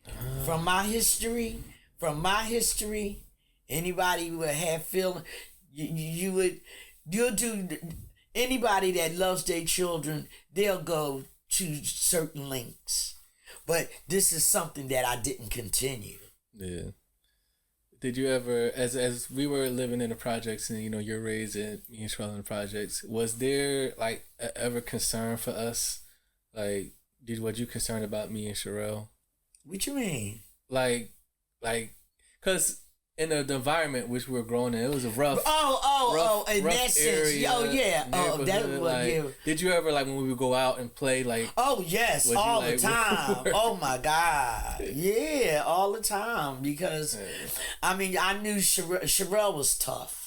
Speaker 2: it. From my history, anybody would have feeling, you'll do, anybody that loves their children, they'll go to certain lengths. But this is something that I didn't continue.
Speaker 1: Yeah. Did you ever, as we were living in the projects and, you're raised in me and Sherelle in the projects, was there, like, ever concern for us? Like, was you concerned about me and Sherelle?
Speaker 2: What you mean?
Speaker 1: Like, because in the environment which we were growing in, it was a rough.
Speaker 2: In that sense, that was
Speaker 1: Did you ever, like, when we would go out and play, like?
Speaker 2: Oh yes, all the time. Oh my God, yeah, all the time. Because, I knew Sherelle was tough.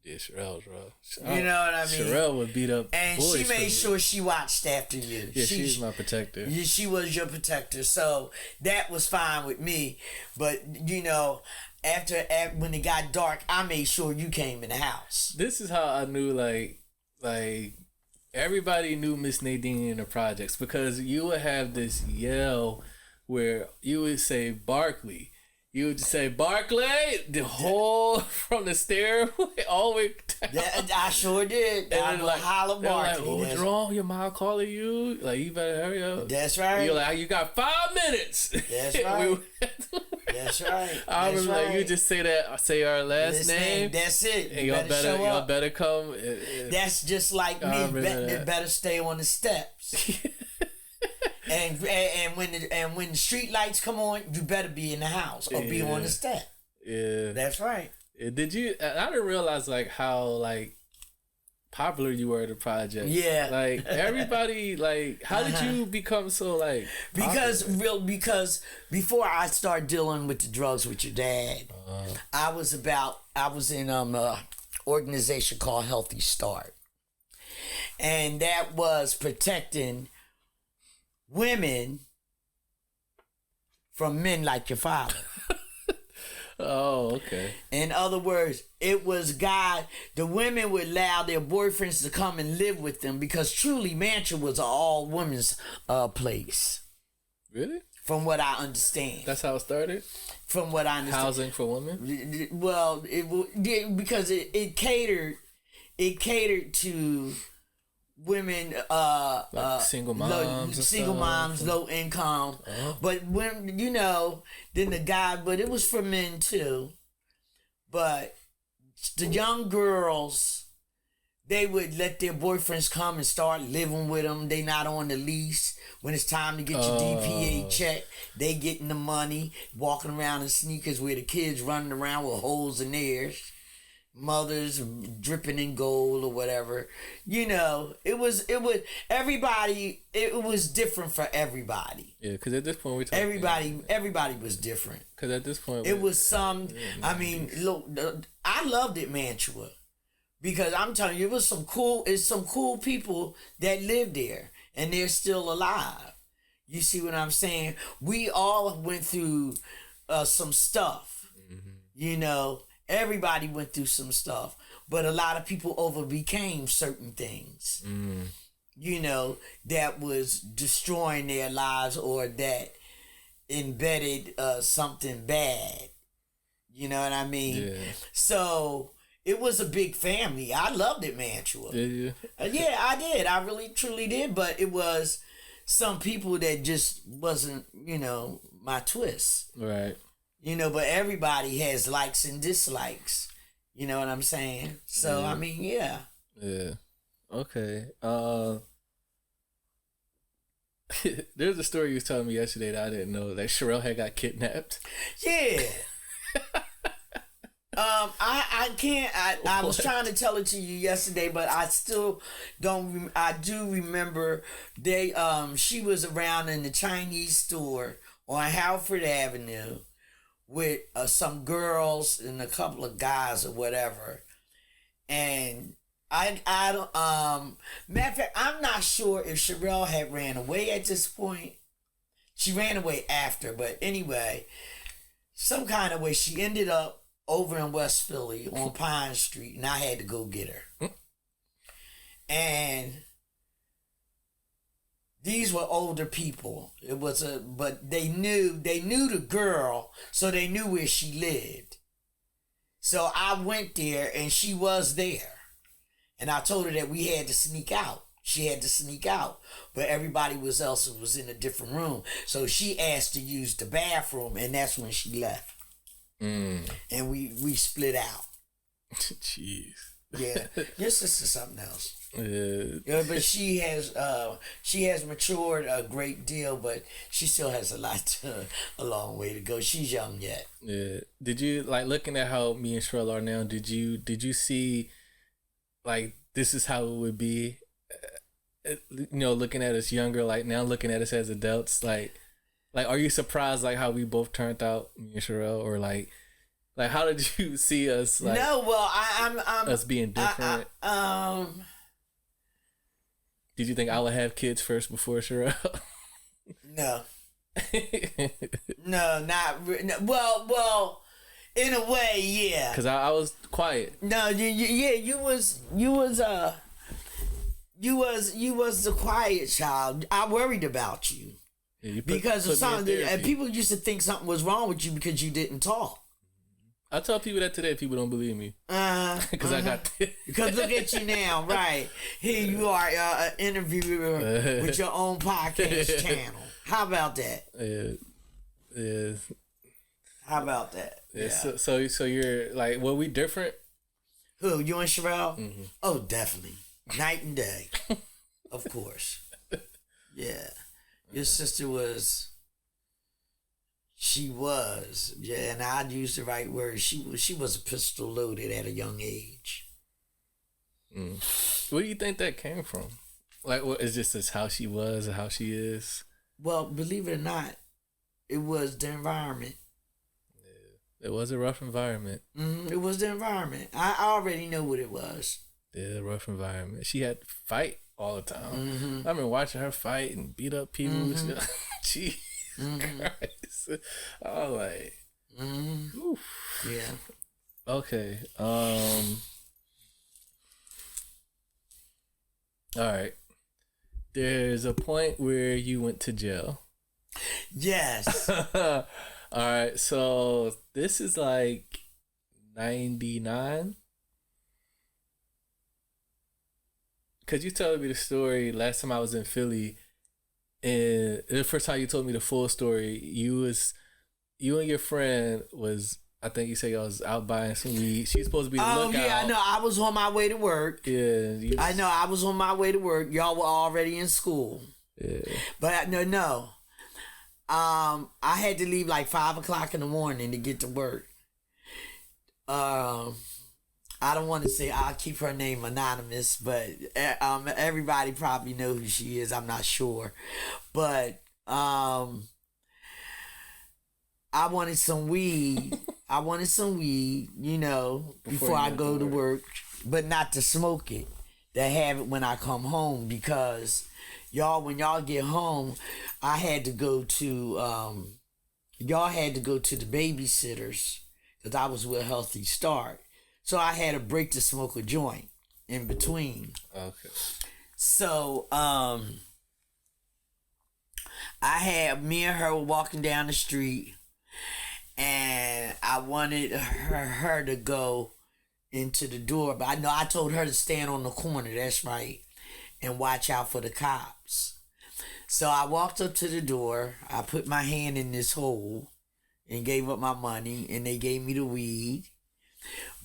Speaker 1: Yeah, Sherelle was rough.
Speaker 2: You know what I mean?
Speaker 1: Sherelle would beat up
Speaker 2: and
Speaker 1: boys.
Speaker 2: She made sure she watched after you.
Speaker 1: Yeah, she's my protector.
Speaker 2: She was your protector, so that was fine with me. But after when it got dark, I made sure you came in the house.
Speaker 1: This is how I knew, like everybody knew Miss Nadine in the projects, because you would have this yell where you would say Barkley, You would just say, Barclay, the whole from the stairway all the way down.
Speaker 2: Yeah, I sure did. I would holler Barclay.
Speaker 1: Like, what's wrong? Your mom calling you? Like, you better hurry up.
Speaker 2: That's right.
Speaker 1: You're like, you got 5 minutes.
Speaker 2: That's right. That's right.
Speaker 1: I remember like, you just say our last name.
Speaker 2: That's it.
Speaker 1: And y'all better come.
Speaker 2: That's just like me. Better stay on the steps. And when the street lights come on, you better be in the house or be on the step.
Speaker 1: Yeah,
Speaker 2: that's right.
Speaker 1: Did you? I didn't realize like how like popular you were at the project.
Speaker 2: Yeah,
Speaker 1: like everybody. Like, how did you become so like? Popular?
Speaker 2: Because before I started dealing with the drugs with your dad, I was in a organization called Healthy Start, and that was protecting women from men like your father.
Speaker 1: Oh, okay.
Speaker 2: In other words, it was the women would allow their boyfriends to come and live with them because truly Mantra was an all women's place.
Speaker 1: Really?
Speaker 2: From what I understand.
Speaker 1: That's how it started?
Speaker 2: From what I understand.
Speaker 1: Housing for women?
Speaker 2: Well, because it catered to women,
Speaker 1: like single moms,
Speaker 2: low income. But when then the guy, but it was for men too. But the young girls, they would let their boyfriends come and start living with them. They not on the lease. When it's time to get your DPA check, they getting the money, walking around in sneakers with the kids running around with holes in theirs. Mothers dripping in gold or whatever. It was everybody. It was different for everybody.
Speaker 1: Yeah, because at this point we're talking
Speaker 2: everybody was different.
Speaker 1: Because at this point
Speaker 2: it was some. I mean, look, I loved it, Mantua, because I'm telling you, it's some cool people that lived there and they're still alive. You see what I'm saying? We all went through some stuff. Everybody went through some stuff, but a lot of people overcame certain things, that was destroying their lives or that embedded something bad. You know what I mean?
Speaker 1: Yeah.
Speaker 2: So it was a big family. I loved it, Mantua.
Speaker 1: Did you?
Speaker 2: Yeah, I did. I really, truly did. But it was some people that just wasn't, my twist.
Speaker 1: Right.
Speaker 2: But everybody has likes and dislikes. You know what I'm saying? So, I mean, yeah.
Speaker 1: Yeah. Okay. There's a story you was telling me yesterday that I didn't know, that Sherelle had got kidnapped.
Speaker 2: Yeah. I can't. I was trying to tell it to you yesterday, but I still don't. I do remember she was around in the Chinese store on Halford Avenue with some girls and a couple of guys or whatever, and I don't. Matter of fact, I'm not sure if Sherelle had ran away at this point. She ran away after, but anyway, some kind of way she ended up over in West Philly on Pine Street, and I had to go get her. And these were older people. But they knew the girl, so they knew where she lived. So I went there, and she was there. And I told her that we had to sneak out. She had to sneak out, but everybody else was in a different room. So she asked to use the bathroom, and that's when she left. And we split out.
Speaker 1: Jeez.
Speaker 2: Yeah, your sister's something else.
Speaker 1: Yeah,
Speaker 2: but she has matured a great deal, but she still has a long way to go. She's young yet.
Speaker 1: Yeah. Did you looking at how me and Sherelle are now? Did you see this is how it would be? Looking at us younger, now looking at us as adults, are you surprised how we both turned out, me and Sherelle, or how did you see us?
Speaker 2: No, well, I'm
Speaker 1: us being different. Did you think I would have kids first before Sherelle?
Speaker 2: No. No, not no, well. In a way, yeah.
Speaker 1: Cause I was quiet.
Speaker 2: No, you was the quiet child. I worried about you.
Speaker 1: Yeah,
Speaker 2: because of something. And people used to think something was wrong with you because you didn't talk. I
Speaker 1: tell people that today. People don't believe me. Because I got
Speaker 2: because look at you now, right? Here you are, an interviewer with your own podcast channel. How about that?
Speaker 1: Yeah.
Speaker 2: How about that?
Speaker 1: Yeah. So you're like, were we different?
Speaker 2: Who, you and Sherelle? Mm-hmm. Oh, definitely. Night and day. Of course. Yeah. Your sister was... She was. Yeah, and I'd use the right word. She was a pistol loaded at a young age.
Speaker 1: Where do you think that came from? Like, what, is just how she was or how she is?
Speaker 2: Well, believe it or not, it was the environment.
Speaker 1: It was a rough environment.
Speaker 2: It was the environment. I already know what it was.
Speaker 1: Yeah, rough environment. She had to fight all the time. I've been watching her fight and beat up people. Jeez Christ. Oh, like,
Speaker 2: yeah.
Speaker 1: Okay. All right. There's a point where you went to jail.
Speaker 2: Yes.
Speaker 1: All right, so this is like 99. Cause you telling me the story last time I was in Philly, and the first time you told me the full story, you and your friend was, I think you said y'all was out buying some weed. She's supposed to be the lookout.
Speaker 2: Oh yeah, I know. I was on my way to work.
Speaker 1: Yeah,
Speaker 2: I know. I was on my way to work. Y'all were already in school.
Speaker 1: Yeah,
Speaker 2: but no. I had to leave like 5 o'clock in the morning to get to work. I don't want to say, I'll keep her name anonymous, but everybody probably know who she is. I'm not sure, but I wanted some weed. You know, before I go to work, but not to smoke it. To have it when I come home, because when y'all get home, I had to go to y'all had to go to the babysitters because I was with Healthy Start. So I had a break to smoke a joint in between.
Speaker 1: Okay.
Speaker 2: So me and her were walking down the street, and I wanted her to go into the door, but I told her to stand on the corner. That's right, and watch out for the cops. So I walked up to the door. I put my hand in this hole and gave up my money, and they gave me the weed.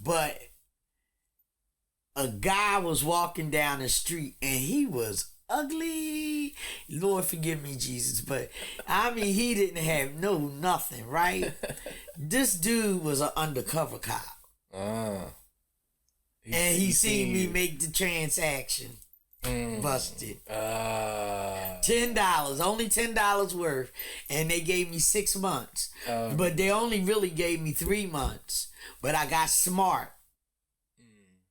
Speaker 2: But a guy was walking down the street, and he was ugly. Lord forgive me, Jesus. But, I mean, he didn't have nothing, right? This dude was an undercover cop. And he seen me make the transaction. Busted. $10, only $10 worth, and they gave me 6 months. But they only really gave me 3 months. But I got smart.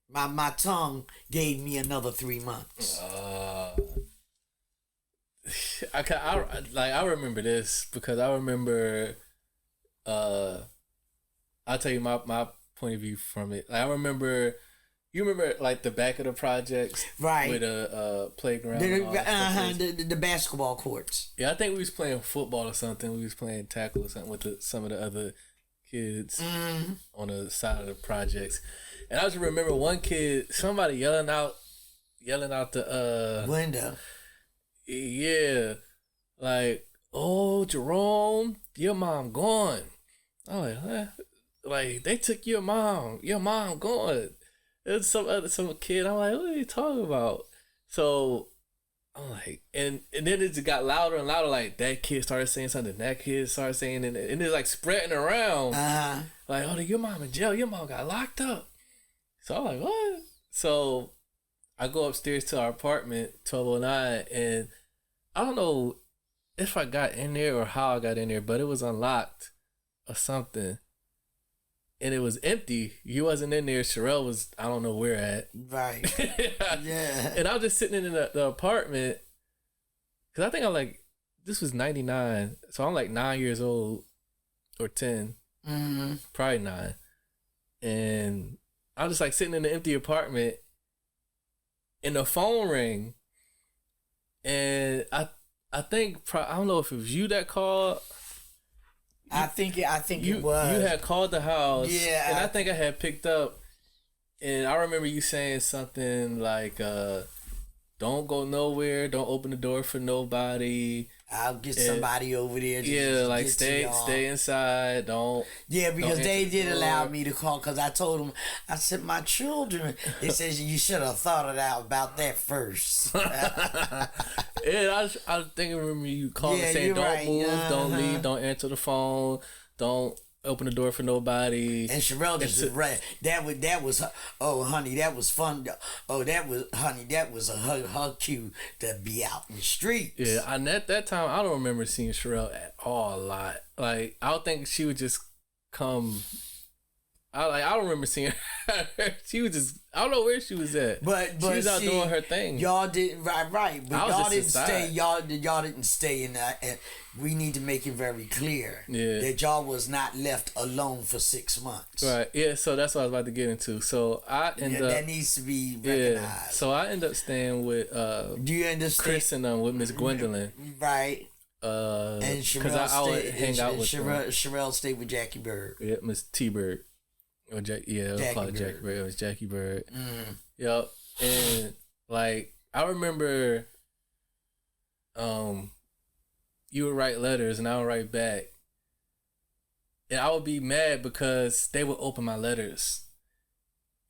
Speaker 2: My tongue gave me another 3 months.
Speaker 1: I remember this because I remember. I'll tell you my point of view from it. Like, I remember. You remember like the back of the projects,
Speaker 2: right?
Speaker 1: With a playground,
Speaker 2: the basketball courts.
Speaker 1: Yeah, I think we was playing football or something. We was playing tackle or something with some of the other kids on the side of the projects. And I just remember one kid, somebody yelling out the
Speaker 2: window.
Speaker 1: Yeah, like, "Oh, Jerome, your mom gone." I'm like, huh? Like, they took your mom gone. It was some kid. I'm like, what are you talking about? So I'm like, and then it just got louder and louder. Like, that kid started saying something, that kid started saying, and it's like spreading around. Like, oh, your mom in jail. Your mom got locked up. So I'm like, what? So I go upstairs to our apartment, 1209, and I don't know if I got in there or how I got in there, but it was unlocked or something. And it was empty. You wasn't in there. Sherelle was, I don't know where at.
Speaker 2: Right. Yeah.
Speaker 1: And I was just sitting in the apartment. Because I think this was 99. So I'm like 9 years old or 10. Probably 9. And I was just like sitting in the empty apartment. And the phone rang. And I I think I don't know if it was you that called.
Speaker 2: I think it was.
Speaker 1: You had called the house. Yeah. And I think I had picked up, and I remember you saying something like, "Don't go nowhere. Don't open the door for nobody.
Speaker 2: I'll get somebody over there."
Speaker 1: To stay inside. Don't.
Speaker 2: Yeah, because they did allow me to call, because I told them, I said, my children. They said you should have thought about that first.
Speaker 1: Yeah, I was thinking. Remember you calling saying, "Don't move, don't leave, don't answer the phone, don't open the door for nobody."
Speaker 2: And Sherelle just right. That was oh honey, that was fun. Oh, that was her cue to be out in the streets.
Speaker 1: Yeah, and at that time I don't remember seeing Sherelle at all a lot. Like I don't think she would just come. I don't remember seeing her. She was just, I don't know where she was at. But she was out doing her thing.
Speaker 2: Y'all didn't right. But y'all didn't stay. Y'all didn't stay in that. And we need to make it very clear that y'all was not left alone for 6 months.
Speaker 1: Right. Yeah. So that's what I was about to get into. So I end up,
Speaker 2: that needs to be recognized.
Speaker 1: Yeah. So I end up staying with
Speaker 2: Do you understand?
Speaker 1: Chris and with Miss Gwendolyn.
Speaker 2: Right.
Speaker 1: And because I would hang out with
Speaker 2: Sherelle stayed with Jackie Bird.
Speaker 1: Yeah, Miss T Bird. Or we'll call it Jackie Bird. It was Jackie Bird. Mm. Yep. And like I remember, you would write letters and I would write back, and I would be mad because they would open my letters,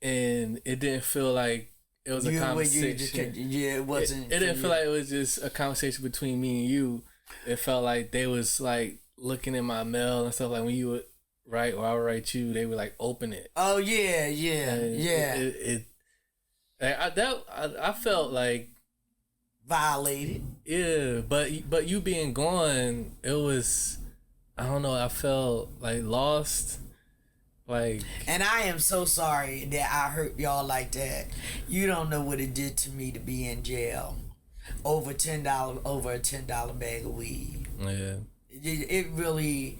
Speaker 1: and it didn't feel like it was a conversation.
Speaker 2: It wasn't.
Speaker 1: It didn't feel like it was just a conversation between me and you. It felt like they was like looking in my mail and stuff. Like when you would write or I would write you, they would like open it.
Speaker 2: Oh yeah.
Speaker 1: I felt like
Speaker 2: violated.
Speaker 1: Yeah, but you being gone, it was, I don't know, I felt like lost. Like,
Speaker 2: and I am so sorry that I hurt y'all like that. You don't know what it did to me to be in jail over a $10 bag of weed.
Speaker 1: Yeah.
Speaker 2: It really,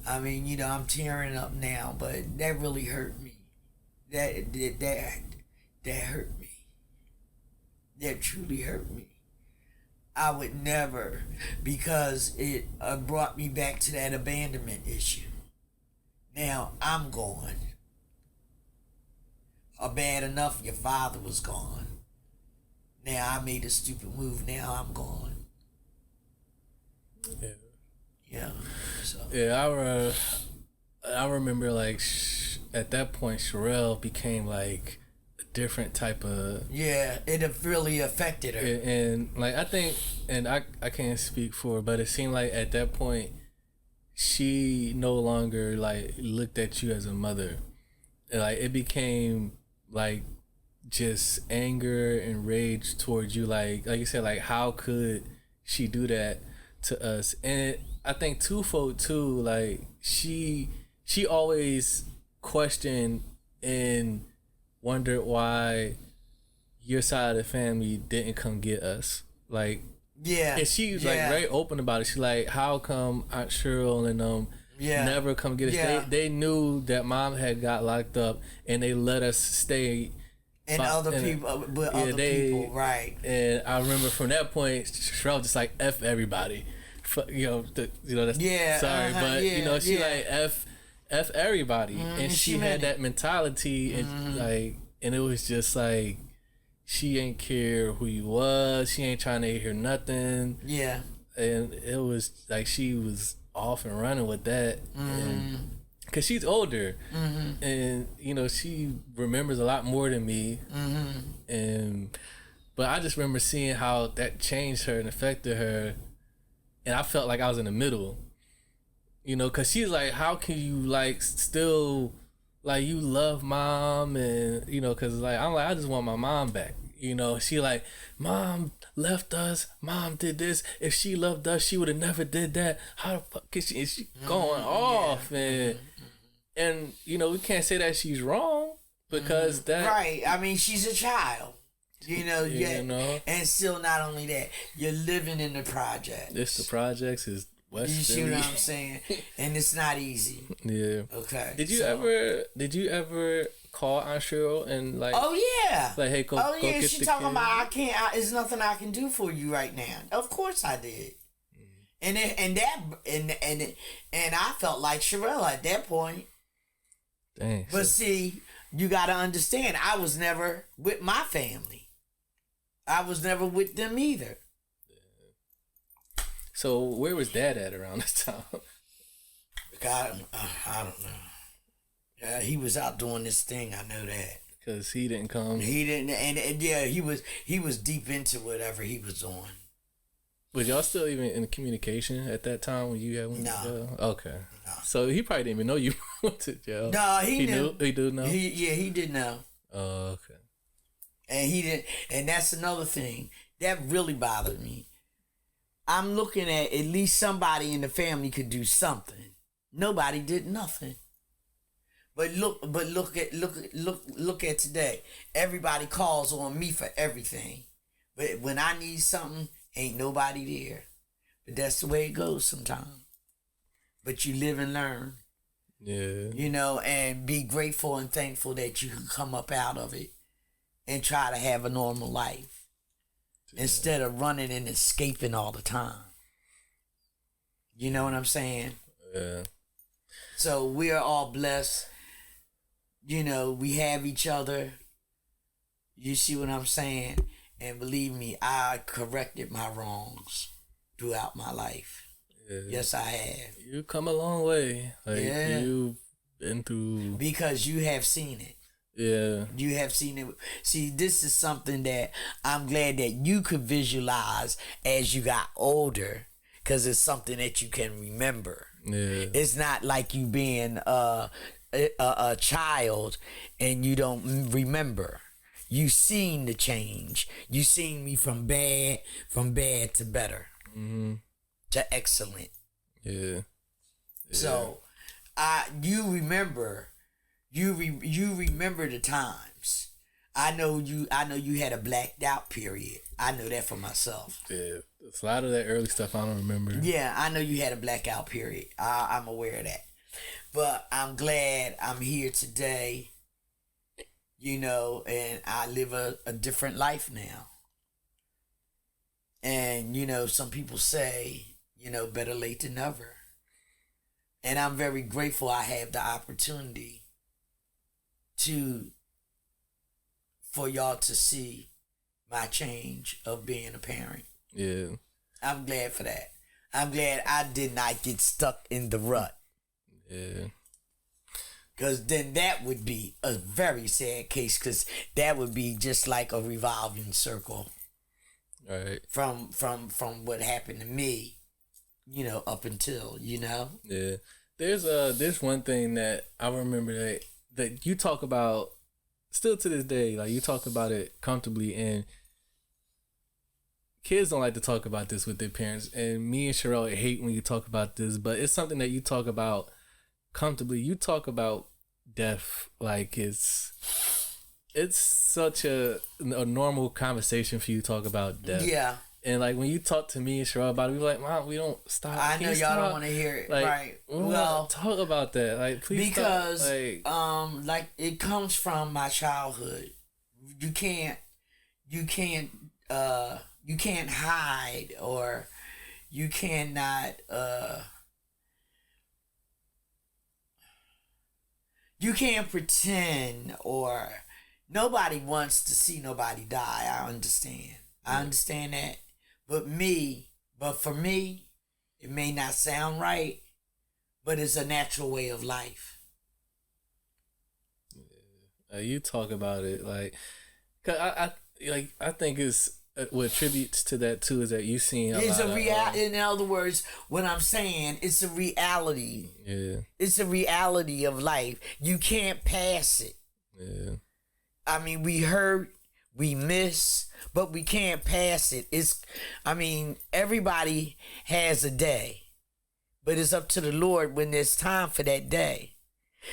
Speaker 2: I mean, I'm tearing up now, but that really hurt me. That hurt me. That truly hurt me. I would never, because it brought me back to that abandonment issue. Now I'm gone. Bad enough your father was gone. Now I made a stupid move. Now I'm gone.
Speaker 1: Yeah.
Speaker 2: Yeah. So.
Speaker 1: Yeah, I remember like at that point Sherelle became like a different type of.
Speaker 2: Yeah, it really affected her.
Speaker 1: And like I think, and I can't speak for her, but it seemed like at that point she no longer like looked at you as a mother. And, like it became like just anger and rage towards you. Like you said, like how could she do that to us? And I think twofold too, like she always questioned and wondered why your side of the family didn't come get us. Like,
Speaker 2: yeah.
Speaker 1: And she was like very open about it. She like, how come Aunt Cheryl and never come get us?
Speaker 2: Yeah.
Speaker 1: They knew that mom had got locked up and they let us stay.
Speaker 2: And other people, right.
Speaker 1: And I remember from that point, Cheryl just like F everybody. That's sorry, but she like F everybody, and she had that mentality, and like, and it was just like she ain't care who you was, she ain't trying to hear nothing, and it was like she was off and running with that, and because she's older, and she remembers a lot more than me, but I just remember seeing how that changed her and affected her. And I felt like I was in the middle, because she's like, how can you like still like you love mom and because like I'm like I just want my mom back. She like, mom left us, mom did this. If she loved us, she would have never did that. How the fuck is she? Is she going off? And we can't say that she's wrong because that
Speaker 2: right. I mean, she's a child. And still not only that, you're living in the projects.
Speaker 1: The projects is West.
Speaker 2: You see what I'm saying? And it's not easy.
Speaker 1: Yeah.
Speaker 2: Okay.
Speaker 1: Did you ever call Aunt Cheryl and like?
Speaker 2: Oh yeah.
Speaker 1: Like, hey, go get
Speaker 2: she
Speaker 1: the
Speaker 2: talking
Speaker 1: kid.
Speaker 2: about there's nothing I can do for you right now. Of course I did. And I felt like Sherelle at that point.
Speaker 1: Dang.
Speaker 2: But see, you got to understand, I was never with my family. I was never with them either.
Speaker 1: So where was Dad at around this time?
Speaker 2: God, I don't know. He was out doing this thing. I know that.
Speaker 1: Because he didn't come.
Speaker 2: He didn't, and yeah, he was deep into whatever he was doing.
Speaker 1: Was y'all still even in communication at that time when you went to jail? Okay. No. So he probably didn't even know you went to jail.
Speaker 2: No, he knew.
Speaker 1: He did know?
Speaker 2: He did know.
Speaker 1: Oh, okay.
Speaker 2: And he didn't, and that's another thing. That really bothered me. I'm looking at least somebody in the family could do something. Nobody did nothing. But look at today. Everybody calls on me for everything. But when I need something, ain't nobody there. But that's the way it goes sometimes. But you live and learn.
Speaker 1: Yeah.
Speaker 2: You know, and be grateful and thankful that you can come up out of it and try to have a normal life. Yeah. Instead of running and escaping all the time. You know what I'm saying?
Speaker 1: Yeah.
Speaker 2: So we are all blessed. You know, we have each other. You see what I'm saying? And believe me, I corrected my wrongs throughout my life. Yeah. Yes, I have.
Speaker 1: You come a long way. Like, yeah. You've been through...
Speaker 2: Because you have seen it.
Speaker 1: Yeah.
Speaker 2: You have seen it. See, this is something that I'm glad that you could visualize as you got older, because it's something that you can remember.
Speaker 1: Yeah.
Speaker 2: It's not like you being a child and you don't remember. You seen the change. You seen me from bad to better, to excellent.
Speaker 1: Yeah.
Speaker 2: So, you remember. You remember the times. I know you had a blacked out period. I know that for myself.
Speaker 1: Yeah, a lot of that early stuff I don't remember.
Speaker 2: Yeah, I know you had a blackout period. I'm aware of that. But I'm glad I'm here today, you know, and I live a different life now. And, you know, some people say, you know, better late than never. And I'm very grateful I have the opportunity for y'all to see my change of being a parent.
Speaker 1: Yeah.
Speaker 2: I'm glad for that. I'm glad I did not get stuck in the rut.
Speaker 1: Yeah.
Speaker 2: Because then that would be a very sad case, because that would be just like a revolving circle.
Speaker 1: Right.
Speaker 2: From what happened to me, you know, up until, you know?
Speaker 1: Yeah. There's one thing that I remember that you talk about still to this day. Like, you talk about it comfortably, and kids don't like to talk about this with their parents, and me and Sherelle hate when you talk about this, but it's something that you talk about comfortably. You talk about death like it's such a normal conversation for you to talk about death.
Speaker 2: Yeah.
Speaker 1: And like when you talk to me and Sherelle about it, we like, Mom, we don't stop.
Speaker 2: I know y'all don't want to hear it,
Speaker 1: like,
Speaker 2: right?
Speaker 1: Well, talk about that, like, please.
Speaker 2: Because
Speaker 1: stop.
Speaker 2: like it comes from my childhood. You can't hide, or you cannot you can't pretend, or nobody wants to see nobody die. I understand. I understand that. But for me, it may not sound right, but it's a natural way of life.
Speaker 1: Yeah. You talk about it like, cause I think it's what attributes to that too is that you seen
Speaker 2: in other words, what I'm saying, it's a reality.
Speaker 1: Yeah.
Speaker 2: It's a reality of life. You can't pass it.
Speaker 1: Yeah.
Speaker 2: I mean, we hurt, we miss, but we can't pass it. Everybody has a day, but it's up to the Lord when there's time for that day.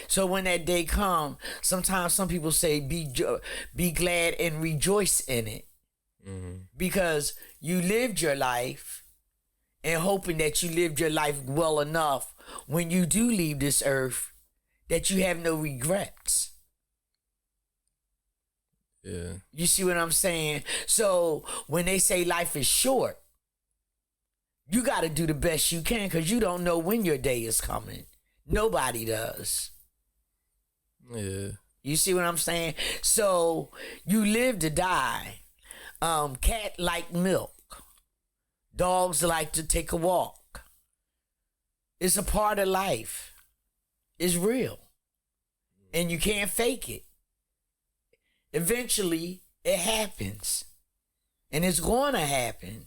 Speaker 2: So when that day comes, sometimes some people say, be glad and rejoice in it. Mm-hmm. Because you lived your life, and hoping that you lived your life well enough when you do leave this earth that you have no regrets.
Speaker 1: Yeah.
Speaker 2: You see what I'm saying? So when they say life is short, you got to do the best you can because you don't know when your day is coming. Nobody does.
Speaker 1: Yeah.
Speaker 2: You see what I'm saying? So you live to die. Cat like milk. Dogs like to take a walk. It's a part of life. It's real. And you can't fake it. Eventually, it happens. And it's going to happen.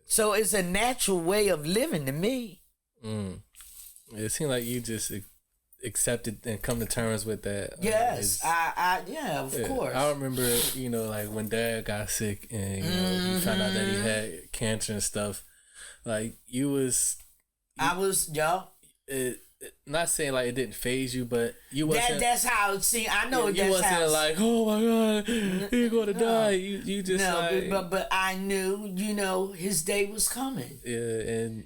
Speaker 2: So it's a natural way of living to me.
Speaker 1: It seemed like you just accepted and come to terms with that.
Speaker 2: Yes, of course.
Speaker 1: I remember, like when Dad got sick and you found out that he had cancer and stuff. Like not saying like it didn't faze you, but you wasn't.
Speaker 2: That's how it seemed. I know
Speaker 1: you wasn't like, oh my God, he's gonna die. You just
Speaker 2: but I knew, his day was coming.
Speaker 1: Yeah,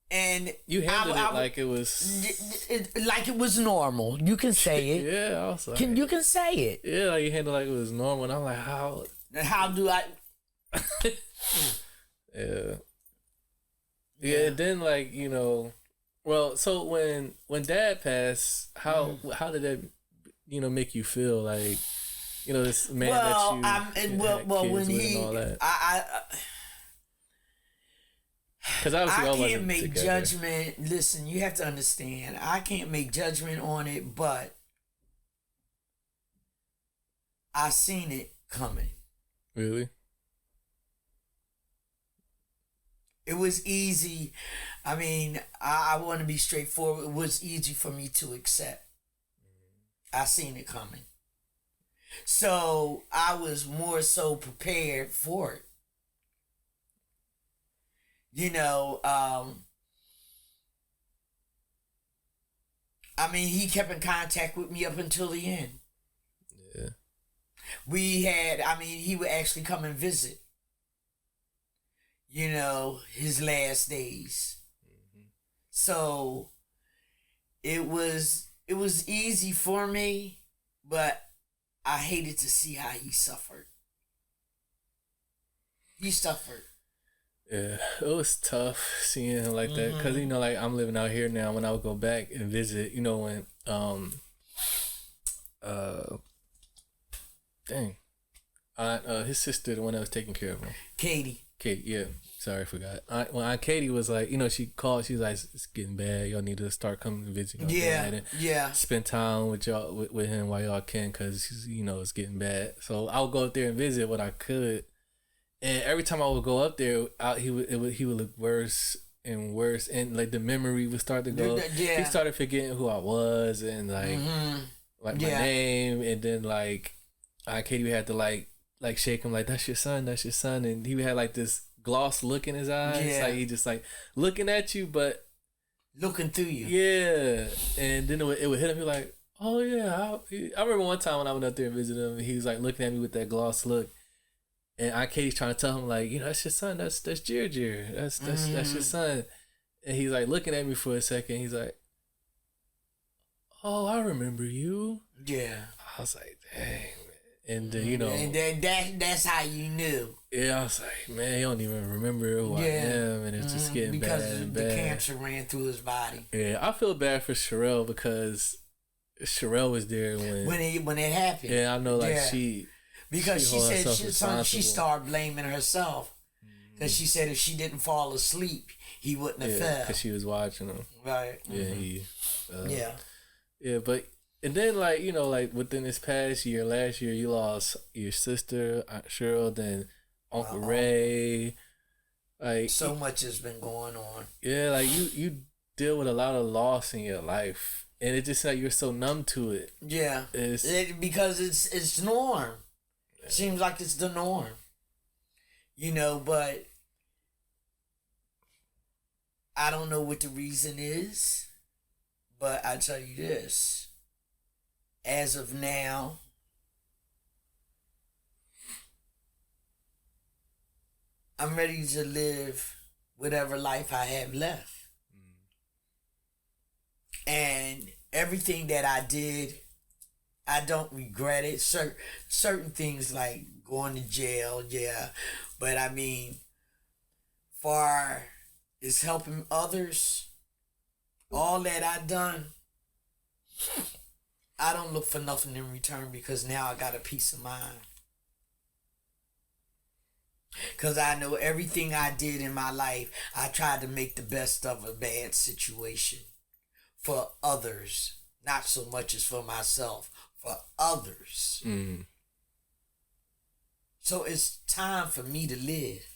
Speaker 2: and
Speaker 1: you handled it like it was
Speaker 2: like it was normal. You can say it.
Speaker 1: Yeah, I was like,
Speaker 2: you can say it.
Speaker 1: Yeah, like you handled it like it was normal. And I'm like, how?
Speaker 2: How do I?
Speaker 1: Yeah. Yeah, and then well, so when Dad passed, how did that make you feel like this man that you had kids
Speaker 2: when
Speaker 1: with
Speaker 2: he
Speaker 1: and all that?
Speaker 2: Because
Speaker 1: obviously
Speaker 2: I can't make judgment. Listen, you have to understand. I can't make judgment on it, but I seen it coming.
Speaker 1: Really?
Speaker 2: It was easy. I mean, I want to be straightforward. It was easy for me to accept. I seen it coming. So I was more so prepared for it. I mean, he kept in contact with me up until the end.
Speaker 1: Yeah.
Speaker 2: He would actually come and visit. His last days. Mm-hmm. So it was easy for me, but I hated to see how he suffered. He suffered.
Speaker 1: Yeah, it was tough seeing him like that because like I'm living out here now. When I would go back and visit, when his sister, the one that was taking care of him,
Speaker 2: Katie,
Speaker 1: yeah. Sorry, I forgot. When Aunt Katie was like, she called. She was like, "It's getting bad. Y'all need to start coming and visiting."
Speaker 2: Yeah.
Speaker 1: Spend time with y'all with him while y'all can, because it's getting bad. So I would go up there and visit what I could, and every time I would go up there, he would look worse and worse, and like the memory would start to go.
Speaker 2: Yeah.
Speaker 1: He started forgetting who I was and like my name, and then like Aunt Katie had to like shake him like, that's your son, and he had like this gloss look in his eyes.
Speaker 2: Yeah.
Speaker 1: Like he just like looking at you, but
Speaker 2: looking through you.
Speaker 1: Yeah. And then it would hit him. He like, oh yeah. I remember one time when I went up there and visited him, he was like looking at me with that gloss look, and Aunt Katie's trying to tell him like, that's your son. That's Jer. That's your son. And he's like looking at me for a second. He's like, oh, I remember you.
Speaker 2: Yeah.
Speaker 1: I was like, dang. And
Speaker 2: and then that's how you knew.
Speaker 1: Yeah, I was like, man, he don't even remember who I am, and it's just getting bad and bad.
Speaker 2: Because the cancer ran through his body.
Speaker 1: Yeah, I feel bad for Sherelle because Sherelle was there when
Speaker 2: it happened.
Speaker 1: Yeah, I know, like she
Speaker 2: said she started blaming herself because she said if she didn't fall asleep, he wouldn't have fell.
Speaker 1: Because she was watching him.
Speaker 2: Right.
Speaker 1: Yeah. Yeah, but. And then, like, like within this past year, last year, you lost your sister, Aunt Cheryl, then Uncle Ray. Like,
Speaker 2: so much has been going on.
Speaker 1: Yeah, like you deal with a lot of loss in your life, and it just like you're so numb to it.
Speaker 2: Yeah, because it's norm. Yeah. Seems like it's the norm. But I don't know what the reason is. But I tell you this. As of now, I'm ready to live whatever life I have left. And everything that I did, I don't regret it. Certain things like going to jail, yeah. But I mean, far as helping others, all that I done, I don't look for nothing in return because now I got a peace of mind. Because I know everything I did in my life, I tried to make the best of a bad situation for others. Not so much as for myself, for others.
Speaker 1: Mm.
Speaker 2: So it's time for me to live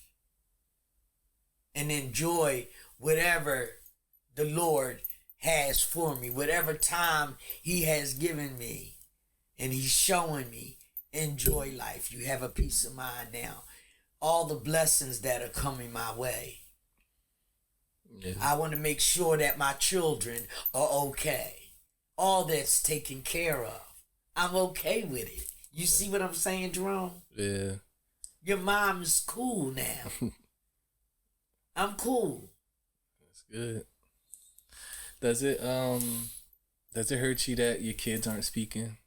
Speaker 2: and enjoy whatever the Lord has for me, whatever time He has given me. And He's showing me, enjoy life. You have a peace of mind now. All the blessings that are coming my way. Yeah. I want to make sure that my children are okay. All that's taken care of. I'm okay with it. You see what I'm saying, Jerome?
Speaker 1: Yeah.
Speaker 2: Your mom is cool now. I'm cool.
Speaker 1: That's good. Does it hurt you that your kids aren't speaking,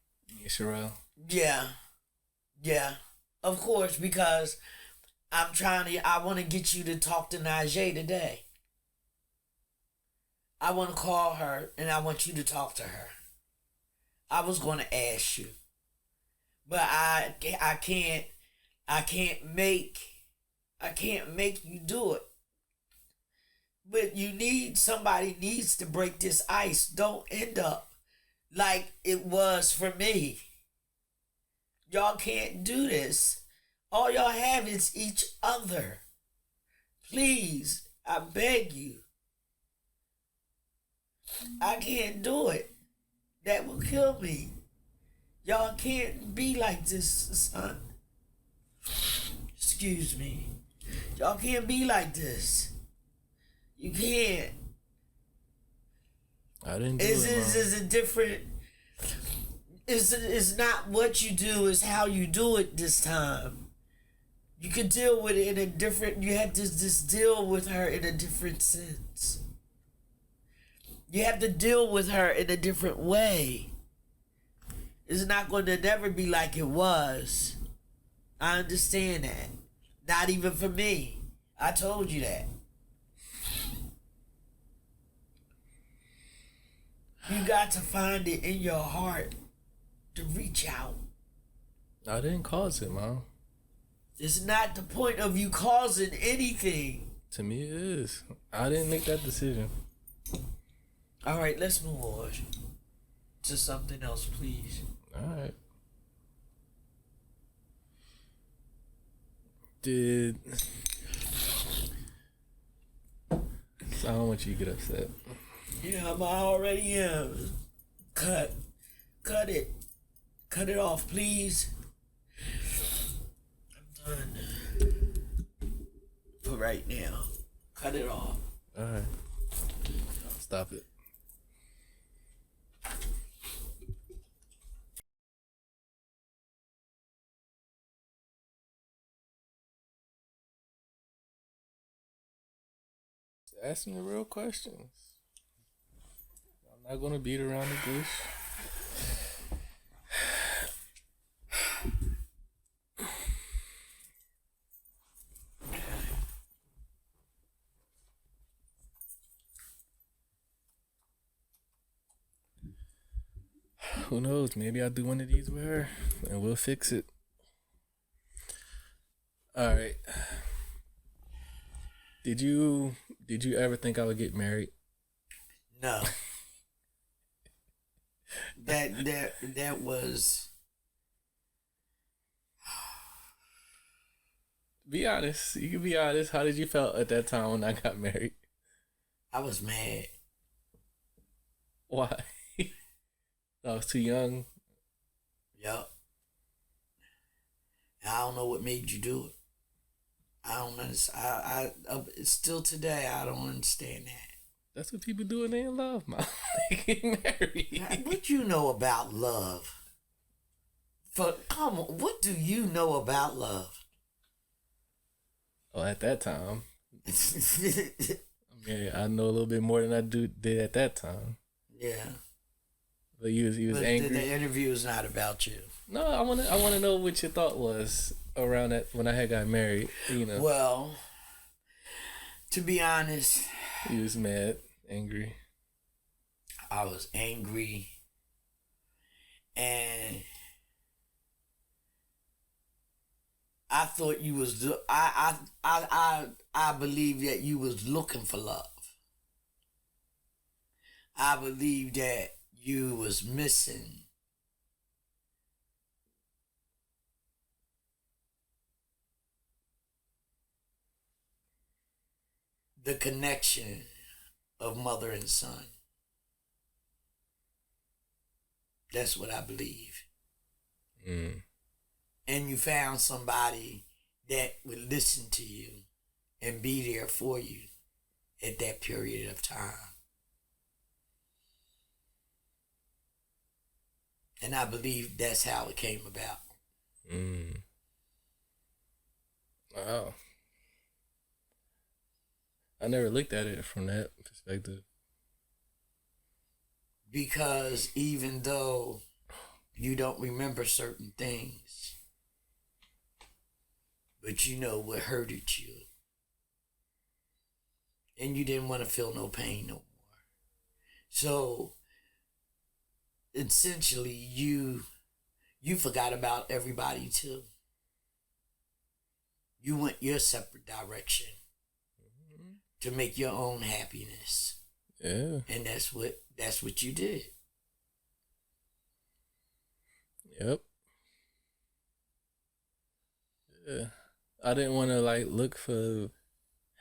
Speaker 1: Sherelle?
Speaker 2: Yeah. Yeah. Of course, because I want to get you to talk to Najee today. I want to call her and I want you to talk to her. I was going to ask you, but I can't make you do it. But somebody needs to break this ice. Don't end up like it was for me. Y'all can't do this. All y'all have is each other. Please, I beg you. I can't do it. That will kill me. Y'all can't be like this, son. Excuse me. Y'all can't be like this. You can't.
Speaker 1: I didn't do
Speaker 2: It's a different. It's not what you do, it's how you do it this time. You could deal with it in a different. You have to just deal with her in a different sense. You have to deal with her in a different way. It's not going to never be like it was. I understand that. Not even for me. I told you that. You got to find it in your heart to reach out.
Speaker 1: I didn't cause it, Mom.
Speaker 2: It's not the point of you causing anything.
Speaker 1: To me, it is. I didn't make that decision.
Speaker 2: All right, let's move on to something else, please.
Speaker 1: All right. So I don't want you to get upset.
Speaker 2: Yeah, I already am. Cut it. Cut it off, please. I'm done. For right now. Cut it off.
Speaker 1: All right. Stop it. Ask me the real questions. I'm not gonna beat around the bush. Who knows? Maybe I'll do one of these with her and we'll fix it. All right. Did you ever think I would get married?
Speaker 2: No. that was.
Speaker 1: Be honest. You can be honest. How did you feel at that time when I got married?
Speaker 2: I was mad.
Speaker 1: Why? I was too young.
Speaker 2: Yup. I don't know what made you do it. I don't understand. I still today, I don't understand that.
Speaker 1: That's what people do when they in love, Mom. They get married.
Speaker 2: What you know about love? Come on, what do you know about love?
Speaker 1: Oh, at that time. Yeah, I know a little bit more than I did at that time.
Speaker 2: Yeah.
Speaker 1: But he was angry.
Speaker 2: The interview is not about you.
Speaker 1: No, I wanna know what your thought was around that when I had got married. You know.
Speaker 2: Well, To be honest,
Speaker 1: you was mad, angry.
Speaker 2: I was angry, and I thought you was. I believe that you was looking for love. I believe that you was missing the connection of mother and son. That's what I believe. And you found somebody that would listen to you and be there for you at that period of time. And I believe that's how it came about.
Speaker 1: Wow. I never looked at it from that perspective.
Speaker 2: Because even though you don't remember certain things, but you know what hurted you, and you didn't want to feel no pain no more. So essentially you forgot about everybody too. You went your separate direction to make your own happiness.
Speaker 1: Yeah.
Speaker 2: And that's what you did.
Speaker 1: Yep. Yeah. I didn't want to look for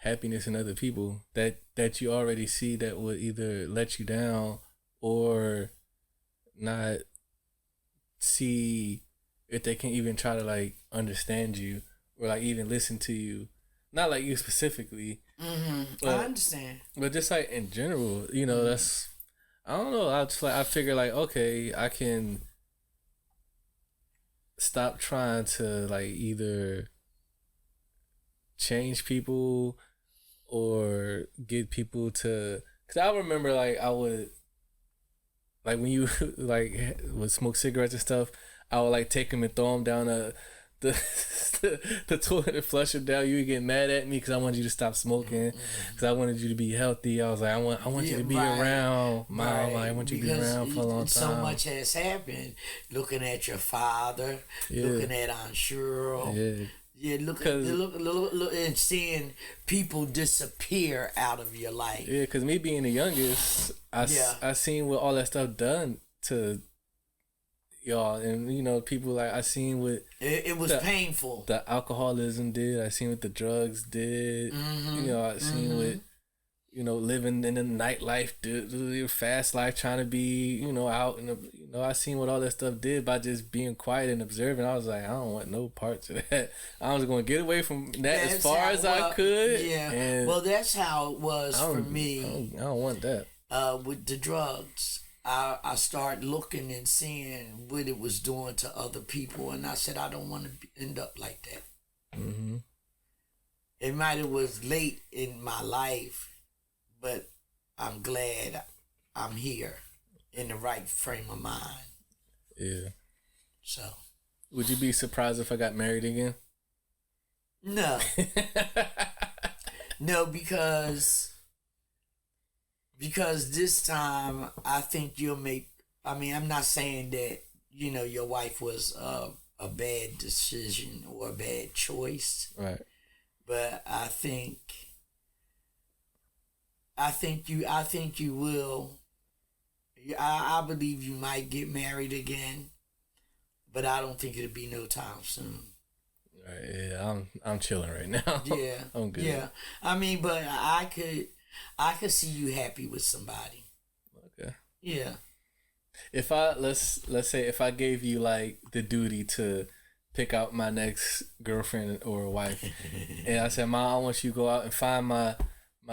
Speaker 1: happiness in other people that you already see that would either let you down or not see if they can even try to understand you or even listen to you. Not like you specifically.
Speaker 2: I understand.
Speaker 1: But just in general, that's, I don't know. I figure okay, I can stop trying to either change people or get people to, cause I remember I would when you would smoke cigarettes and stuff, I would take them and throw them down the toilet and flush them down. You would get mad at me because I wanted you to stop smoking, because I wanted you to be healthy. I was I want you to be around, Mom. I want you to be around for a long time.
Speaker 2: So much has happened. Looking at your father, looking at Aunt Cheryl. Yeah, look and seeing people disappear out of your life.
Speaker 1: Yeah, because me being the youngest, I seen what all that stuff done to y'all, and people I seen what
Speaker 2: it was painful.
Speaker 1: The alcoholism did. I seen what the drugs did. I seen what living in the nightlife, the fast life, trying to be out in the I seen what all that stuff did by just being quiet and observing. I was I don't want no parts of that. I was gonna get away from that as far as I could.
Speaker 2: Yeah. And well, that's how it was for me.
Speaker 1: I don't want that.
Speaker 2: With the drugs. I started looking and seeing what it was doing to other people, and I said, I don't want to end up like that. It might have was late in my life, but I'm glad I'm here in the right frame of mind.
Speaker 1: Yeah.
Speaker 2: So.
Speaker 1: Would you be surprised if I got married again?
Speaker 2: No. No, because this time I think you'll make. I mean, I'm not saying that your wife was a bad decision or a bad choice,
Speaker 1: right? But
Speaker 2: I think you will. I believe you might get married again, but I don't think it'll be no time soon.
Speaker 1: Right? Yeah, I'm chilling right now.
Speaker 2: Yeah,
Speaker 1: I'm good.
Speaker 2: Yeah, I mean, but I could see you happy with somebody.
Speaker 1: Okay.
Speaker 2: Yeah.
Speaker 1: If I let's say if I gave you the duty to pick out my next girlfriend or wife, and I said, Mom, I want you to go out and find my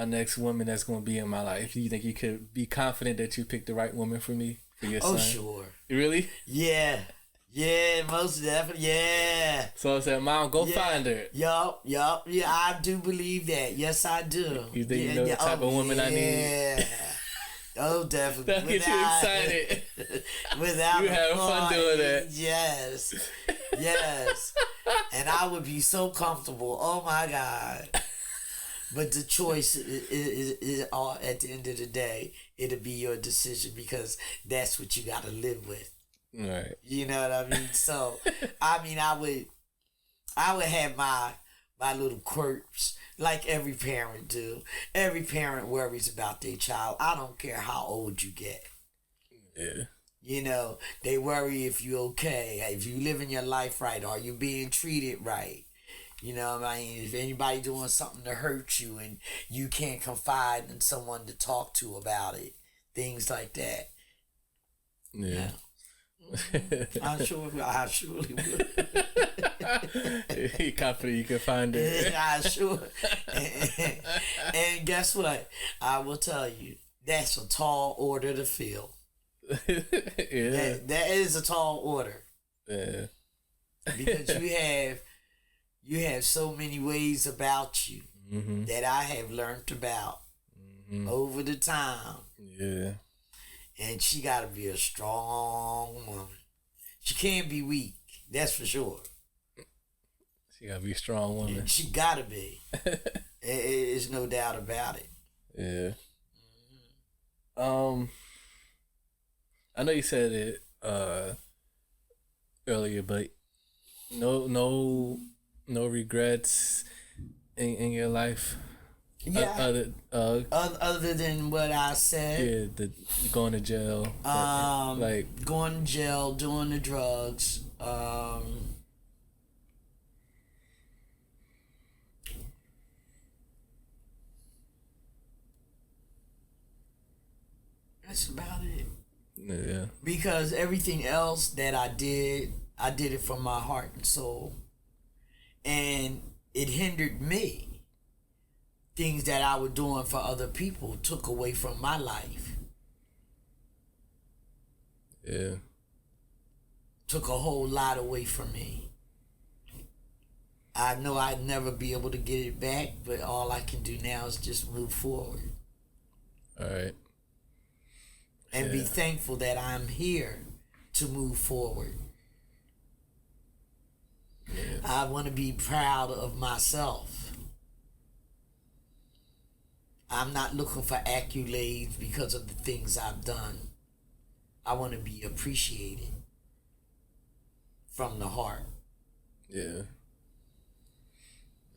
Speaker 1: next woman that's going to be in my life. You think you could be confident that you picked the right woman for me, for your son?
Speaker 2: Oh, sure.
Speaker 1: Really?
Speaker 2: Yeah. Yeah, most definitely. Yeah.
Speaker 1: So I said, Mom, go find her.
Speaker 2: Yup. Yeah, I do believe that. Yes, I do.
Speaker 1: You think you know the type of woman I need?
Speaker 2: Yeah. Oh, definitely.
Speaker 1: That'll get you excited.
Speaker 2: Without
Speaker 1: you having fun doing that.
Speaker 2: Yes. And I would be so comfortable. Oh, my God. But the choice is all at the end of the day. It'll be your decision because that's what you got to live with.
Speaker 1: Right.
Speaker 2: You know what I mean? So, I mean, I would have my little quirks like every parent do. Every parent worries about their child. I don't care how old you get.
Speaker 1: Yeah.
Speaker 2: You know, they worry if you're okay, if you living your life right, are you being treated right? You know what I mean? If anybody doing something to hurt you and you can't confide in someone to talk to about it, things like that.
Speaker 1: Yeah.
Speaker 2: I surely would.
Speaker 1: You confident you can find it?
Speaker 2: I sure. And guess what? I will tell you, that's a tall order to fill.
Speaker 1: Yeah.
Speaker 2: That is a tall order.
Speaker 1: Yeah.
Speaker 2: Because you have so many ways about you that I have learned about over the time.
Speaker 1: Yeah.
Speaker 2: And she got to be a strong woman. She can't be weak. That's for sure.
Speaker 1: She got to be a strong woman.
Speaker 2: She got to be. There's no doubt about it.
Speaker 1: Yeah. I know you said it earlier, but no regrets in your life.
Speaker 2: Yeah. Other than what I said.
Speaker 1: Yeah, the going to jail.
Speaker 2: Like going to jail, doing the drugs. That's about it.
Speaker 1: Yeah.
Speaker 2: Because everything else that I did it from my heart and soul. And it hindered me. Things that I was doing for other people took away from my life.
Speaker 1: Yeah.
Speaker 2: Took a whole lot away from me. I know I'd never be able to get it back, but all I can do now is just move forward.
Speaker 1: All right.
Speaker 2: And be thankful that I'm here to move forward. Yeah. I want to be proud of myself. I'm not looking for accolades because of the things I've done. I want to be appreciated from the heart.
Speaker 1: Yeah.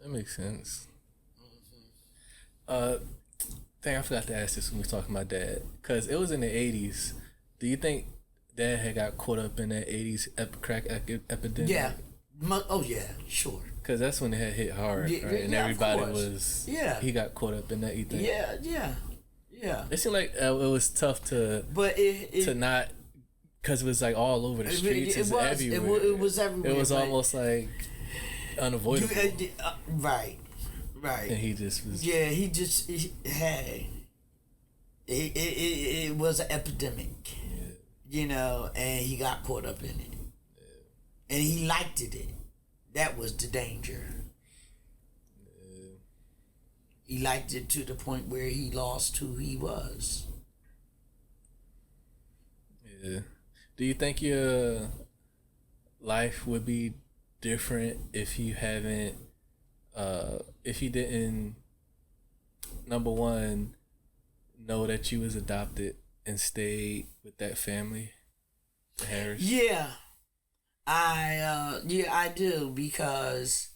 Speaker 1: That makes sense. Dang, I forgot to ask this when we were talking about Dad. Because it was in the 80s. Do you think Dad had got caught up in that 80s crack epidemic?
Speaker 2: Yeah. Oh, yeah, sure.
Speaker 1: Because that's when it had hit hard, right? And everybody was...
Speaker 2: Yeah.
Speaker 1: He got caught up in that, you think?
Speaker 2: Yeah. It
Speaker 1: seemed like it was tough to...
Speaker 2: But
Speaker 1: to not... Because it was like all over the streets. It was everywhere.
Speaker 2: It was everywhere.
Speaker 1: It was almost like unavoidable.
Speaker 2: Right.
Speaker 1: And he just was...
Speaker 2: Yeah, it was an epidemic. Yeah. You know, and he got caught up in it. Yeah. And he liked it. That was the danger. Yeah. He liked it to the point where he lost who he was.
Speaker 1: Yeah. Do you think your life would be different if you haven't, if you didn't, number one, know that you was adopted and stayed with that family, Harris?
Speaker 2: Yeah. I do, because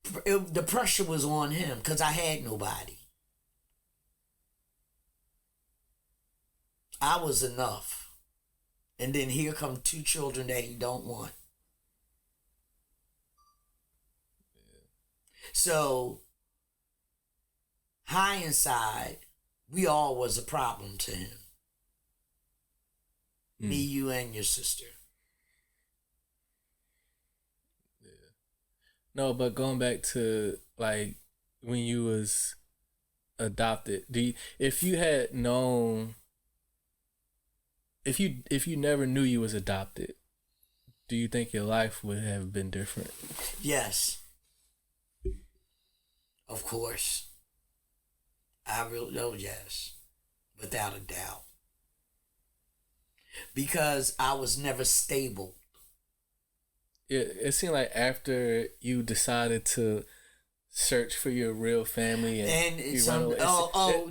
Speaker 2: the pressure was on him because I had nobody. I was enough. And then here come two children that he don't want. Yeah. So, high inside, we all was a problem to him. Me, you, and your sister.
Speaker 1: Yeah. No, but going back to like when you was adopted, if you had known, if you never knew you was adopted, do you think your life would have been different?
Speaker 2: Yes. Of course. I really know, yes. Without a doubt. Because I was never stable.
Speaker 1: It seemed like after you decided to search for your real family and you run away.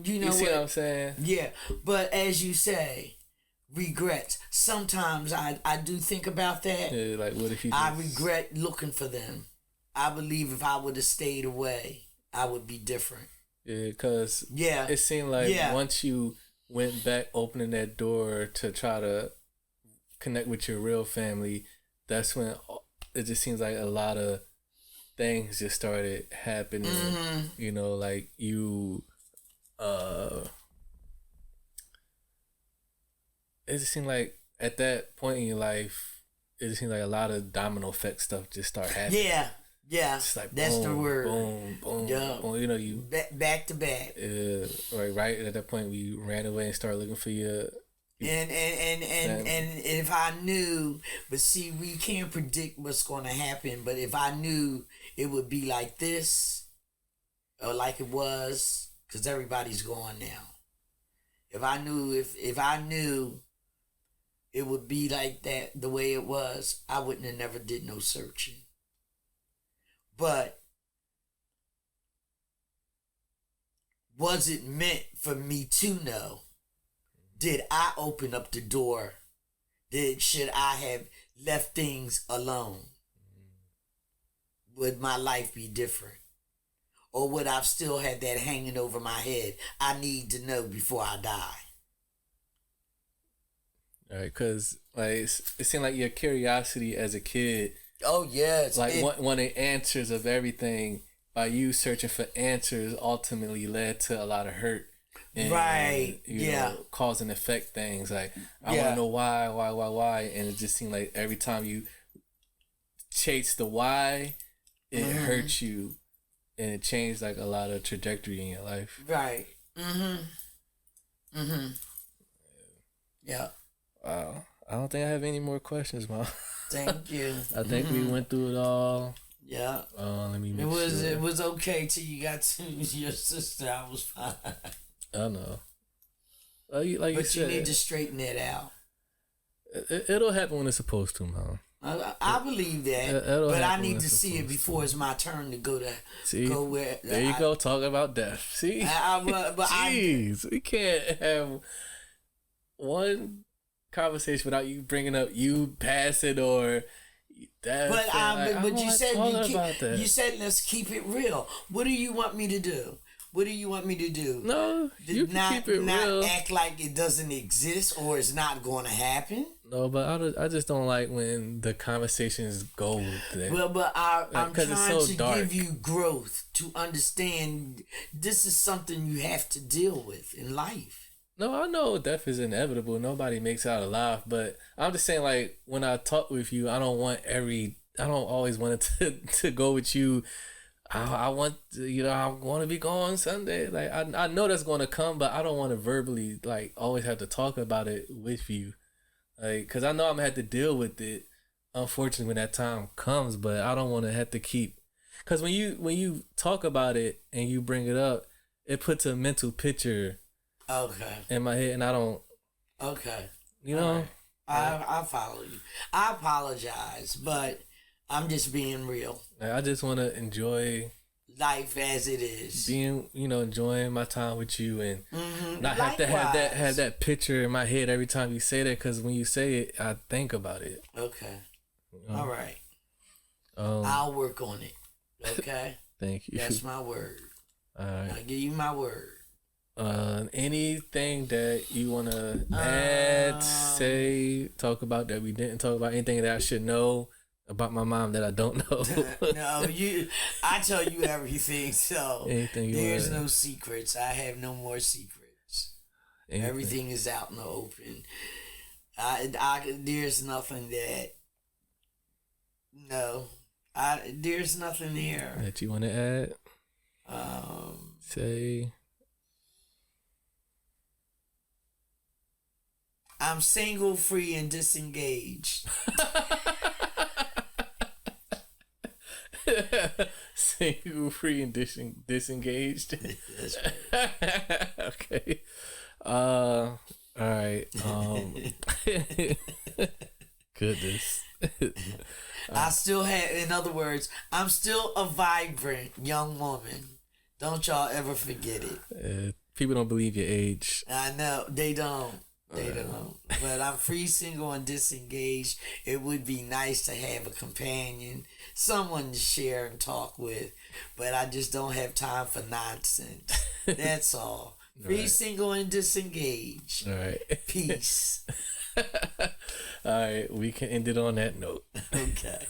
Speaker 2: You know
Speaker 1: what I'm saying?
Speaker 2: Yeah, but as you say, regrets. Sometimes I do think about that.
Speaker 1: Yeah, like what if you?
Speaker 2: I regret looking for them. I believe if I would have stayed away, I would be different.
Speaker 1: Yeah, because it seemed like once you went back, opening that door to try to connect with your real family, that's when it just seems like a lot of things just started happening. Mm-hmm. You know, like you, it just seemed like at that point in your life, it just seemed like a lot of domino effect stuff just started happening.
Speaker 2: Yeah,
Speaker 1: it's like
Speaker 2: that's
Speaker 1: boom,
Speaker 2: the word.
Speaker 1: Boom, boom, boom. You know, you
Speaker 2: back to back.
Speaker 1: Right at that point, we ran away and started looking for your.
Speaker 2: And if I knew, but see, we can't predict what's going to happen. But if I knew it would be like this, or like it was, because everybody's gone now. If I knew it would be like that, the way it was, I wouldn't have never did no searching. But was it meant for me to know? Did I open up the door? Should I have left things alone? Would my life be different? Or would I still have that hanging over my head? I need to know before I die.
Speaker 1: All right, because like it seemed like your curiosity as a kid.
Speaker 2: Oh yes,
Speaker 1: like wanting answers of everything. By you searching for answers, ultimately led to a lot of hurt. And,
Speaker 2: right.
Speaker 1: You know, cause and effect things. Like I want to know why, and it just seemed like every time you chase the why, it hurts you, and it changed like a lot of trajectory in your life.
Speaker 2: Right. Yeah.
Speaker 1: Wow. I don't think I have any more questions, Mom.
Speaker 2: Thank you.
Speaker 1: I think we went through it all.
Speaker 2: Yeah.
Speaker 1: Let me make
Speaker 2: sure. It was okay till you got to your sister. I was fine.
Speaker 1: I know.
Speaker 2: But you need to straighten that out.
Speaker 1: It'll happen when it's supposed to, Mom.
Speaker 2: I believe that, but I need to see it before it's my turn to go go where.
Speaker 1: There you go, talking about death. See, jeez, we can't have one conversation without you bringing up you passing or death.
Speaker 2: But you said you said let's keep it real. What do you want me to do? What do you want me to do?
Speaker 1: No, you can keep it real.
Speaker 2: Not act like it doesn't exist or it's not going to happen.
Speaker 1: No, but I just don't like when the conversations go there.
Speaker 2: Well, but I'm trying to give you growth to understand this is something you have to deal with in life.
Speaker 1: No, I know death is inevitable. Nobody makes it out alive. But I'm just saying, like, when I talk with you, I don't always want it to go with you. I want to, I want to be gone Sunday. Like, I know that's going to come, but I don't want to verbally, like, always have to talk about it with you. Like, because I know I'm going to have to deal with it, unfortunately, when that time comes, but I don't want to have to keep. Because when you talk about it and you bring it up, it puts a mental picture in my head, and I don't.
Speaker 2: Okay.
Speaker 1: You know?
Speaker 2: Right. I follow you. I apologize, but I'm just being real.
Speaker 1: I just want to enjoy
Speaker 2: life as it is.
Speaker 1: Being, enjoying my time with you and not have to have that picture in my head every time you say that, because when you say it, I think about it.
Speaker 2: Okay. All right. I'll work on it. Okay?
Speaker 1: Thank you.
Speaker 2: That's my word.
Speaker 1: All right.
Speaker 2: I'll give you my word.
Speaker 1: Anything that you want to add, say, talk about that we didn't talk about, anything that I should know about my mom that I don't know?
Speaker 2: No, I tell you everything, so there's no secrets. I have no more secrets. Anything. Everything is out in the open. There's nothing there's nothing there.
Speaker 1: That you want to add? Say.
Speaker 2: I'm single, free, and disengaged.
Speaker 1: Single, free, and disengaged.
Speaker 2: That's right.
Speaker 1: Okay. All right. Goodness.
Speaker 2: I still have, in other words, I'm still a vibrant young woman. Don't y'all ever forget it.
Speaker 1: People don't believe your age.
Speaker 2: I know, they don't. They don't. But I'm free, single, and disengaged. It would be nice to have a companion, someone to share and talk with. But I just don't have time for nonsense. That's all. Free, single, and disengaged.
Speaker 1: All right.
Speaker 2: Peace.
Speaker 1: All right. We can end it on that note.
Speaker 2: Okay.